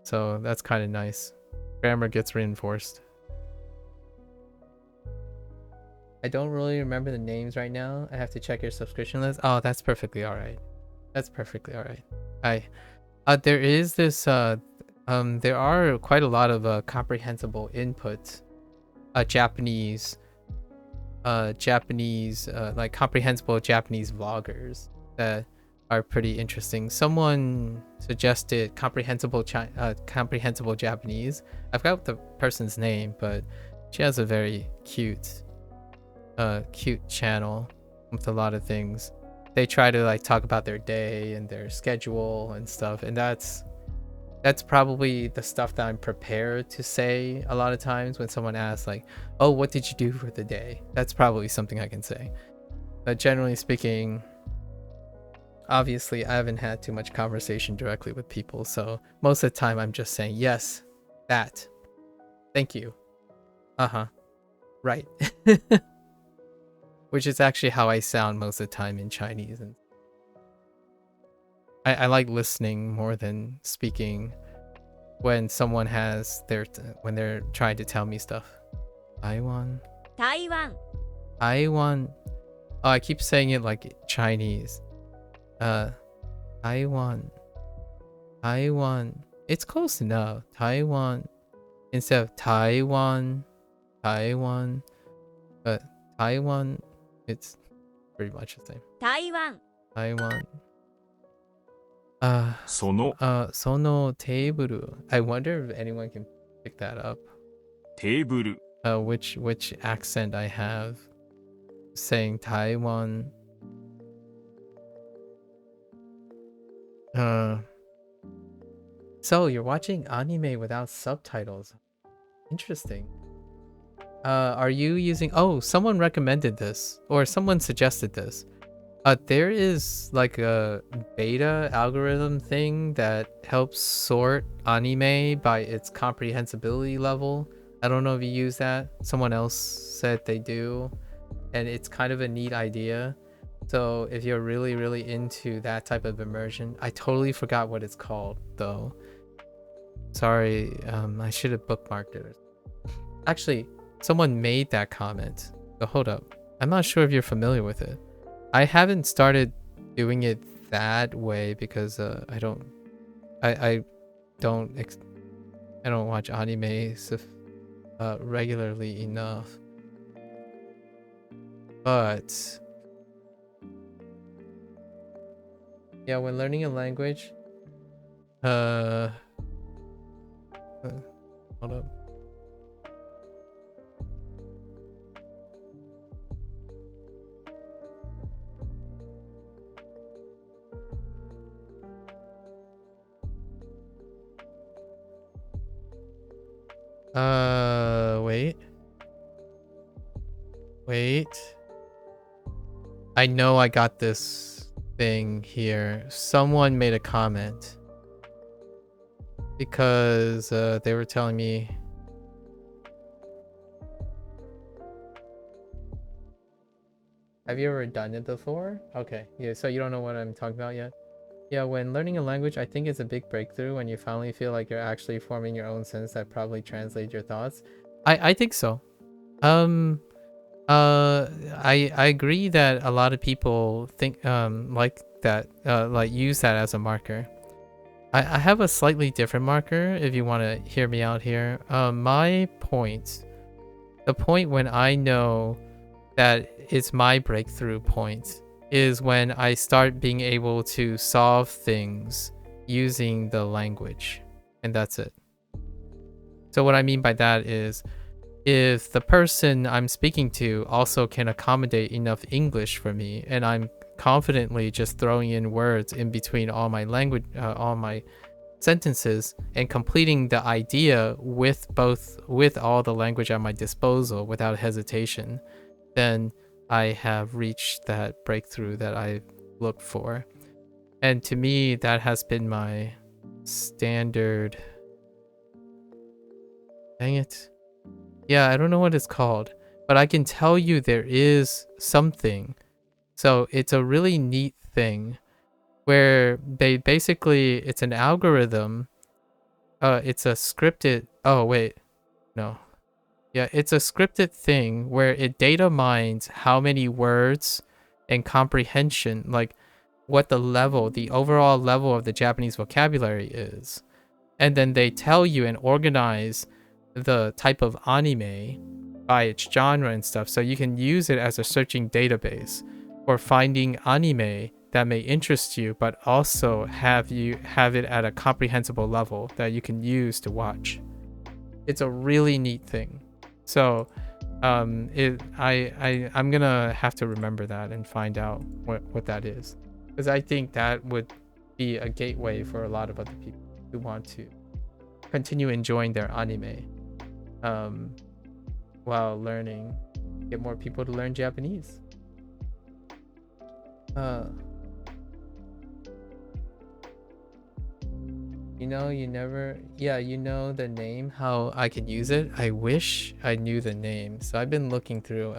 So that's kind of nice. Grammar gets reinforced. I don't really remember the names right now. I have to check your subscription list. Oh, that's perfectly all right. That's perfectly all right. There is this there are quite a lot of comprehensible input Japanese like comprehensible Japanese vloggers that are pretty interesting. Someone suggested comprehensible Japanese. I forgot the person's name, but she has a very cute channel with a lot of things. They try to like talk about their day and their schedule and stuff, and that's probably the stuff that I'm prepared to say a lot of times when someone asks like, oh, what did you do for the day? That's probably something I can say. But generally speaking, obviously I haven't had too much conversation directly with people, so most of the time I'm just saying yes, that, thank you, right. Which is actually how I sound most of the time in Chinese. And I like listening more than speaking when someone has when they're trying to tell me stuff. Taiwan. Oh, I keep saying it like Chinese. Taiwan. It's close enough. Taiwan instead of Taiwan. But Taiwan, it's pretty much the same. Taiwan. その Sono table. I wonder if anyone can pick that up. テーブル Which accent I have saying Taiwan. So you're watching anime without subtitles. Interesting. Are you using... Oh, someone recommended this, or someone suggested this. There is like a beta algorithm thing that helps sort anime by its comprehensibility level. I don't know if you use that. Someone else said they do, and it's kind of a neat idea. So if you're really, really into that type of immersion, I totally forgot what it's called though. Sorry, I should have bookmarked it. Actually, someone made that comment. So hold up. I'm not sure if you're familiar with it. I haven't started doing it that way because I don't watch anime regularly enough. But yeah, when learning a language, Hold up. Wait. Wait. I know I got this thing here. Someone made a comment. Because they were telling me... Have you ever done it before? Okay, yeah, so you don't know what I'm talking about yet? Yeah, when learning a language, I think it's a big breakthrough when you finally feel like you're actually forming your own sentence that probably translates your thoughts. I think so. I agree that a lot of people think like that, like use that as a marker. I have a slightly different marker if you want to hear me out here. My point, the point when I know that it's my breakthrough point is when I start being able to solve things using the language, and that's it. So what I mean by that is if the person I'm speaking to also can accommodate enough English for me, and I'm confidently just throwing in words in between all my language, all my sentences, and completing the idea with all the language at my disposal without hesitation, then I have reached that breakthrough that I looked for. And to me, that has been my standard. Dang it. Yeah, I don't know what it's called, but I can tell you there is something. So it's a really neat thing where they basically, it's an algorithm. It's a scripted, oh wait, no. Yeah, it's a scripted thing where it data mines how many words and comprehension, like what the overall level of the Japanese vocabulary is. And then they tell you and organize the type of anime by its genre and stuff, so you can use it as a searching database for finding anime that may interest you, but also have it at a comprehensible level that you can use to watch. It's a really neat thing. So I'm gonna have to remember that and find out what that is, because I think that would be a gateway for a lot of other people who want to continue enjoying their anime while learning, get more people to learn Japanese. You know the name, how I could use it? I wish I knew the name. So I've been looking through,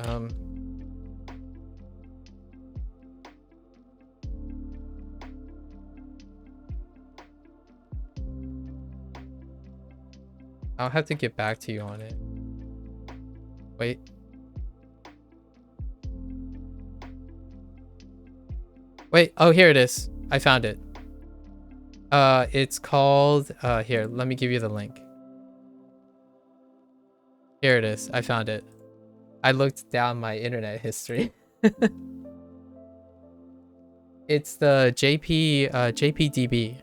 I'll have to get back to you on it. Wait. Wait, oh, here it is. I found it. It's called, here, let me give you the link. Here it is. I found it. I looked down my internet history. It's the JPDB.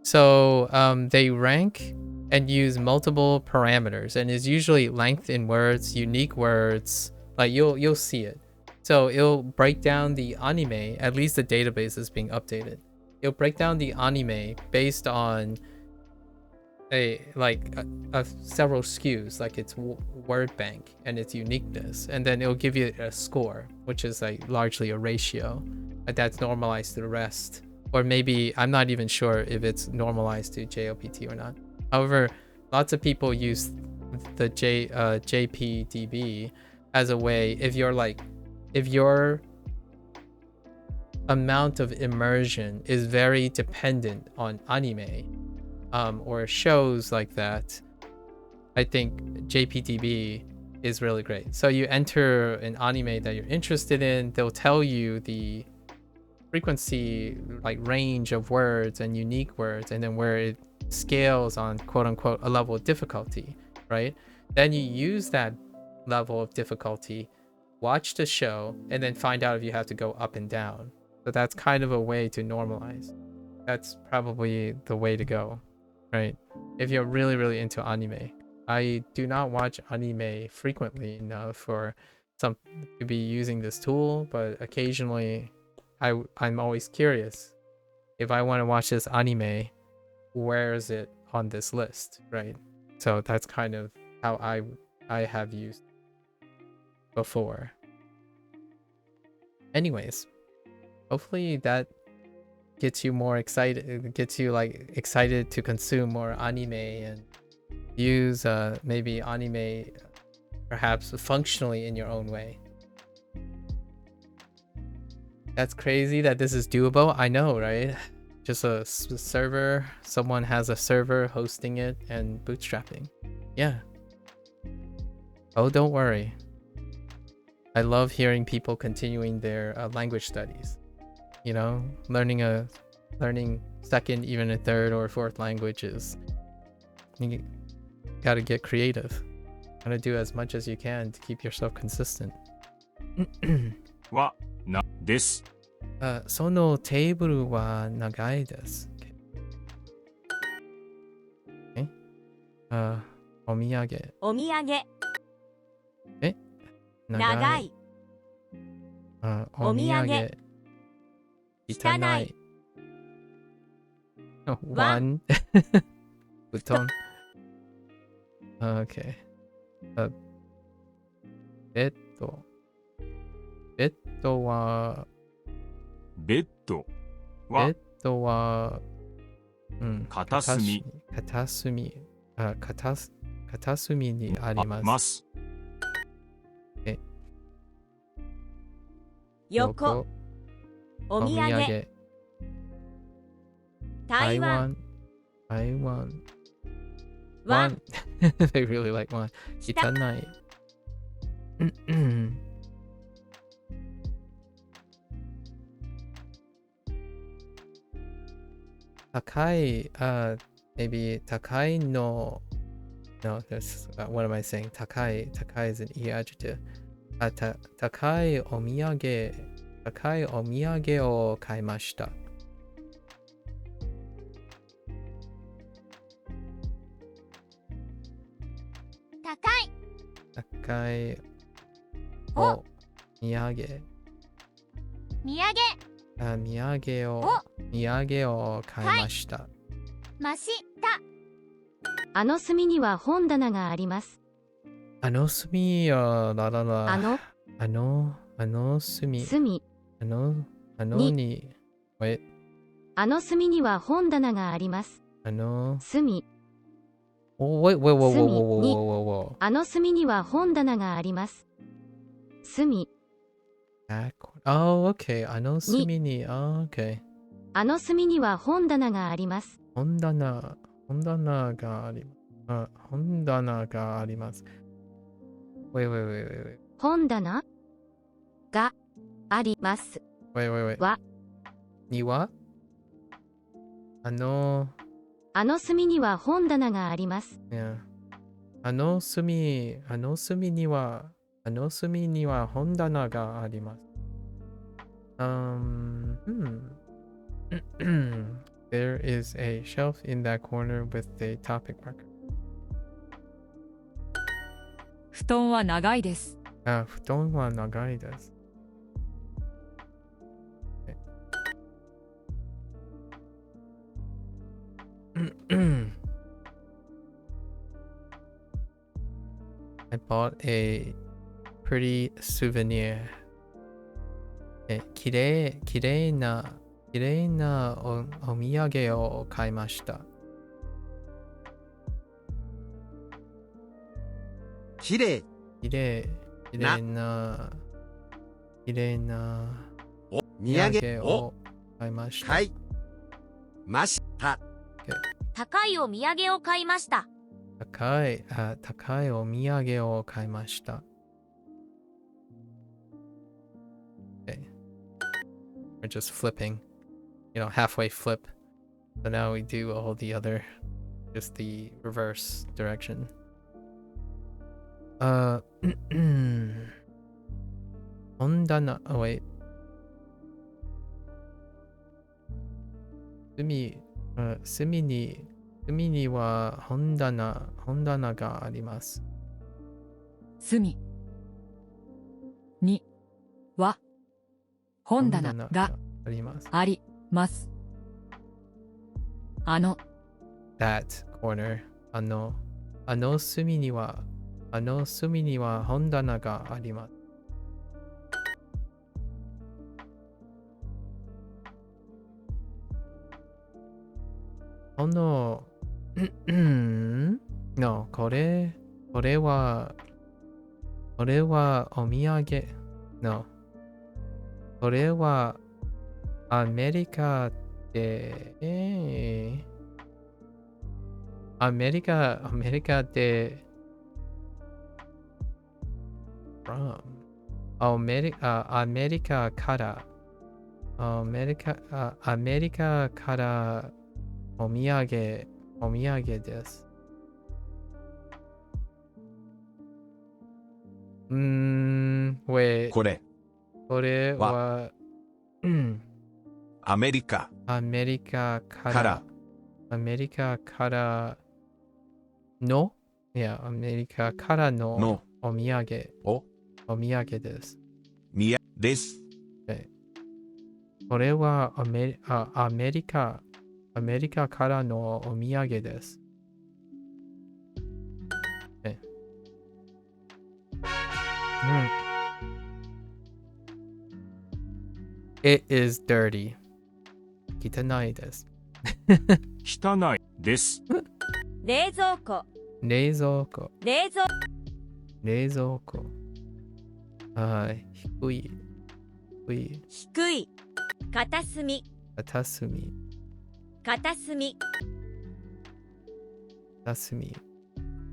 So, they rank and use multiple parameters, and is usually length in words, unique words, like you'll see it. So it'll break down the anime, at least the database is being updated. It'll break down the anime based on several SKUs, like its word bank and its uniqueness, and then it'll give you a score, which is like largely a ratio that's normalized to the rest. Or maybe, I'm not even sure if it's normalized to JLPT or not. However, lots of people use the JPDB as a way, if your amount of immersion is very dependent on anime or shows like that, I think JPDB is really great. So you enter an anime that you're interested in, they'll tell you the frequency, like range of words and unique words, and then where it scales on quote unquote a level of difficulty, right? Then you use that level of difficulty, watch the show, and then find out if you have to go up and down. So that's kind of a way to normalize. That's probably the way to go, right? if you're really, really into anime. I do not watch anime frequently enough for some to be using this tool, but occasionally I'm always curious. If I want to watch this anime, where is it on this list, right? So that's kind of how I have used before. Anyways, hopefully that gets you more excited, gets you like excited to consume more anime and use maybe anime perhaps functionally in your own way. That's crazy that this is doable. I know, right? Just a server, someone has a server hosting it and bootstrapping. Yeah. Oh, don't worry. I love hearing people continuing their language studies. You know, learning second, even a third or fourth languages. You gotta get creative. Gotta do as much as you can to keep yourself consistent. は、な、です。そのテーブルは長いです。お土産。お土産。え長い。お土産。汚い。One. 布団。Okay. ベッド。ベッドは、ベッドは、ベッドは、片隅。片隅。片隅にあります。ます。横。お土産。台湾。台湾。One. They really like one. 汚い。高い、maybe 高いの No, that's what am I saying? 高い is an E adjective. 高いお土産を買いました。高いお土産。土産を買いました。ました。あの隅には本棚があります。あの隅よ、ららら。あの隅。あのに。あの隅には本棚があります。隅。Whoa. あの隅には本棚があります。隅。Oh, okay. あの隅に、okay. あの隅には本棚があります。本棚があります。本棚があります。Wait. 本棚があります。Wait. はにはあの隅には本棚があります。Yeah. あの隅には本棚があります。There is a shelf in that corner with a topic marker. 布団は長いです。布団は長いです。I bought a pretty souvenir. きれいなお土産を買いました。きれいなお土産を買いました。買いました。高いお土産を買いました。高いお土産を買いました。Okay. We're just flipping. Halfway flip. So now we do all the other, just the reverse direction.本棚, oh wait. 隅に隅には本棚があります。隅には本棚があります。あります。that corner あの隅には本棚があります。no これはお土産 no これはアメリカでアメリカで from アメリカからお土産です。これはアメリカからのアメリカからのお土産です。です。これはアメリカからのお土産です。It is dirty. 汚いです。汚いです。冷蔵庫冷蔵庫低い片隅片隅片隅隅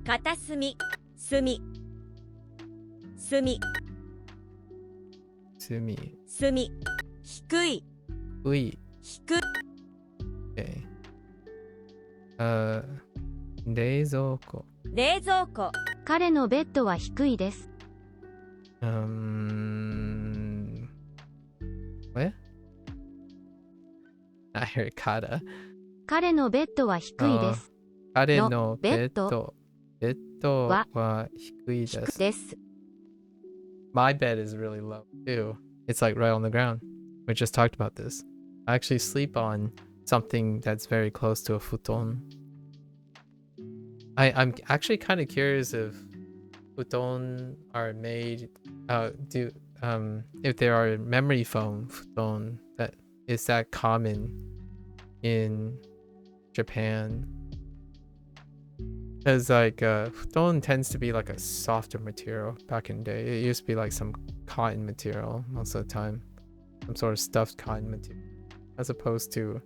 片隅隅隅隅低い低い低い Okay. 冷蔵庫彼のベッドは低いです。What? I heard kata. 彼のベッドは低いです。彼のベッドはは低いです。です。My bed is really low too. It's like right on the ground. We just talked about this. I actually sleep on something that's very close to a futon. I'm actually kind of curious if futon are made if there are memory foam futon that is that common in Japan. Because like futon tends to be like a softer material back in the day. It used to be like some cotton material most of the time. Some sort of stuffed cotton material. As opposed to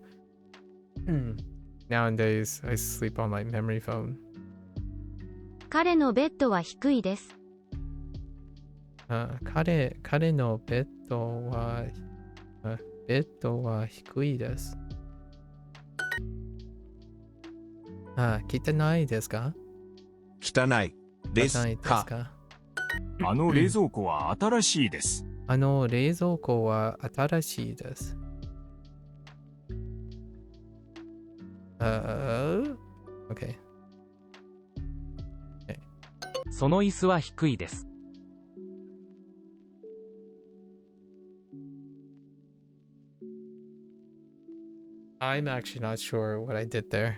nowadays I sleep on like memory foam. 彼のベッドは低いです。彼のベッドは低いです。汚いですか？汚いですか？あの冷蔵庫は新しいです。あの冷蔵庫は新しいです。Okay. その椅子は低いです。I'm actually not sure what I did there.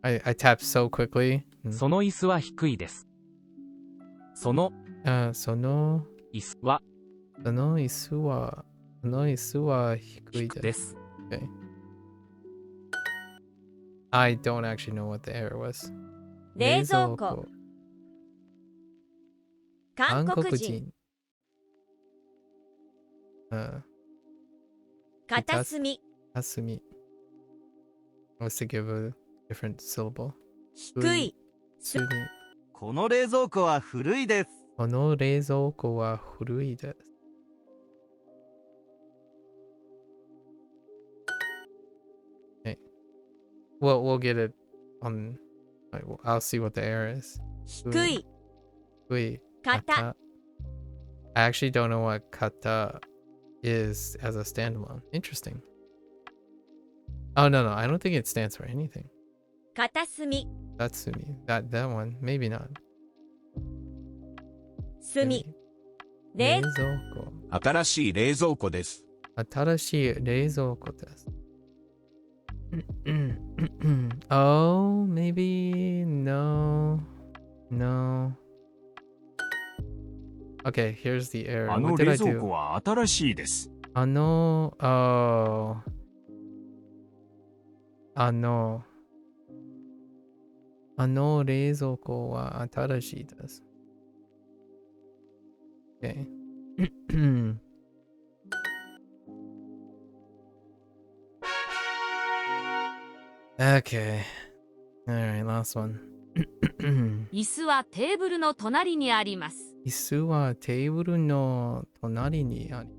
I tapped so quickly. その椅子は低いです。その椅子は低いでです。す。Okay. I don't actually know what the error was. 冷蔵庫韓国人片隅片隅 was to give a different syllable. 低い隅この冷蔵庫は古いです。この冷蔵庫は古いです。Okay. Well, we'll get it on. I'll see what the error is. 低い低い片 I actually don't know what kata is as a standalone. Interesting. Oh, no. I don't think it stands for anything. 片隅 Tatsumi. That one. Maybe not. 隅 冷冷蔵庫。新しい冷蔵庫です。新しい冷蔵庫です。Oh, maybe no. No. Okay, here's the error. あの What did 冷 I 蔵庫 do? は新しいです。あの冷蔵庫は新しいです。Okay. Okay. Alright, last one. 椅子はテーブルの隣にあります。椅子はテーブルの隣にあり。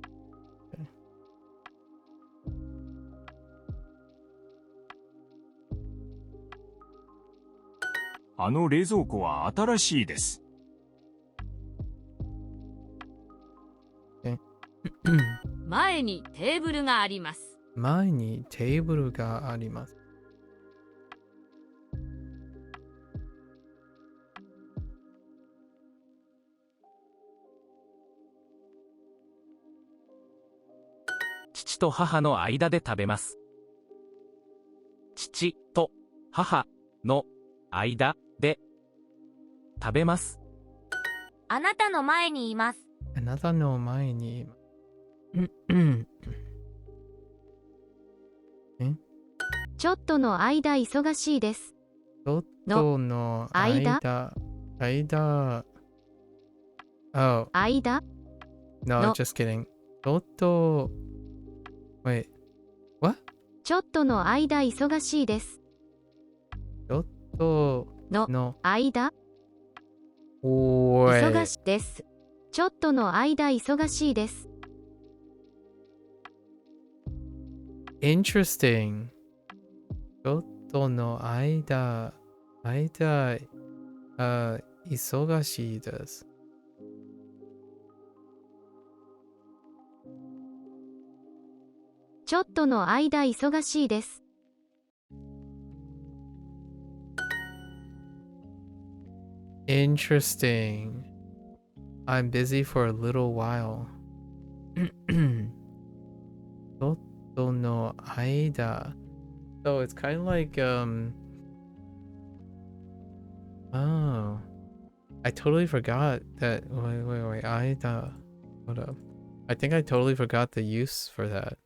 あの冷蔵庫は新しいです。前にテーブルがあります。前にテーブルがあります。父と母の間で食べます。父と母の間で食べます。あなたの前にいます。あなたの前に。ちょっとの間忙しいです。ちょっとの間。Oh, 間 no, の just kidding. ちょっと。Wait, what? ちょっとの間忙しいです。ちょっとの間おい。忙しいです。ちょっとの間忙しいです。Interesting. ちょっとの間、忙しいです。ちょっとの間忙しいです。Interesting. I'm busy for a little while. ちょっとの間. So it's kind of like oh, I totally forgot that. Wait. Aida. Hold up. I think I totally forgot the use for that.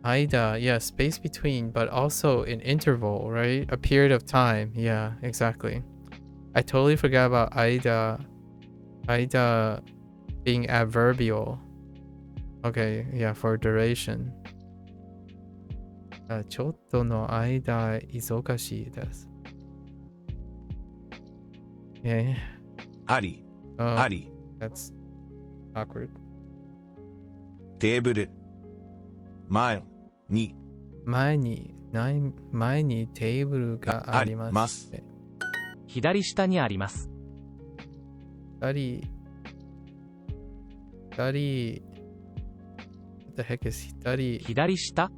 Aida, yeah, space between, but also an interval, right? A period of time. Yeah, exactly. I totally forgot about Aida being adverbial. Okay, yeah, for duration. ちょっとの間忙しいです。Okay. あり、 Oh, あり、 that's awkward. テーブル。前に前にテーブルがあります。あります。左下にあります。What the heck is 左下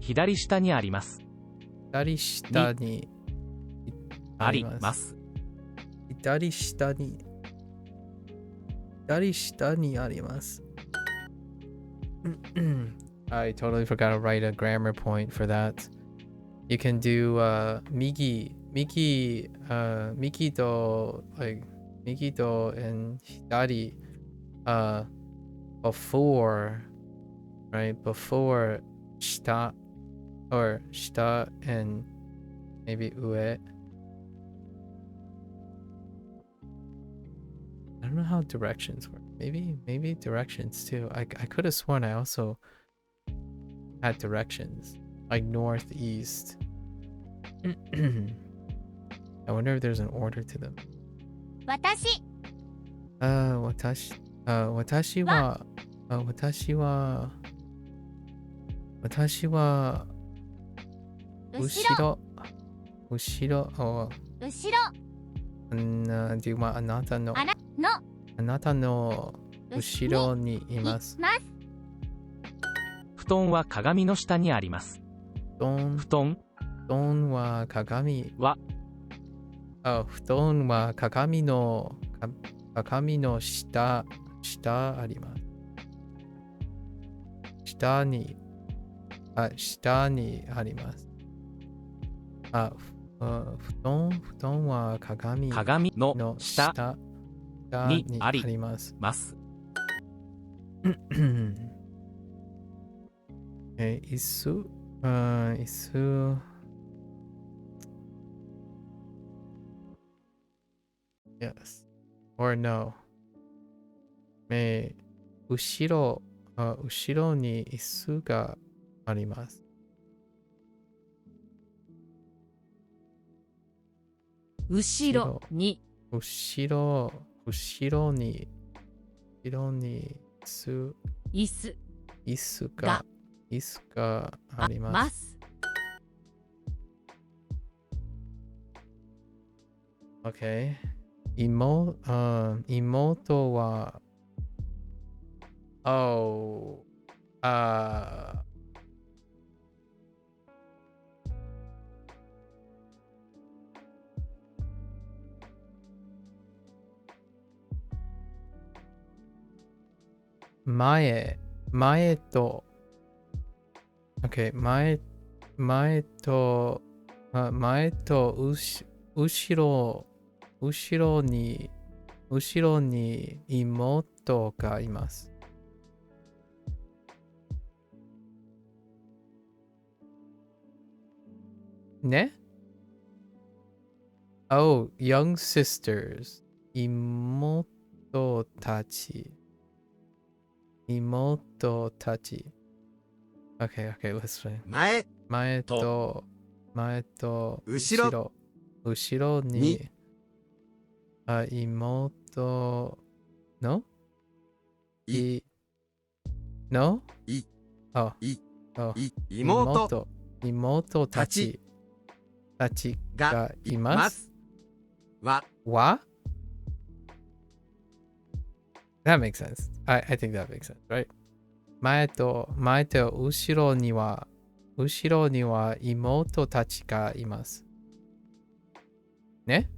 左下にあります。左下にあります。左下にあります。I totally forgot to write a grammar point for that. You can do migi to and hidari before, right? Before shita or shita and maybe ue. I don't know how directions work. Maybe directions too. I could have sworn I also had directions like north, east. I wonder if there's an order to them. 私私は後ろではあなたの後ろにいます。団は鏡の下にあります。布団布団布団は鏡は布団は鏡の下あります。下にあります。布団は鏡のの下下ににあありります。ます。椅子椅子Yes or no 後ろに椅子があります。後ろに後ろに椅子があります。Okay. 妹は前と OK 前と後ろに妹がいます。ね Oh, young sisters 妹たち Okay, listen 前と後ろに妹の妹たちがいます。わ That makes sense. I think that makes sense, right? 前と後ろには妹たちがいます。ね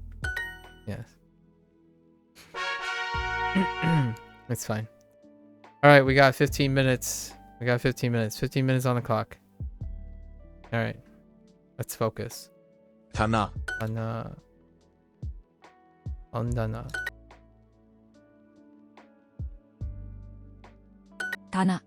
Yes. It's fine. Alright, we got 15 minutes. 15 minutes on the clock. Alright. Let's focus. 棚本棚棚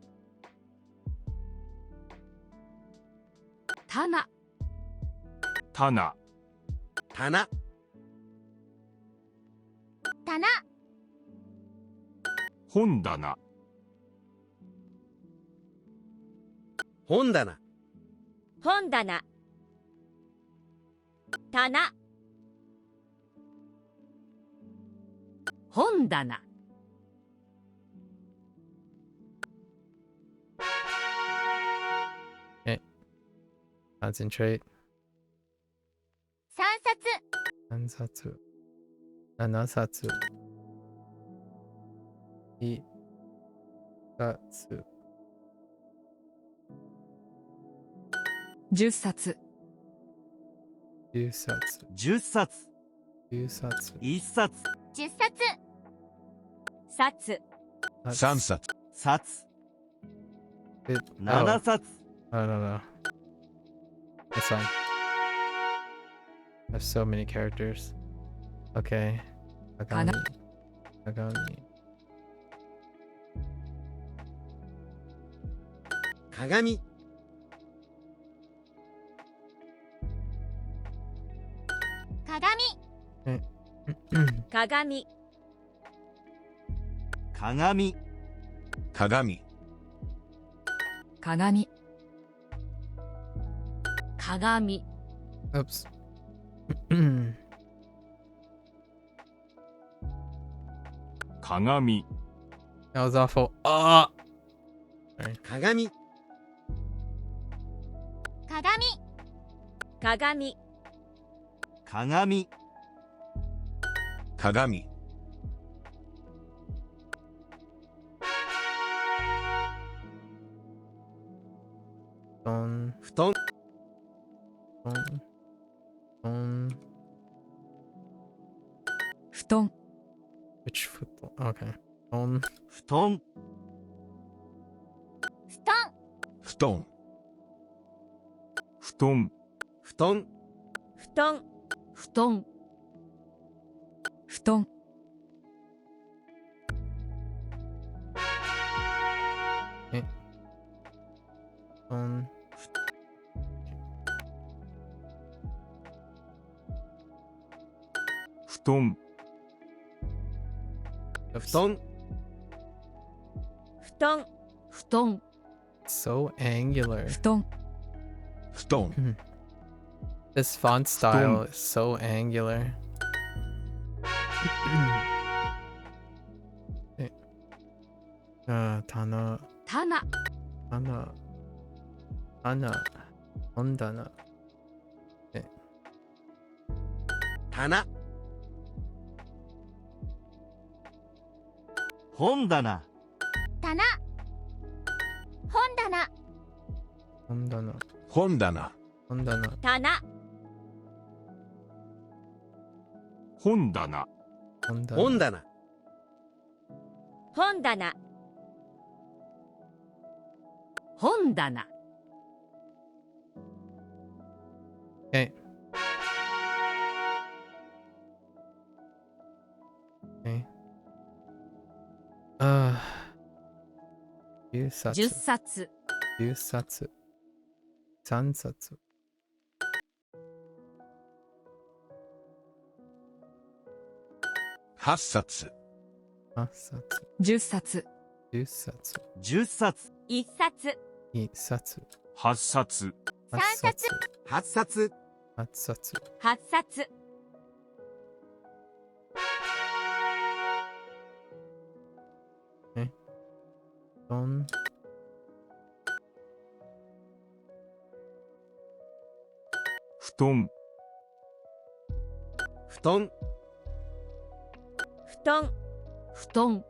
棚本棚本棚棚本棚 Concentrate. 3冊7冊2冊10冊10冊10冊1冊1冊10冊3冊冊 7冊 I don't know. That's fine. I have so many characters. Okay. Agami. 鏡鏡鏡鏡鏡鏡 Oops.鏡 That was awful. Ah! Sorry. 鏡鏡鏡鏡 Don. 布団 Don. 布団 Which foot? Okay. Don. 布団布団布団布団布団布団布団布団 Don. 布団布団布団布団 So angular. 布団布団 This font style is so angular. Tana. 棚 Tana. Tana. Hondana. 棚本棚棚本棚 Hondana. 本棚 Hondana. 棚本棚 Hondana. 本棚本棚本棚 Okay. Okay. 10冊10冊10冊3冊8冊8冊10冊10冊10冊1冊2冊8冊8 3冊8冊8冊8冊4布団布団布団布団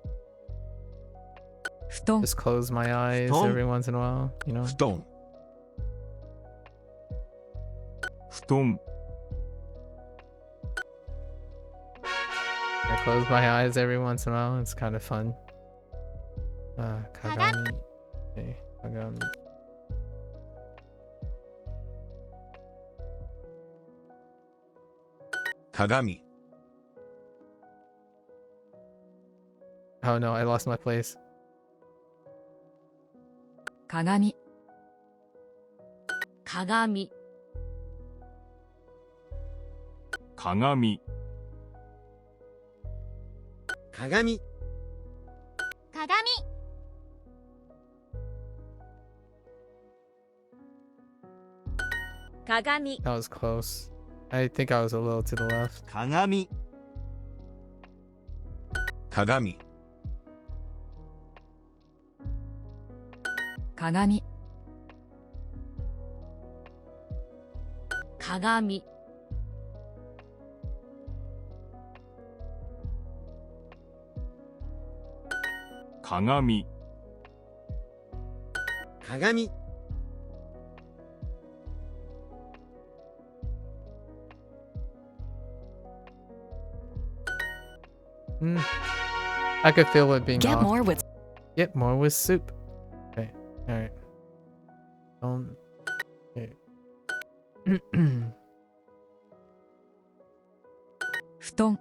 布団 Just close my eyes Stone. every once in a while, you know? 布団布団 I close my eyes every once in a while. It's kind of fun. Kagami. Okay, Kagami. Kagami Oh no, I lost my place. 鏡鏡鏡鏡鏡鏡 That was close. I think I was a little to the left. 鏡鏡鏡鏡鏡鏡 I could feel it being Get off. more with Get more with soup. Okay, alright. Okay. 布団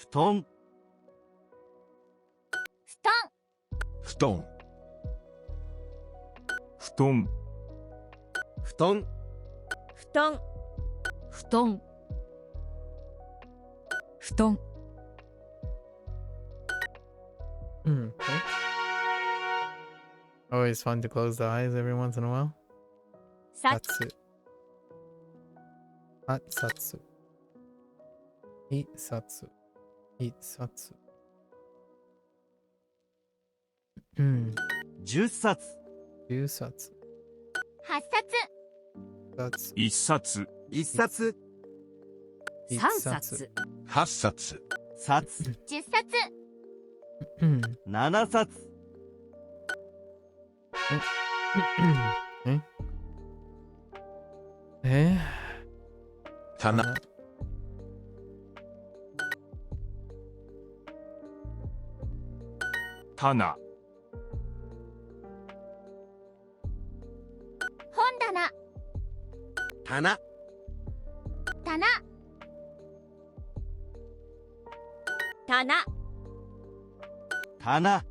布団布団布団布団布団布団布団布団 Okay. Always fun to close the eyes every once in a while. さ Satsu. Hatsatsu. Itsatsu. Itsatsu. 10冊 10冊 8冊1冊1冊3冊8冊冊10冊7冊 Okay. Eh? 棚、棚、本棚棚、棚棚棚、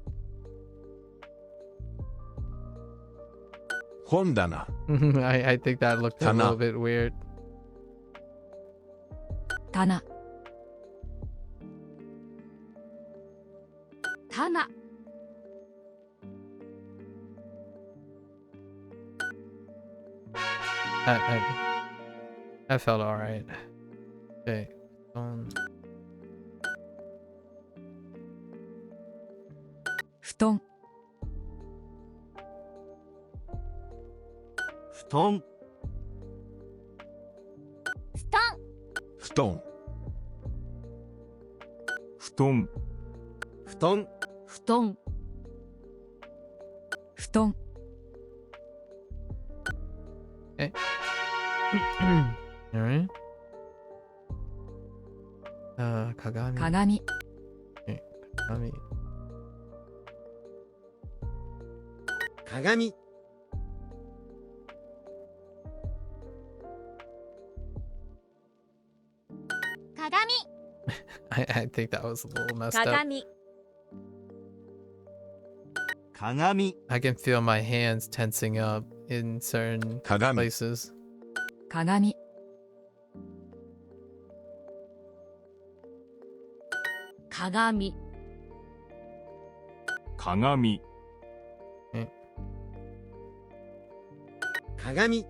本棚、I think that looked a Tana. little bit weird. 棚、棚 That felt alright. Okay. 布団、布団、布団布団、布団、布団、布団布団、 Alright. 鏡。鏡、 鏡。鏡、 鏡 I think that was a little messed up. 鏡 鏡、 I can feel my hands tensing up in certain 鏡、 places. 鏡、 鏡鏡、鏡、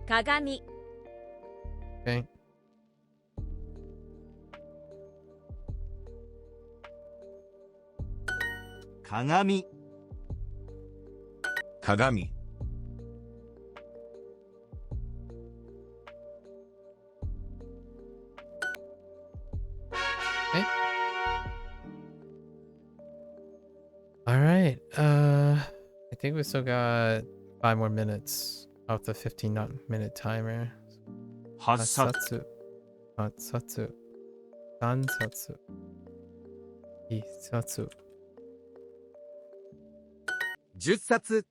鏡鏡 Okay. 鏡、鏡、 Alright. I think we still got 5 more minutes off the 15-minute timer. 8冊、 8冊、3冊、1冊。 10冊、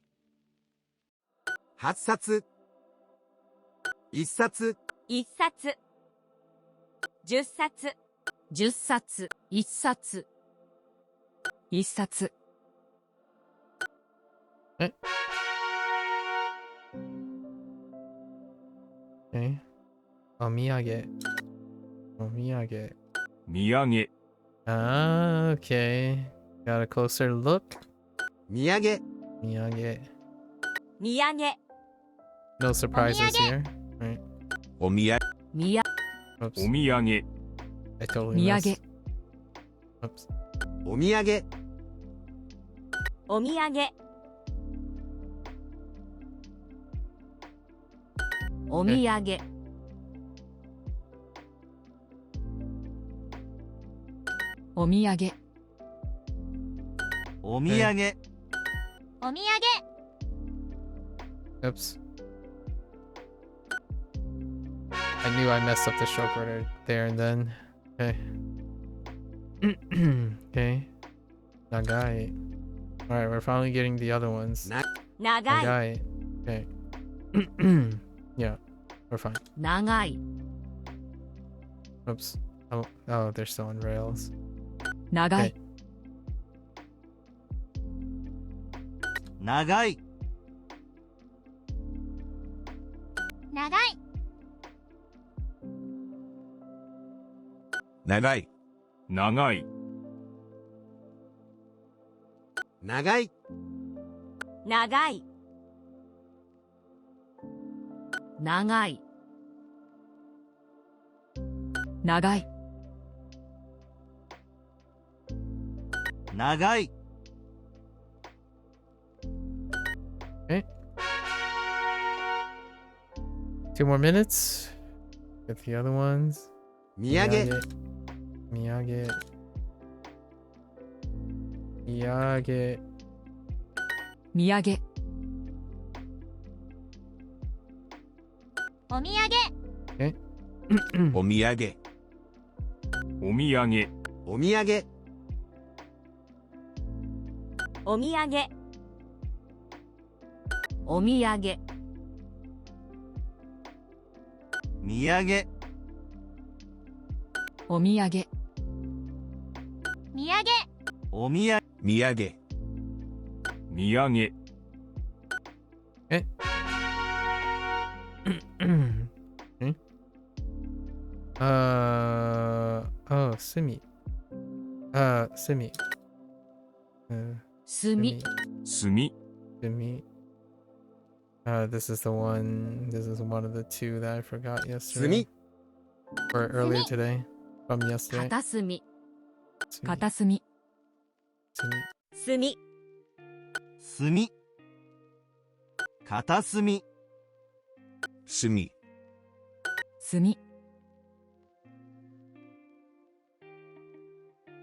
8冊、1冊、 1冊10冊10冊1冊1冊、 Okay. お土産。お土産。土産、 Ah, okay. Got a closer look. 土産、土産。土産 No surprises here. Right. お土産、みや、 Oops. お土産、 I totally 土産、 missed. Oops. お土産、お土産お土産 お土産、 お土産、 お土産 Oops. I knew I messed up the stroke order there and then. Okay. Okay. Nagai. Alright, we're finally getting the other ones. 長い Nagai. Okay. Yeah, we're fine. 長い Oops. Oh, they're still on rails. 長い、 長い、長い長い、長い、長い、長い長い長い、長い、 2 more minutes. Get the other ones. 土産。土産。土産。土産。お土産。お土産。お土産。お土産。お土産。お土産。土産。お土産。土産。お土産。土産。土産。Oh, 炭。炭。炭。炭。炭。This is the one. This is one of the two that I forgot 炭。 yesterday. Or earlier today. From yesterday. 片隅。片隅。炭。炭。炭。片隅。炭。炭。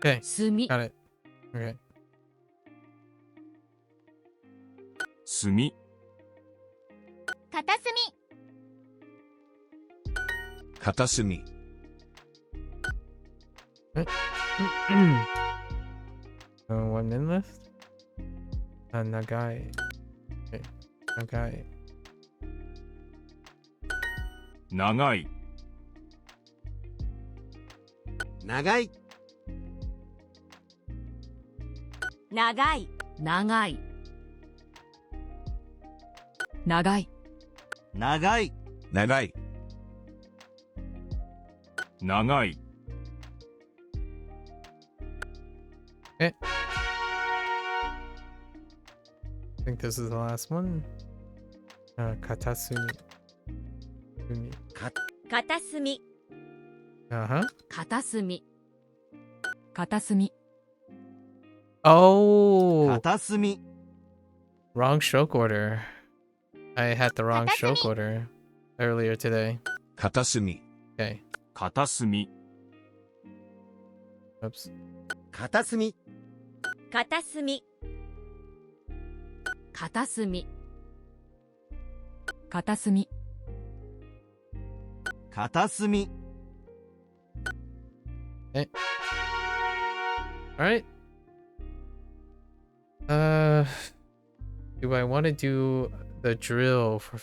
Okay, 炭。 got it. Okay. 炭。片隅。片隅。1 minute left. Nagai. Okay. Nagai. 長い。長い。長い。長い。長い。長い。長い。長い。I think this is the last one. Katasumi. Sumi. 片隅。 Uh-huh. 片隅。片隅。 Oh! 片隅。 Wrong stroke order. I had the wrong Katasumi. stroke order earlier today. 片隅。 Okay. 片隅。 Oops. 片隅。片隅。片隅。片隅。片隅。 Alright. Do I want to do the drill for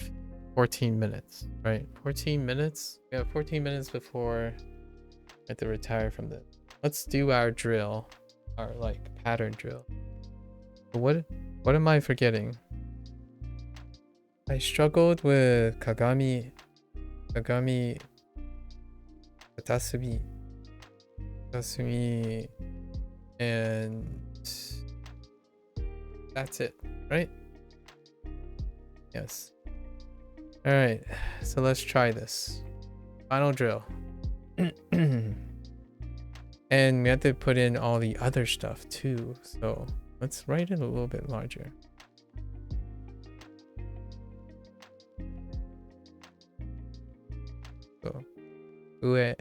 14 minutes? Right? 14 minutes? We have 14 minutes before I have to retire from this. Let's do our drill. Our like pattern drill. But what am I forgetting? I struggled with Kagami Katasumi, and that's it, right? Yes. All right, so let's try this. Final drill. And we have to put in all the other stuff too, so let's write it a little bit larger. So, 上、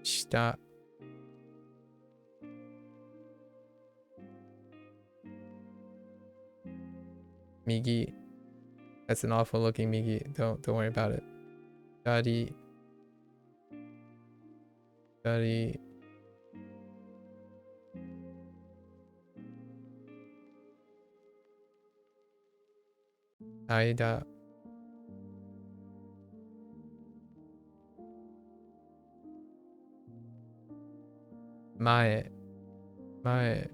下、右. That's an awful looking migi. Don't worry about it. 左、左、間、前、前、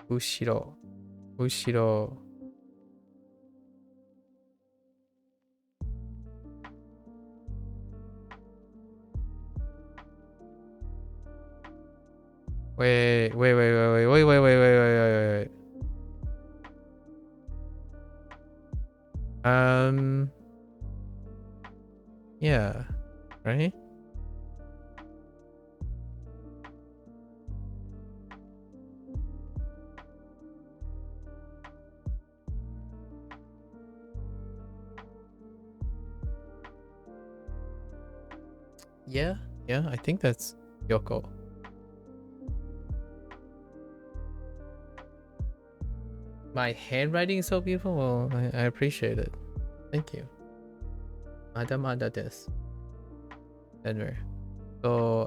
後ろ、後ろ、wait. Yeah, right? Yeah, I think that's Yoko. My handwriting is so beautiful. Well, I appreciate it. Thank you. Mada desu. Denver. So,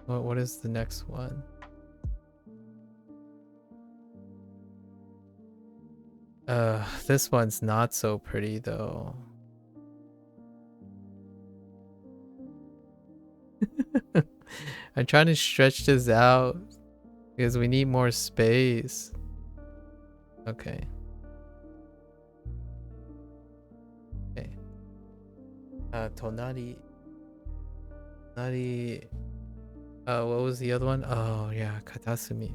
what is the next one? This one's not so pretty though. I'm trying to stretch this out because we need more space. Okay. Okay. Tonari. What was the other one? Oh yeah, katasumi.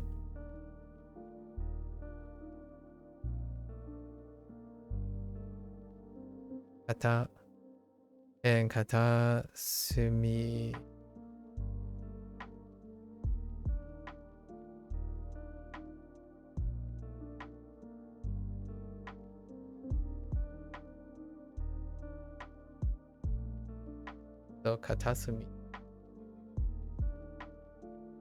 Kata and katasumi. So katasumi.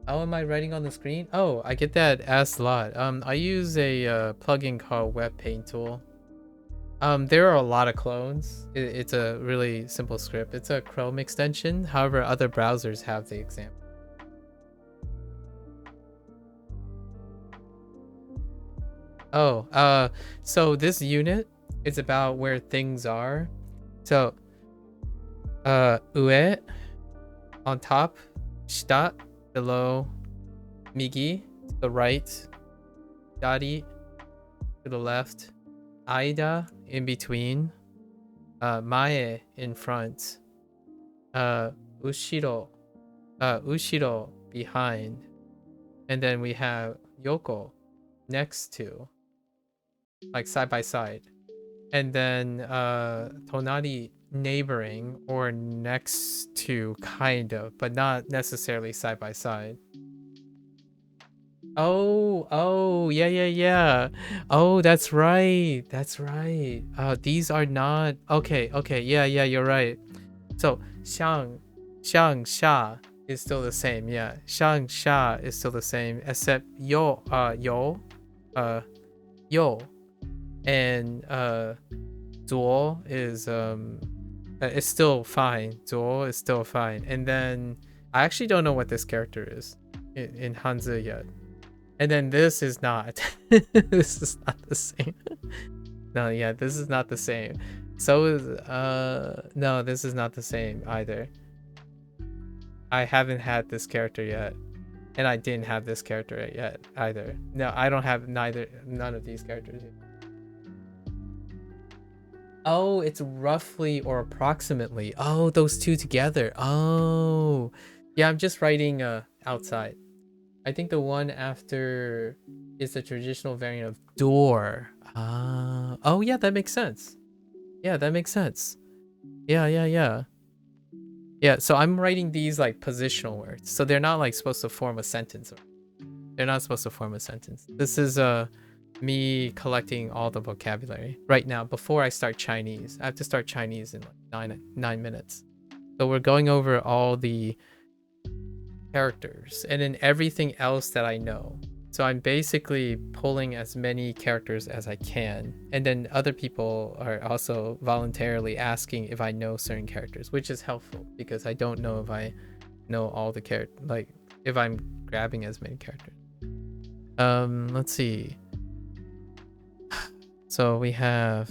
How am I writing on the screen? Oh, I get that asked a lot. I use a plugin called Web Paint Tool. There are a lot of clones. It's a really simple script. It's a Chrome extension. However, other browsers have the example. Oh, so this unit is about where things are. So, ue, on top, shita, below, migi, to the right, dari, to the left, aida, in between, mae, in front, ushiro, behind, and then we have yoko, next to, like side by side, and then tonari, neighboring or next to, kind of, but not necessarily side by side. Oh, yeah. Oh, that's right. These are not okay. Yeah, you're right. So xiang, sha is still the same. Yeah, xiang sha is still the same, except yo, and zuo is it's still fine. Zuo is still fine. And then I actually don't know what this character is in Hanzi yet. And then this is not. This is not the same. No, yeah, this is not the same. So is no, this is not the same either. I haven't had this character yet. And I didn't have this character yet either. No, I don't have none of these characters yet. Oh, it's roughly or approximately. Oh, those two together. Oh. Yeah, I'm just writing outside. I think the one after is the traditional variant of door. Oh yeah, that makes sense. Yeah, that makes sense. Yeah. Yeah, so I'm writing these like positional words. So they're not like supposed to form a sentence. They're not supposed to form a sentence. This is me collecting all the vocabulary right now before I start Chinese. I have to start Chinese in like 9 minutes. So we're going over all the characters and then everything else that I know. So I'm basically pulling as many characters as I can. And then other people are also voluntarily asking if I know certain characters, which is helpful because I don't know if I know all the characters, like if I'm grabbing as many characters. Let's see. So we have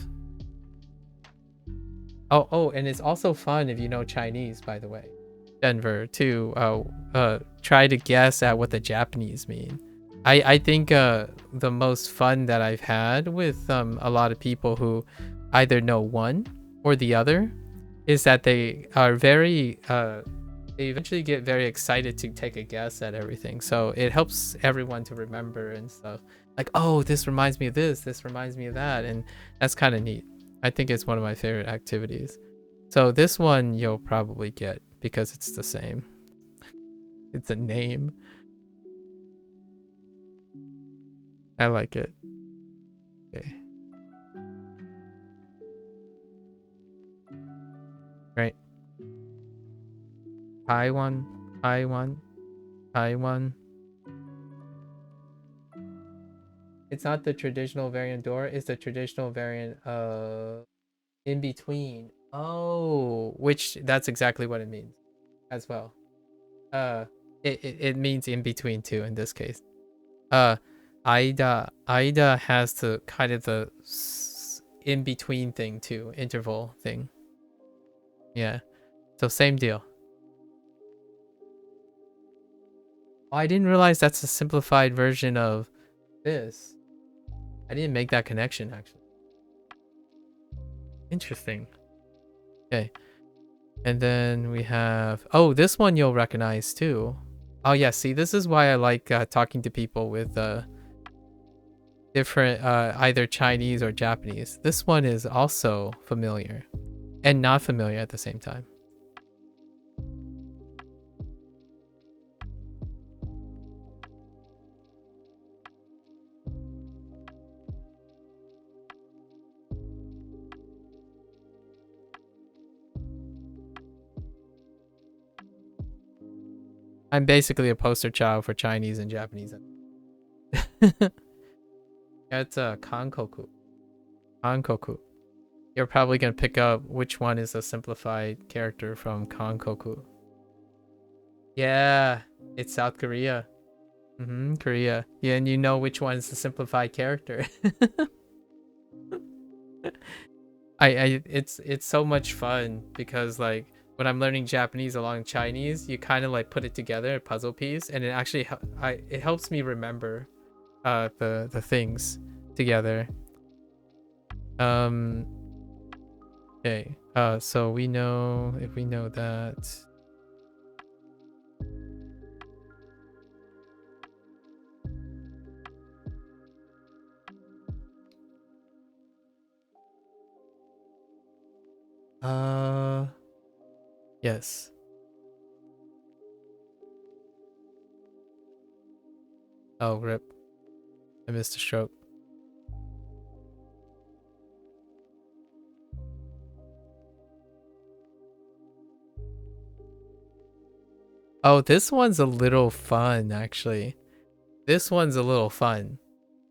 oh, and it's also fun if you know Chinese, by the way, Denver, to try to guess at what the Japanese mean. I think the most fun that I've had with a lot of people who either know one or the other is that they are very they eventually get very excited to take a guess at everything. So it helps everyone to remember and stuff. Like, oh, this reminds me of this reminds me of that, and that's kind of neat. I think it's one of my favorite activities. So this one you'll probably get because it's the same. It's a name. I like it. Okay. Right. Taiwan, Taiwan, Taiwan. It's not the traditional variant door, it's the traditional variant of in between. Oh, which that's exactly what it means as well. It means in between too in this case. Aida has the kind of the in between thing too, interval thing. Yeah. So same deal. Oh, I didn't realize that's a simplified version of this. I didn't make that connection actually. Interesting. Okay. And then we have, oh, this one you'll recognize too. Oh yeah, see, this is why I like talking to people with different either Chinese or Japanese. This one is also familiar and not familiar at the same time. I'm basically a poster child for Chinese and Japanese. That's Kankoku. Kankoku. You're probably gonna pick up which one is a simplified character from Kankoku. Yeah, it's South Korea. Korea. Yeah, and you know which one is the simplified character. It's so much fun because like when I'm learning Japanese along Chinese, you kind of like put it together, a puzzle piece, and it actually it helps me remember the things together. Okay. So we know if we know that. Yes. Oh, rip. I missed a stroke. Oh, this one's a little fun, actually. This one's a little fun.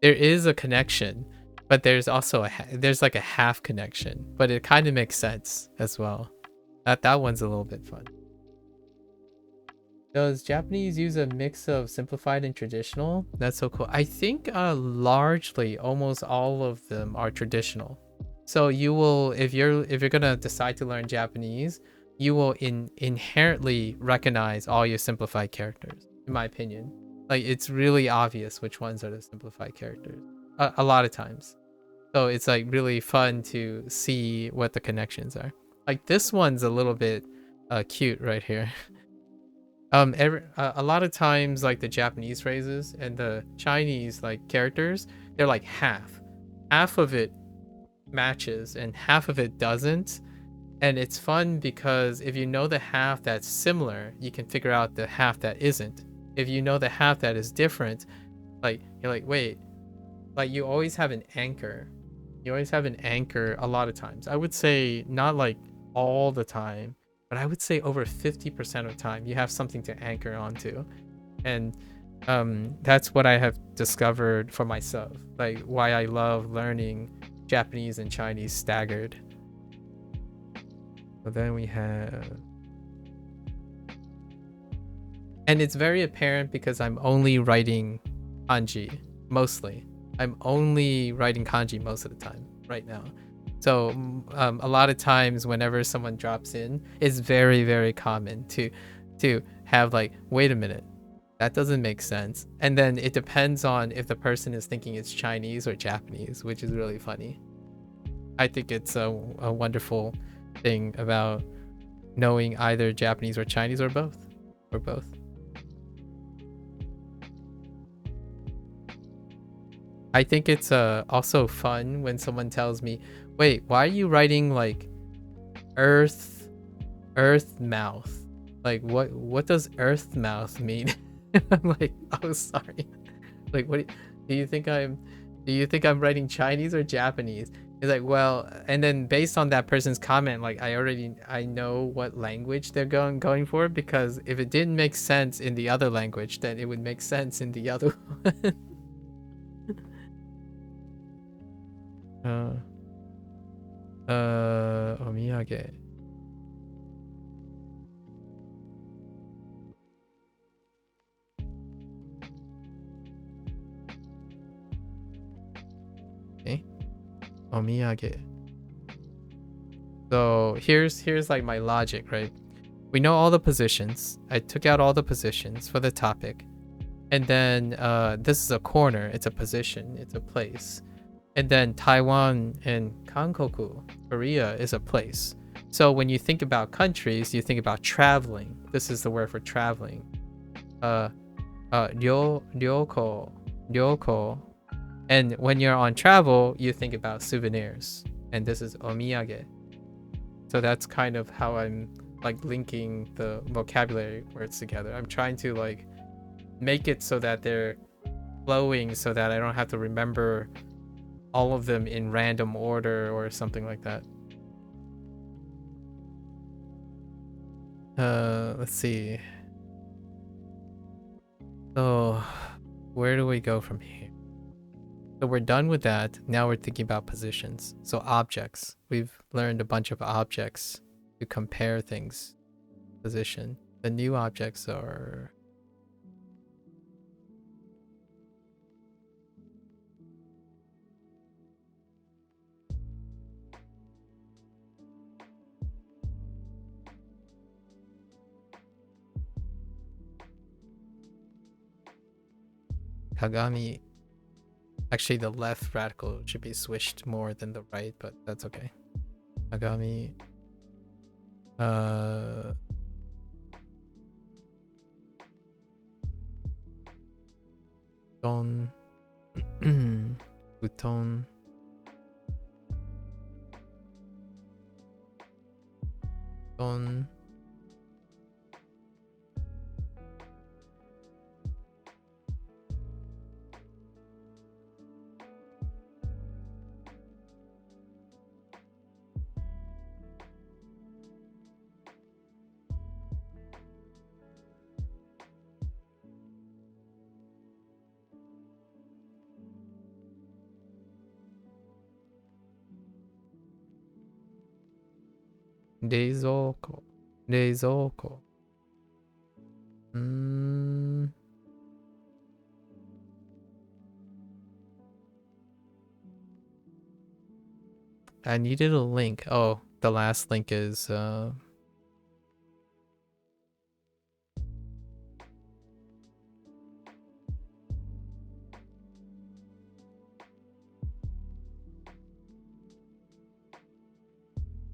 There is a connection, but there's also there's like a half connection, but it kind of makes sense as well. That one's a little bit fun. Does Japanese use a mix of simplified and traditional? That's so cool. I think largely almost all of them are traditional. So you will, if you're gonna decide to learn Japanese, you will inherently recognize all your simplified characters, in my opinion. Like it's really obvious which ones are the simplified characters a lot of times. So it's like really fun to see what the connections are. Like this one's a little bit cute right here. A lot of times like the Japanese phrases and the Chinese like characters, they're like half of it matches and half of it doesn't. And it's fun because if you know the half that's similar, you can figure out the half that isn't. If you know the half that is different, like you're like, wait, like you always have an anchor. You always have an anchor a lot of times. I would say not like all the time, but I would say over 50% of the time you have something to anchor onto. And that's what I have discovered for myself, like why I love learning Japanese and Chinese staggered. So then we have, and it's very apparent because I'm only writing kanji mostly. I'm only writing kanji most of the time right now. So a lot of times whenever someone drops in, it's very, very common to have like, wait a minute, that doesn't make sense. And then it depends on if the person is thinking it's Chinese or Japanese, which is really funny. I think it's a wonderful thing about knowing either Japanese or Chinese or both. I think it's also fun when someone tells me, wait, why are you writing like earth mouth? Like what does earth mouth mean? I'm like, oh sorry. Like what do you think I'm writing Chinese or Japanese? He's like, well, and then based on that person's comment, like I know what language they're going for, because if it didn't make sense in the other language, then it would make sense in the other one. Omiyage. Okay. Omiyage. So here's like my logic, right? We know all the positions. I took out all the positions for the topic. And then this is a corner, it's a position, it's a place. And then Taiwan and Kankoku, Korea, is a place. So when you think about countries, you think about traveling. This is the word for traveling. Ryoko. And when you're on travel, you think about souvenirs. And this is omiyage. So that's kind of how I'm like linking the vocabulary words together. I'm trying to like make it so that they're flowing so that I don't have to remember all of them in random order or something like that. Let's see. So where do we go from here? So we're done with that. Now we're thinking about positions. So objects. We've learned a bunch of objects to compare things. Position. The new objects are Kagami. Actually, the left radical should be switched more than the right, but that's okay. Kagami. Don. Futon. Don. Reizouko. Reizouko. I needed a link. Oh, the last link is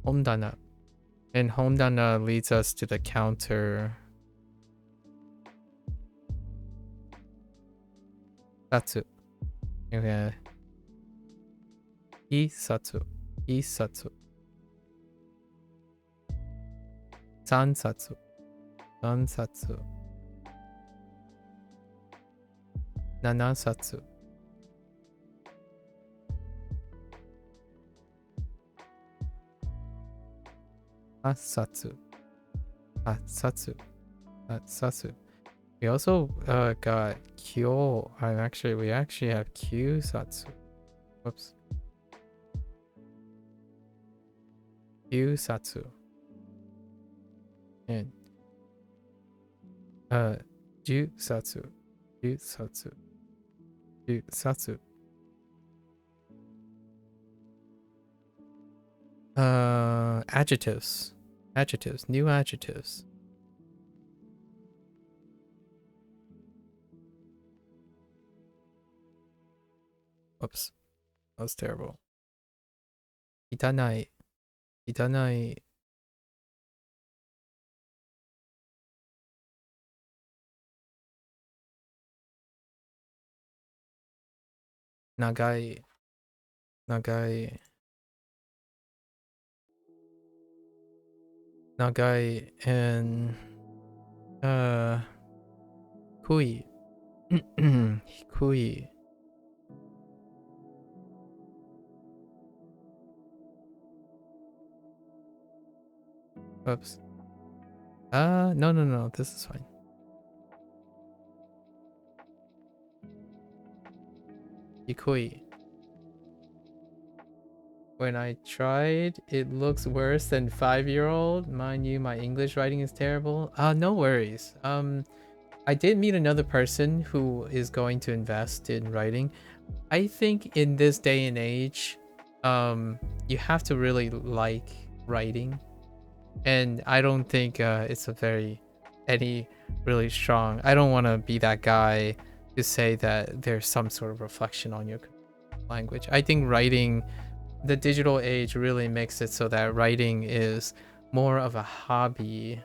Homdana. And Homdana leads us to the counter. Satsu. Okay. Isatsu. Isatsu. Sansatsu. Sansatsu. Nanasatsu. Asatsu. Atsatsu. Atsatsu. We also got Kyo. We actually have Kyusatsu. Whoops. Kyusatsu. And Jusatsu. Jusatsu. Jusatsu. Adjectives. Adjectives. New adjectives. Whoops. That was terrible. Itanai. Itanai. Nagai. Nagai. Nagai and Kui. Kui. Whoops. No. This is fine. Ikoi. When I tried, it looks worse than 5-year-old. Mind you, my English writing is terrible. No worries. I did meet another person who is going to invest in writing. I think in this day and age, you have to really like writing. And I don't think it's a really strong. I don't want to be that guy to say that there's some sort of reflection on your language. I think writing, the digital age really makes it so that writing is more of a hobby.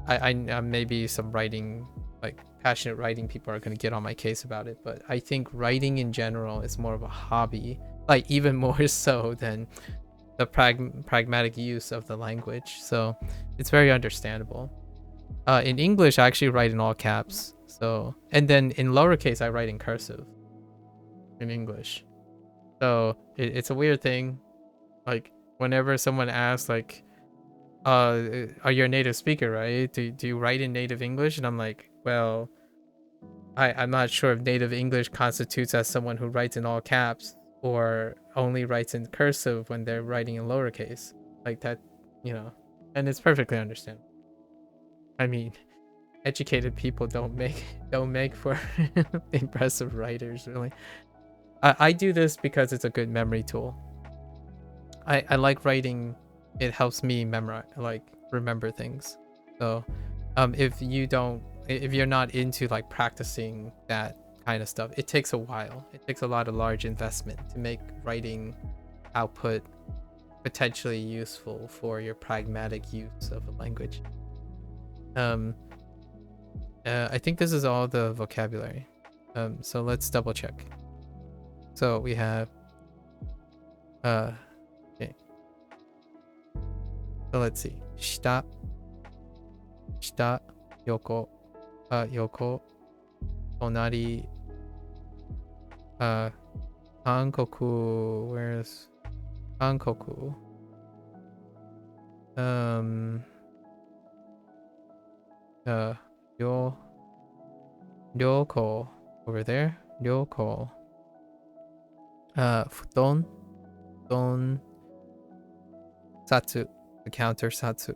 I maybe some writing, like passionate writing people are going to get on my case about it, but I think writing in general is more of a hobby, like even more so than the pragmatic use of the language. So it's very understandable. In English, I actually write in all caps. So, and then in lowercase, I write in cursive in English. So it's a weird thing. Like whenever someone asks, like, are you a native speaker, right? Do you write in native English? And I'm like, well, I'm not sure if native English constitutes as someone who writes in all caps or only writes in cursive when they're writing in lowercase. Like that, and it's perfectly understandable. I mean, educated people don't make for impressive writers, really. I do this because it's a good memory tool. I like writing. It helps me remember things. So if you're not into like practicing that kind of stuff, it takes a while. It takes a lot of large investment to make writing output potentially useful for your pragmatic use of a language. I think this is all the vocabulary. So let's double check. So we have okay. So let's see. Shita, yoko, yoko, onari, Hankoku, where's Hankoku? Ryoko over there. Ryoko. Futon, satsu, the counter satsu.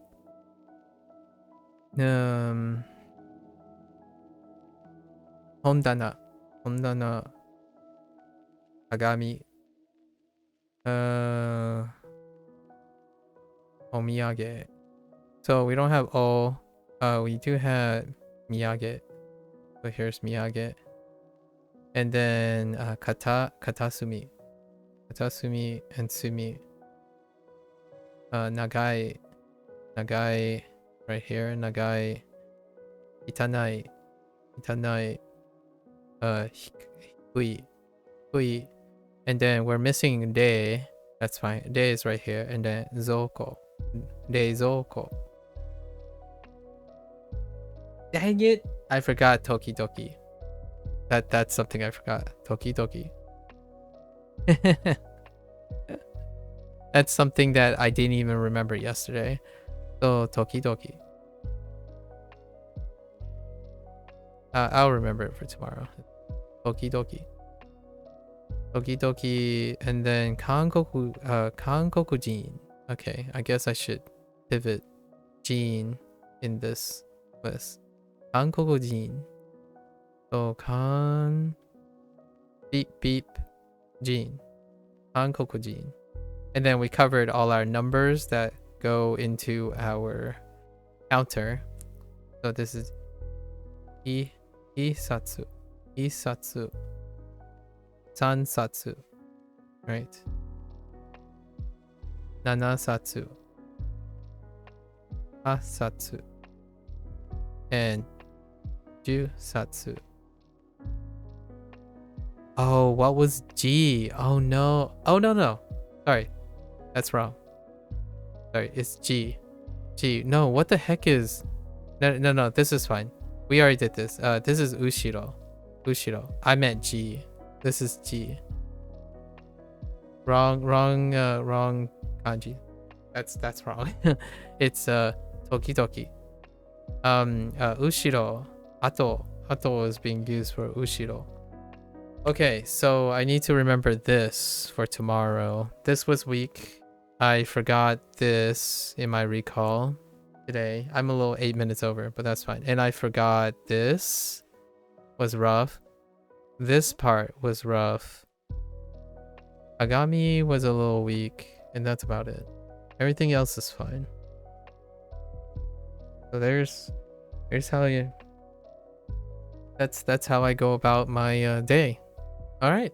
Hondana, kagami. Omiyage. So we don't have all. We do have miyage. So here's miyage. And then katasumi and sumi. Nagai right here. Nagai. Itanai. Hui. And then we're missing de. That's fine. De is right here. And then zoko. De zoko. Dang it! I forgot toki. That's something I forgot. Toki. That's something that I didn't even remember yesterday. So toki. I'll remember it for tomorrow. Toki. And then Kankoku Jin. Okay, I guess I should pivot Jin in this list. Kankoku Jin. So beep Jin. Kankoku Jin. And then we covered all our numbers that go into our counter. So this is isatsu, sansatsu, right? Nanasatsu, asatsu, and jusatsu. Oh, what was G? Oh no. Sorry, that's wrong. Sorry, it's G. No, what the heck is? No. This is fine. We already did this. This is ushiro. I meant G. This is G. Wrong kanji. That's wrong. It's Tokidoki. Ushiro. Ato. Ato is being used for ushiro. Okay, so I need to remember this for tomorrow. This was weak. I forgot this in my recall today. I'm a little 8 minutes over, but that's fine. And I forgot this was rough. This part was rough. Agami was a little weak, and that's about it. Everything else is fine. So there's how you. That's how I go about my day. All right,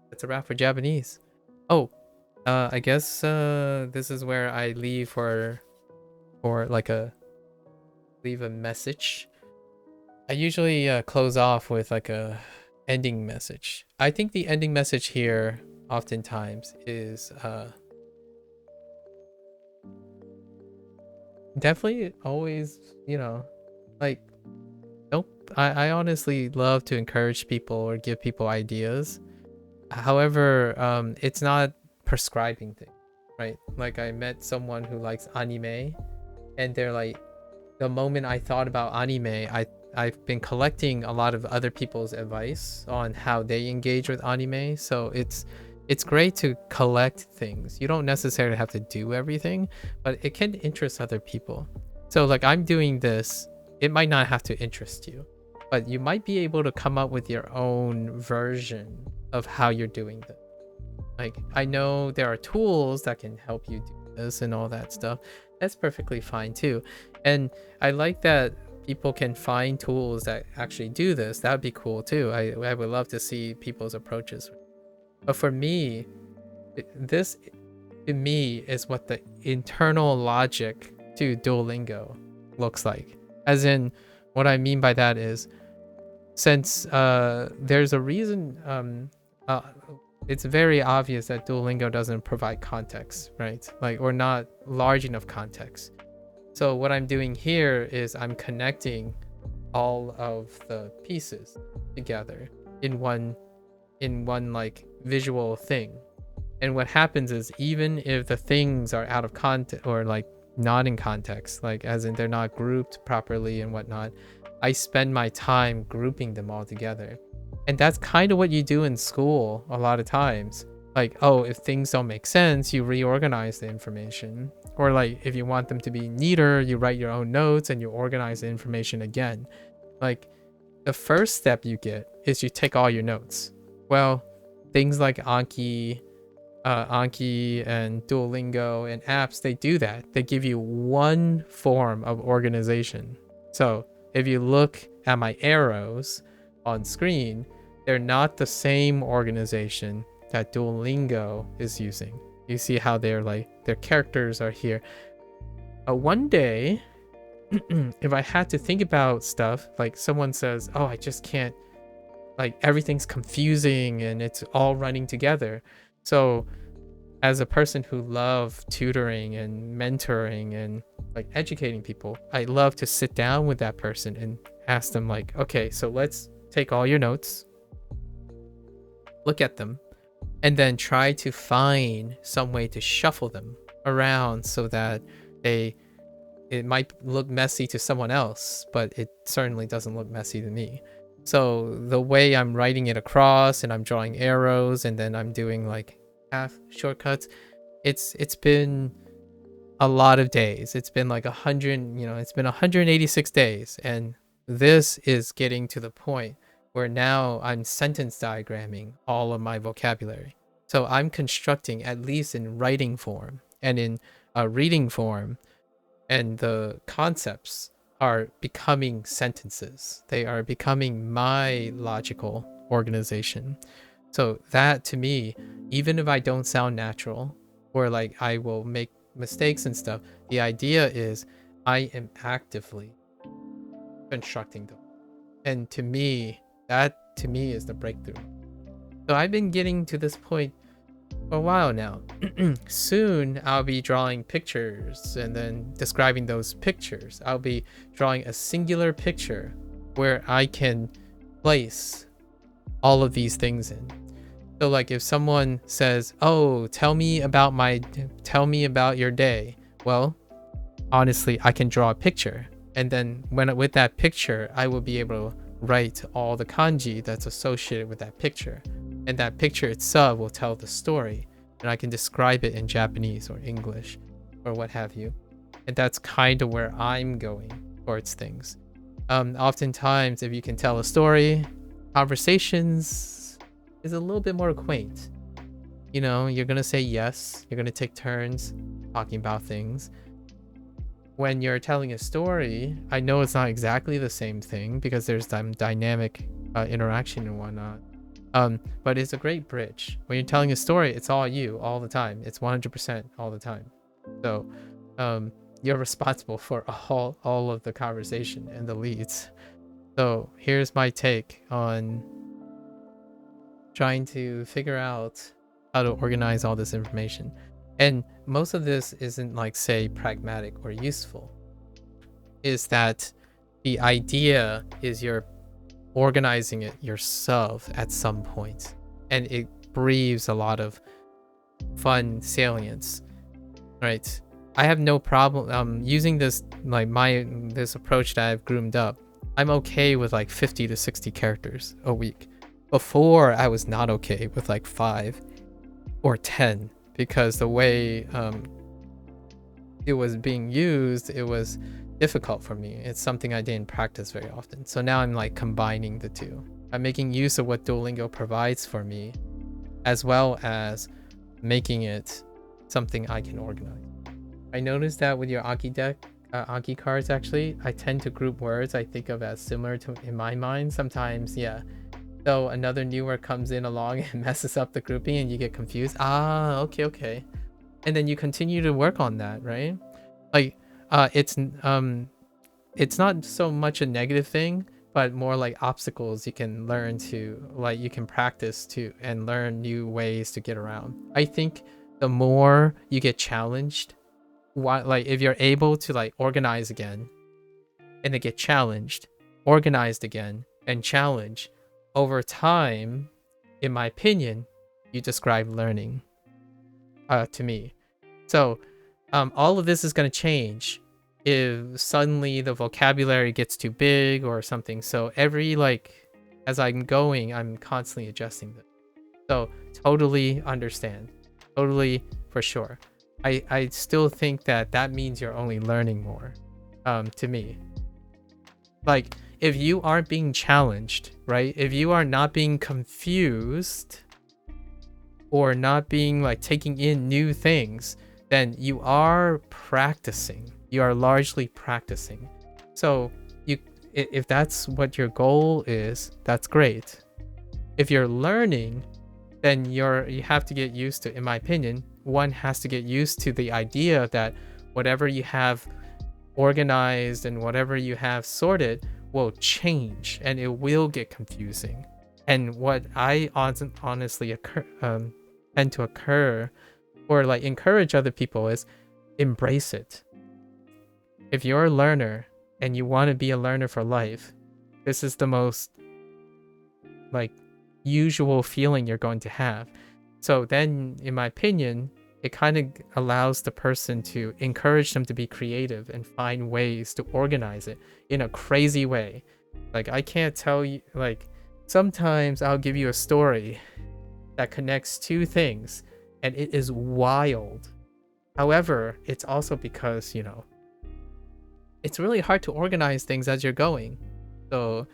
that's a wrap for Japanese. Oh, I guess this is where I leave for like leave a message. I usually close off with like a ending message. I think the ending message here oftentimes is definitely always, you know, like, nope. I honestly love to encourage people or give people ideas. However, it's not prescribing things, right? Like I met someone who likes anime, and they're like, the moment I thought about anime, I've been collecting a lot of other people's advice on how they engage with anime. So it's great to collect things. You don't necessarily have to do everything, but it can interest other people. So like I'm doing this, it might not have to interest you, but you might be able to come up with your own version of how you're doing this. Like I know there are tools that can help you do this and all that stuff. That's perfectly fine too. And I like that people can find tools that actually do this. That would be cool too. I would love to see people's approaches. But for me, this to me is what the internal logic to Duolingo looks like. As in, what I mean by that is, since there's a reason, it's very obvious that Duolingo doesn't provide context, right? Like, or not large enough context. So what I'm doing here is I'm connecting all of the pieces together in one like visual thing. And what happens is, even if the things are out of context or like not in context, like as in they're not grouped properly and whatnot, I spend my time grouping them all together. And that's kind of what you do in school a lot of times. Like, oh, if things don't make sense, you reorganize the information. Or like if you want them to be neater, you write your own notes and you organize the information again. Like the first step you get is you take all your notes. Well, things like Anki and Duolingo and apps, they do that. They give you one form of organization. So if you look at my arrows on screen, they're not the same organization that Duolingo is using. You see how they're like, their characters are here. One day, if I had to think about stuff, like someone says, oh, I just can't, like everything's confusing and it's all running together. So as a person who loves tutoring and mentoring and like educating people, I love to sit down with that person and ask them like, okay, so let's take all your notes, look at them, and then try to find some way to shuffle them around so that it might look messy to someone else, but it certainly doesn't look messy to me. So the way I'm writing it across and I'm drawing arrows and then I'm doing like half shortcuts, it's been a lot of days. It's been like 100, it's been 186 days. And this is getting to the point where now I'm sentence diagramming all of my vocabulary. So I'm constructing, at least in writing form and in reading form, and the concepts are becoming sentences. They are becoming my logical organization. So that to me, even if I don't sound natural or like I will make mistakes and stuff, the idea is I am actively constructing them. And to me, that is the breakthrough. So I've been getting to this point for a while now. Soon I'll be drawing pictures and then describing those pictures. I'll be drawing a singular picture where I can place all of these things in. So like if someone says, oh, tell me about your day. Well, honestly, I can draw a picture, and then with that picture, I will be able to write all the kanji that's associated with that picture, and that picture itself will tell the story, and I can describe it in Japanese or English or what have you. And that's kind of where I'm going towards things. Oftentimes, if you can tell a story, conversations is a little bit more quaint. You know, you're gonna say yes, you're gonna take turns talking about things. When you're telling a story, I know it's not exactly the same thing because there's some dynamic interaction and whatnot. But it's a great bridge. When you're telling a story, it's all you all the time. It's 100% all the time. So you're responsible for all of the conversation and the leads. So here's my take on trying to figure out how to organize all this information. And most of this isn't like, say, pragmatic or useful. Is that the idea is you're organizing it yourself at some point, and it breathes a lot of fun salience, right? I have no problem using this, like this approach that I've groomed up. I'm okay with like 50 to 60 characters a week. Before, I was not okay with like 5 or 10 because the way it was being used, it was difficult for me. It's something I didn't practice very often. So now I'm like combining the two. I'm making use of what Duolingo provides for me, as well as making it something I can organize. I noticed that with your Anki deck, Anki cards, actually, I tend to group words I think of as similar to in my mind. Sometimes, yeah. So another new word comes in along and messes up the grouping and you get confused. Okay. And then you continue to work on that, right? Like, it's not so much a negative thing, but more like obstacles you can learn to, like, you can practice to and learn new ways to get around. I think the more you get challenged, like if you're able to like organize again and then get challenged, organized again and challenge over time, in my opinion, you describe learning to me. So all of this is going to change if suddenly the vocabulary gets too big or something. So every, like, as I'm going, I'm constantly adjusting this. So totally understand. Totally, for sure. I still think that means you're only learning more, to me. Like, if you aren't being challenged, right? If you are not being confused or not being like taking in new things, then you are practicing. You are largely practicing. So if that's what your goal is, that's great. If you're learning, then you have to get used to, in my opinion, one has to get used to the idea that whatever you have organized and whatever you have sorted will change and it will get confusing. And what I honestly tend to occur or like encourage other people is embrace it. If you're a learner and you want to be a learner for life, this is the most like usual feeling you're going to have. So then, in my opinion, it kind of allows the person to encourage them to be creative and find ways to organize it in a crazy way. Like, I can't tell you, like, sometimes I'll give you a story that connects two things and it is wild. However, it's also because, you know, it's really hard to organize things as you're going. So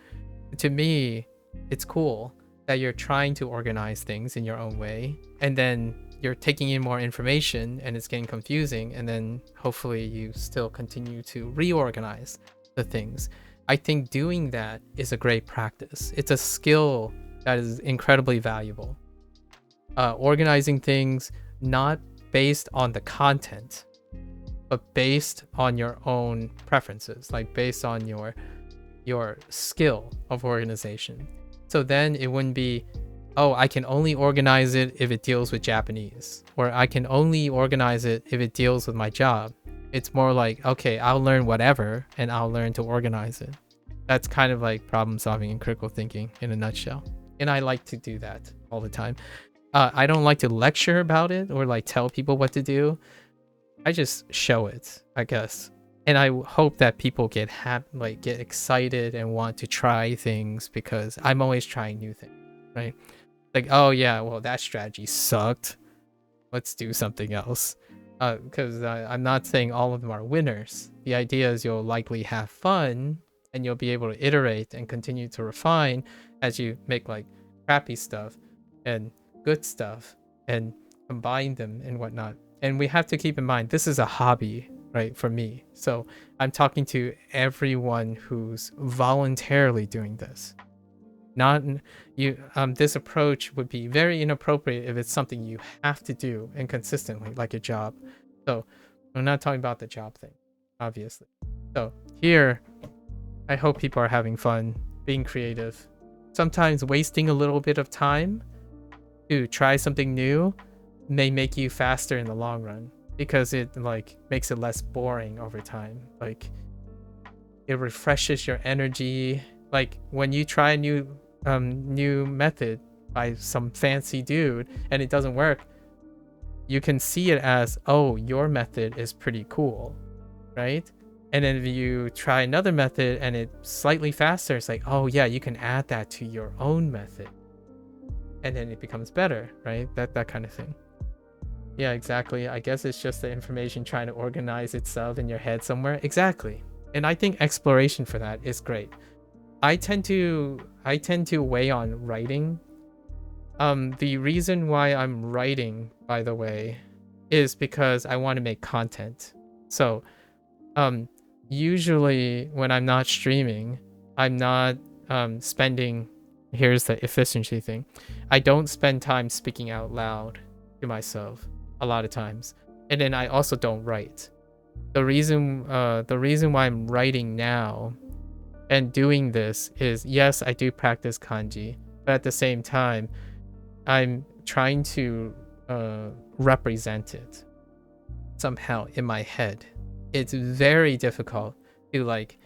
to me, it's cool that you're trying to organize things in your own way, and then you're taking in more information and it's getting confusing, and then hopefully you still continue to reorganize the things. I think doing that is a great practice. It's a skill that is incredibly valuable. Organizing things not based on the content, but based on your own preferences, like based on your skill of organization. So then it wouldn't be, oh, I can only organize it if it deals with Japanese, or I can only organize it if it deals with my job. It's more like, okay, I'll learn whatever and I'll learn to organize it. That's kind of like problem solving and critical thinking in a nutshell. And I like to do that all the time. I don't like to lecture about it or like tell people what to do. I just show it, I guess. And I hope that people get get excited and want to try things, because I'm always trying new things, right? Like, oh yeah, well, that strategy sucked, let's do something else. Because I'm not saying all of them are winners. The idea is you'll likely have fun and you'll be able to iterate and continue to refine as you make like crappy stuff and good stuff and combine them and whatnot. And we have to keep in mind, this is a hobby, right, for me. So I'm talking to everyone who's voluntarily doing this. Not you. This approach would be very inappropriate if it's something you have to do and consistently, like a job. So I'm not talking about the job thing, obviously. So here, I hope people are having fun, being creative, sometimes wasting a little bit of time to try something new may make you faster in the long run, because it like makes it less boring over time. Like it refreshes your energy. Like when you try a new method by some fancy dude and it doesn't work, you can see it as, oh, your method is pretty cool, right? And then if you try another method and it's slightly faster, it's like, oh yeah, you can add that to your own method, and then it becomes better, right? That kind of thing. Yeah, exactly. I guess it's just the information trying to organize itself in your head somewhere. Exactly. And I think exploration for that is great. I tend to weigh on writing. The reason why I'm writing, by the way, is because I want to make content. So, usually when I'm not streaming, I'm not spending, here's the efficiency thing. I don't spend time speaking out loud to myself a lot of times. And then I also don't write. The reason why I'm writing now and doing this is, yes, I do practice kanji, but at the same time, I'm trying to represent it somehow in my head. It's very difficult to, like,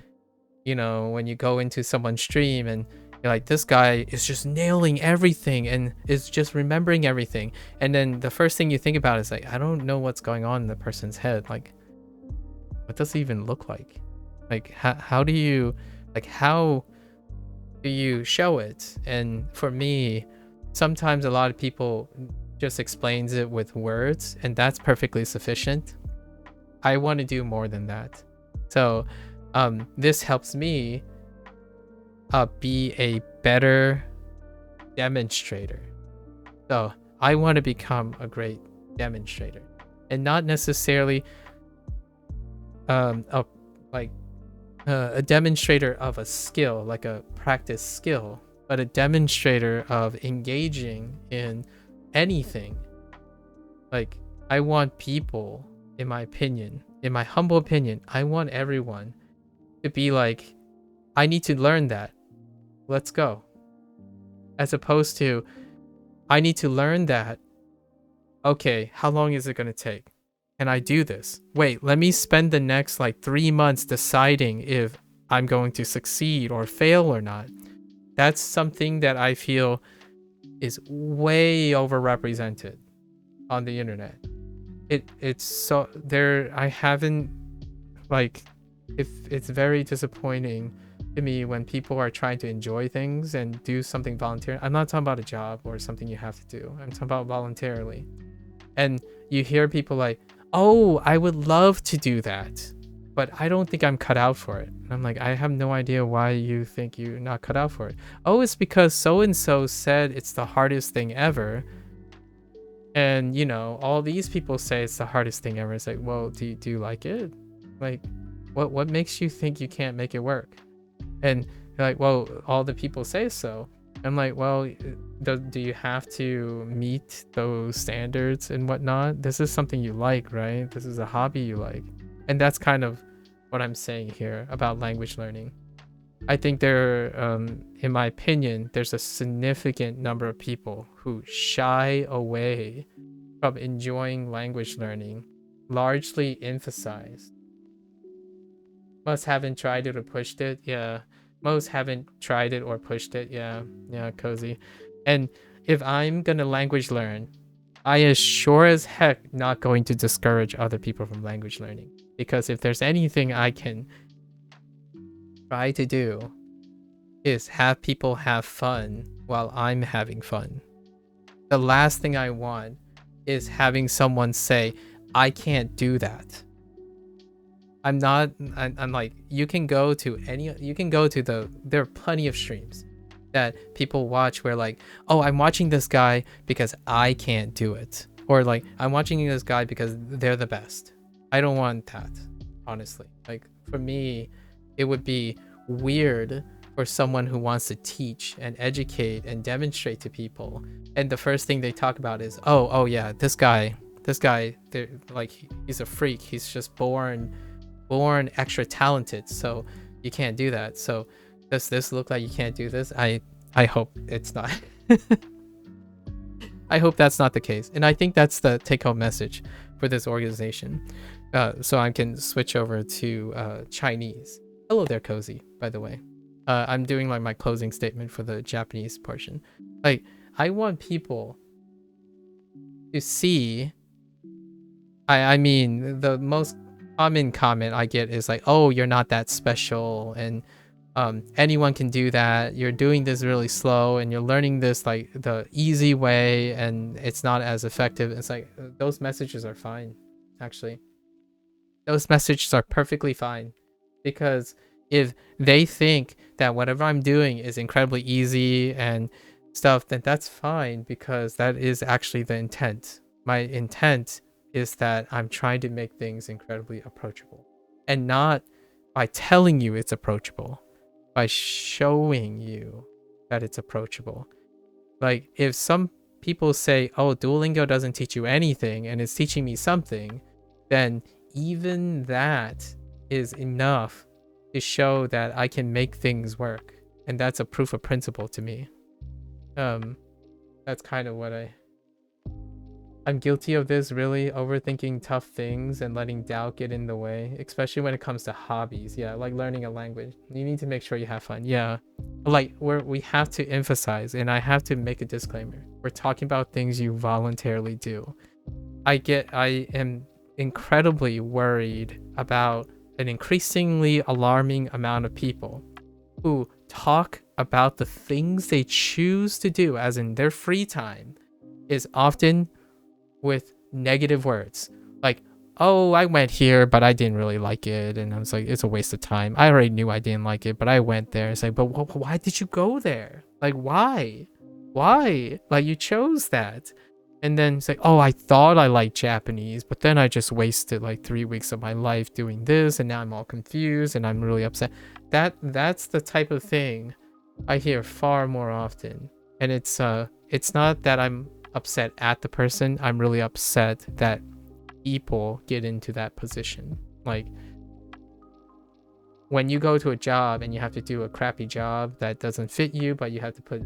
you know, when you go into someone's stream and you're like, this guy is just nailing everything and is just remembering everything. And then the first thing you think about is like, I don't know what's going on in the person's head. Like, what does it even look like? Like, how do you show it? And for me, sometimes a lot of people just explains it with words, and that's perfectly sufficient. I want to do more than that. So this helps me be a better demonstrator. So I want to become a great demonstrator, and not necessarily a demonstrator of a skill, like a practice skill, but a demonstrator of engaging in anything. Like, I want people, in my opinion, in my humble opinion, I want everyone to be like, I need to learn that. Let's go. As opposed to, I need to learn that. Okay, how long is it going to take? Can I do this? Wait, let me spend the next like 3 months deciding if I'm going to succeed or fail or not. That's something that I feel is way overrepresented on the internet. It's so there. I haven't, like, if it's very disappointing to me when people are trying to enjoy things and do something voluntarily. I'm not talking about a job or something you have to do. I'm talking about voluntarily. And you hear people like, oh, I would love to do that, but I don't think I'm cut out for it. And I'm like, I have no idea why you think you're not cut out for it. Oh, it's because so-and-so said it's the hardest thing ever. And, you know, all these people say it's the hardest thing ever. It's like, well, do you like it? Like, what makes you think you can't make it work? And you're like, well, all the people say so. I'm like, well, do you have to meet those standards and whatnot? This is something you like, right? This is a hobby you like. And that's kind of what I'm saying here about language learning. I think in my opinion, there's a significant number of people who shy away from enjoying language learning, largely emphasized. Most haven't tried it or pushed it. Yeah. Most haven't tried it or pushed it. Yeah. Yeah, cozy. And if I'm gonna language learn, I is sure as heck not going to discourage other people from language learning. Because if there's anything I can try to do is have people have fun while I'm having fun. The last thing I want is having someone say, I can't do that. I'm like, you can go to there are plenty of streams that people watch where like, oh, I'm watching this guy because I can't do it. Or like, I'm watching this guy because they're the best. I don't want that, honestly. Like, for me, it would be weird for someone who wants to teach and educate and demonstrate to people, and the first thing they talk about is, oh yeah, this guy, like, he's a freak. He's just born extra talented, so you can't do that. So does this look like you can't do this? I hope it's not. I hope that's not the case. And I think that's the take-home message for this organization. So I can switch over to Chinese. Hello there, Cozy, by the way. I'm doing like my closing statement for the Japanese portion. Like, I want people to see, I mean, the most common comment I get is like, oh, you're not that special, and anyone can do that. You're doing this really slow, and you're learning this like the easy way, and it's not as effective. It's like, those messages are fine, actually. Those messages are perfectly fine, because if they think that whatever I'm doing is incredibly easy and stuff, then that's fine, because that is actually the intent. My intent is that I'm trying to make things incredibly approachable, and not by telling you it's approachable, by showing you that it's approachable. Like, if some people say, oh, Duolingo doesn't teach you anything and it's teaching me something, then even that is enough to show that I can make things work, and that's a proof of principle to me. That's kind of what I'm guilty of this, really, overthinking tough things and letting doubt get in the way, especially when it comes to hobbies. Yeah, like learning a language. You need to make sure you have fun. Yeah, like we have to emphasize, and I have to make a disclaimer. We're talking about things you voluntarily do. I am incredibly worried about an increasingly alarming amount of people who talk about the things they choose to do, as in their free time, is often with negative words. Like, oh, I went here, but I didn't really like it. And I was like, it's a waste of time. I already knew I didn't like it, but I went there. It's like, but why did you go there? Like, why? Like, you chose that. And then it's like, oh, I thought I liked Japanese, but then I just wasted like 3 weeks of my life doing this, and now I'm all confused and I'm really upset. That's the type of thing I hear far more often. And it's not that I'm upset at the person. I'm really upset that people get into that position. Like, when you go to a job and you have to do a crappy job that doesn't fit you, but you have to put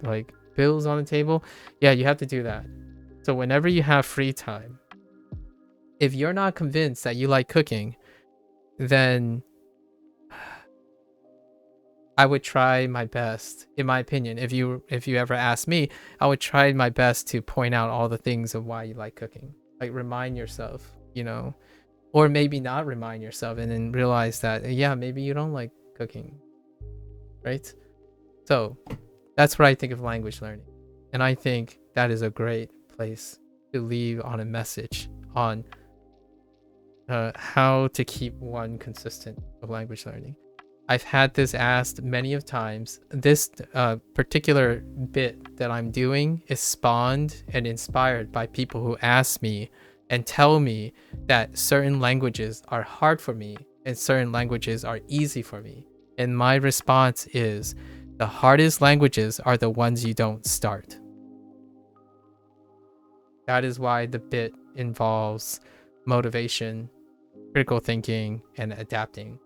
like bills on the table, yeah, you have to do that. So whenever you have free time, if you're not convinced that you like cooking, then I would try my best, in my opinion. If you ever ask me, I would try my best to point out all the things of why you like cooking. Like, remind yourself, or maybe not remind yourself, and then realize that, yeah, maybe you don't like cooking, right? So that's what I think of language learning. And I think that is a great place to leave on a message on how to keep one consistent with language learning. I've had this asked many of times. This particular bit that I'm doing is spawned and inspired by people who ask me and tell me that certain languages are hard for me and certain languages are easy for me. And my response is, the hardest languages are the ones you don't start. That is why the bit involves motivation, critical thinking, and adapting.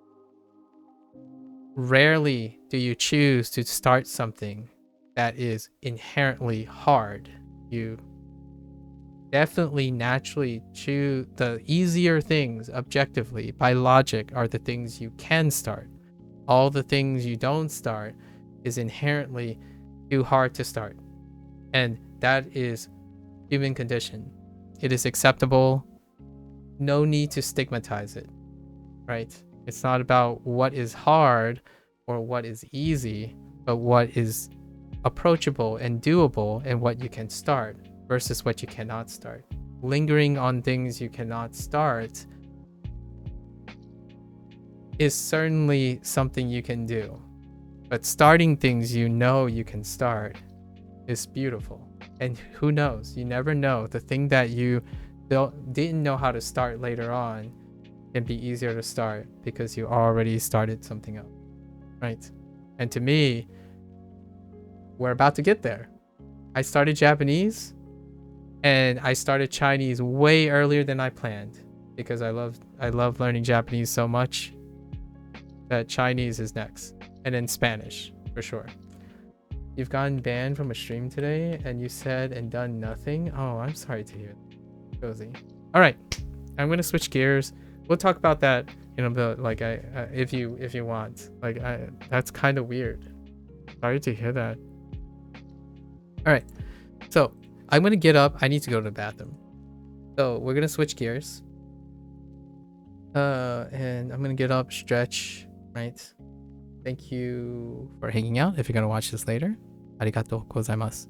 Rarely do you choose to start something that is inherently hard. You definitely naturally choose the easier things objectively by logic are the things you can start. All the things you don't start is inherently too hard to start. And that is human condition. It is acceptable. No need to stigmatize it, right? It's not about what is hard or what is easy, but what is approachable and doable and what you can start versus what you cannot start. Lingering on things you cannot start is certainly something you can do, but starting things you know you can start is beautiful. And who knows, you never know, the thing that you didn't know how to start later on can be easier to start because you already started something else, right? And to me, we're about to get there. I started Japanese and I started Chinese way earlier than I planned because I love learning Japanese so much that Chinese is next, and then Spanish for sure. You've gotten banned from a stream today and you said and done nothing. Oh, I'm sorry to hear. Cozy. All right, I'm gonna switch gears. We'll talk about that in a bit, like if you want. Like that's kind of weird. Sorry to hear that. All right, so I'm gonna get up. I need to go to the bathroom. So we're gonna switch gears. And I'm gonna get up, stretch, right? Thank you for hanging out. If you're gonna watch this later, arigatou gozaimasu.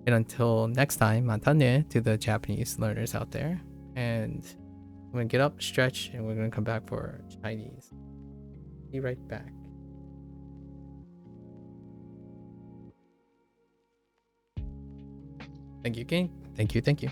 And until next time, mata ne to the Japanese learners out there. And I'm gonna get up, stretch, and we're gonna come back for Chinese. Be right back. Thank you, King. Thank you.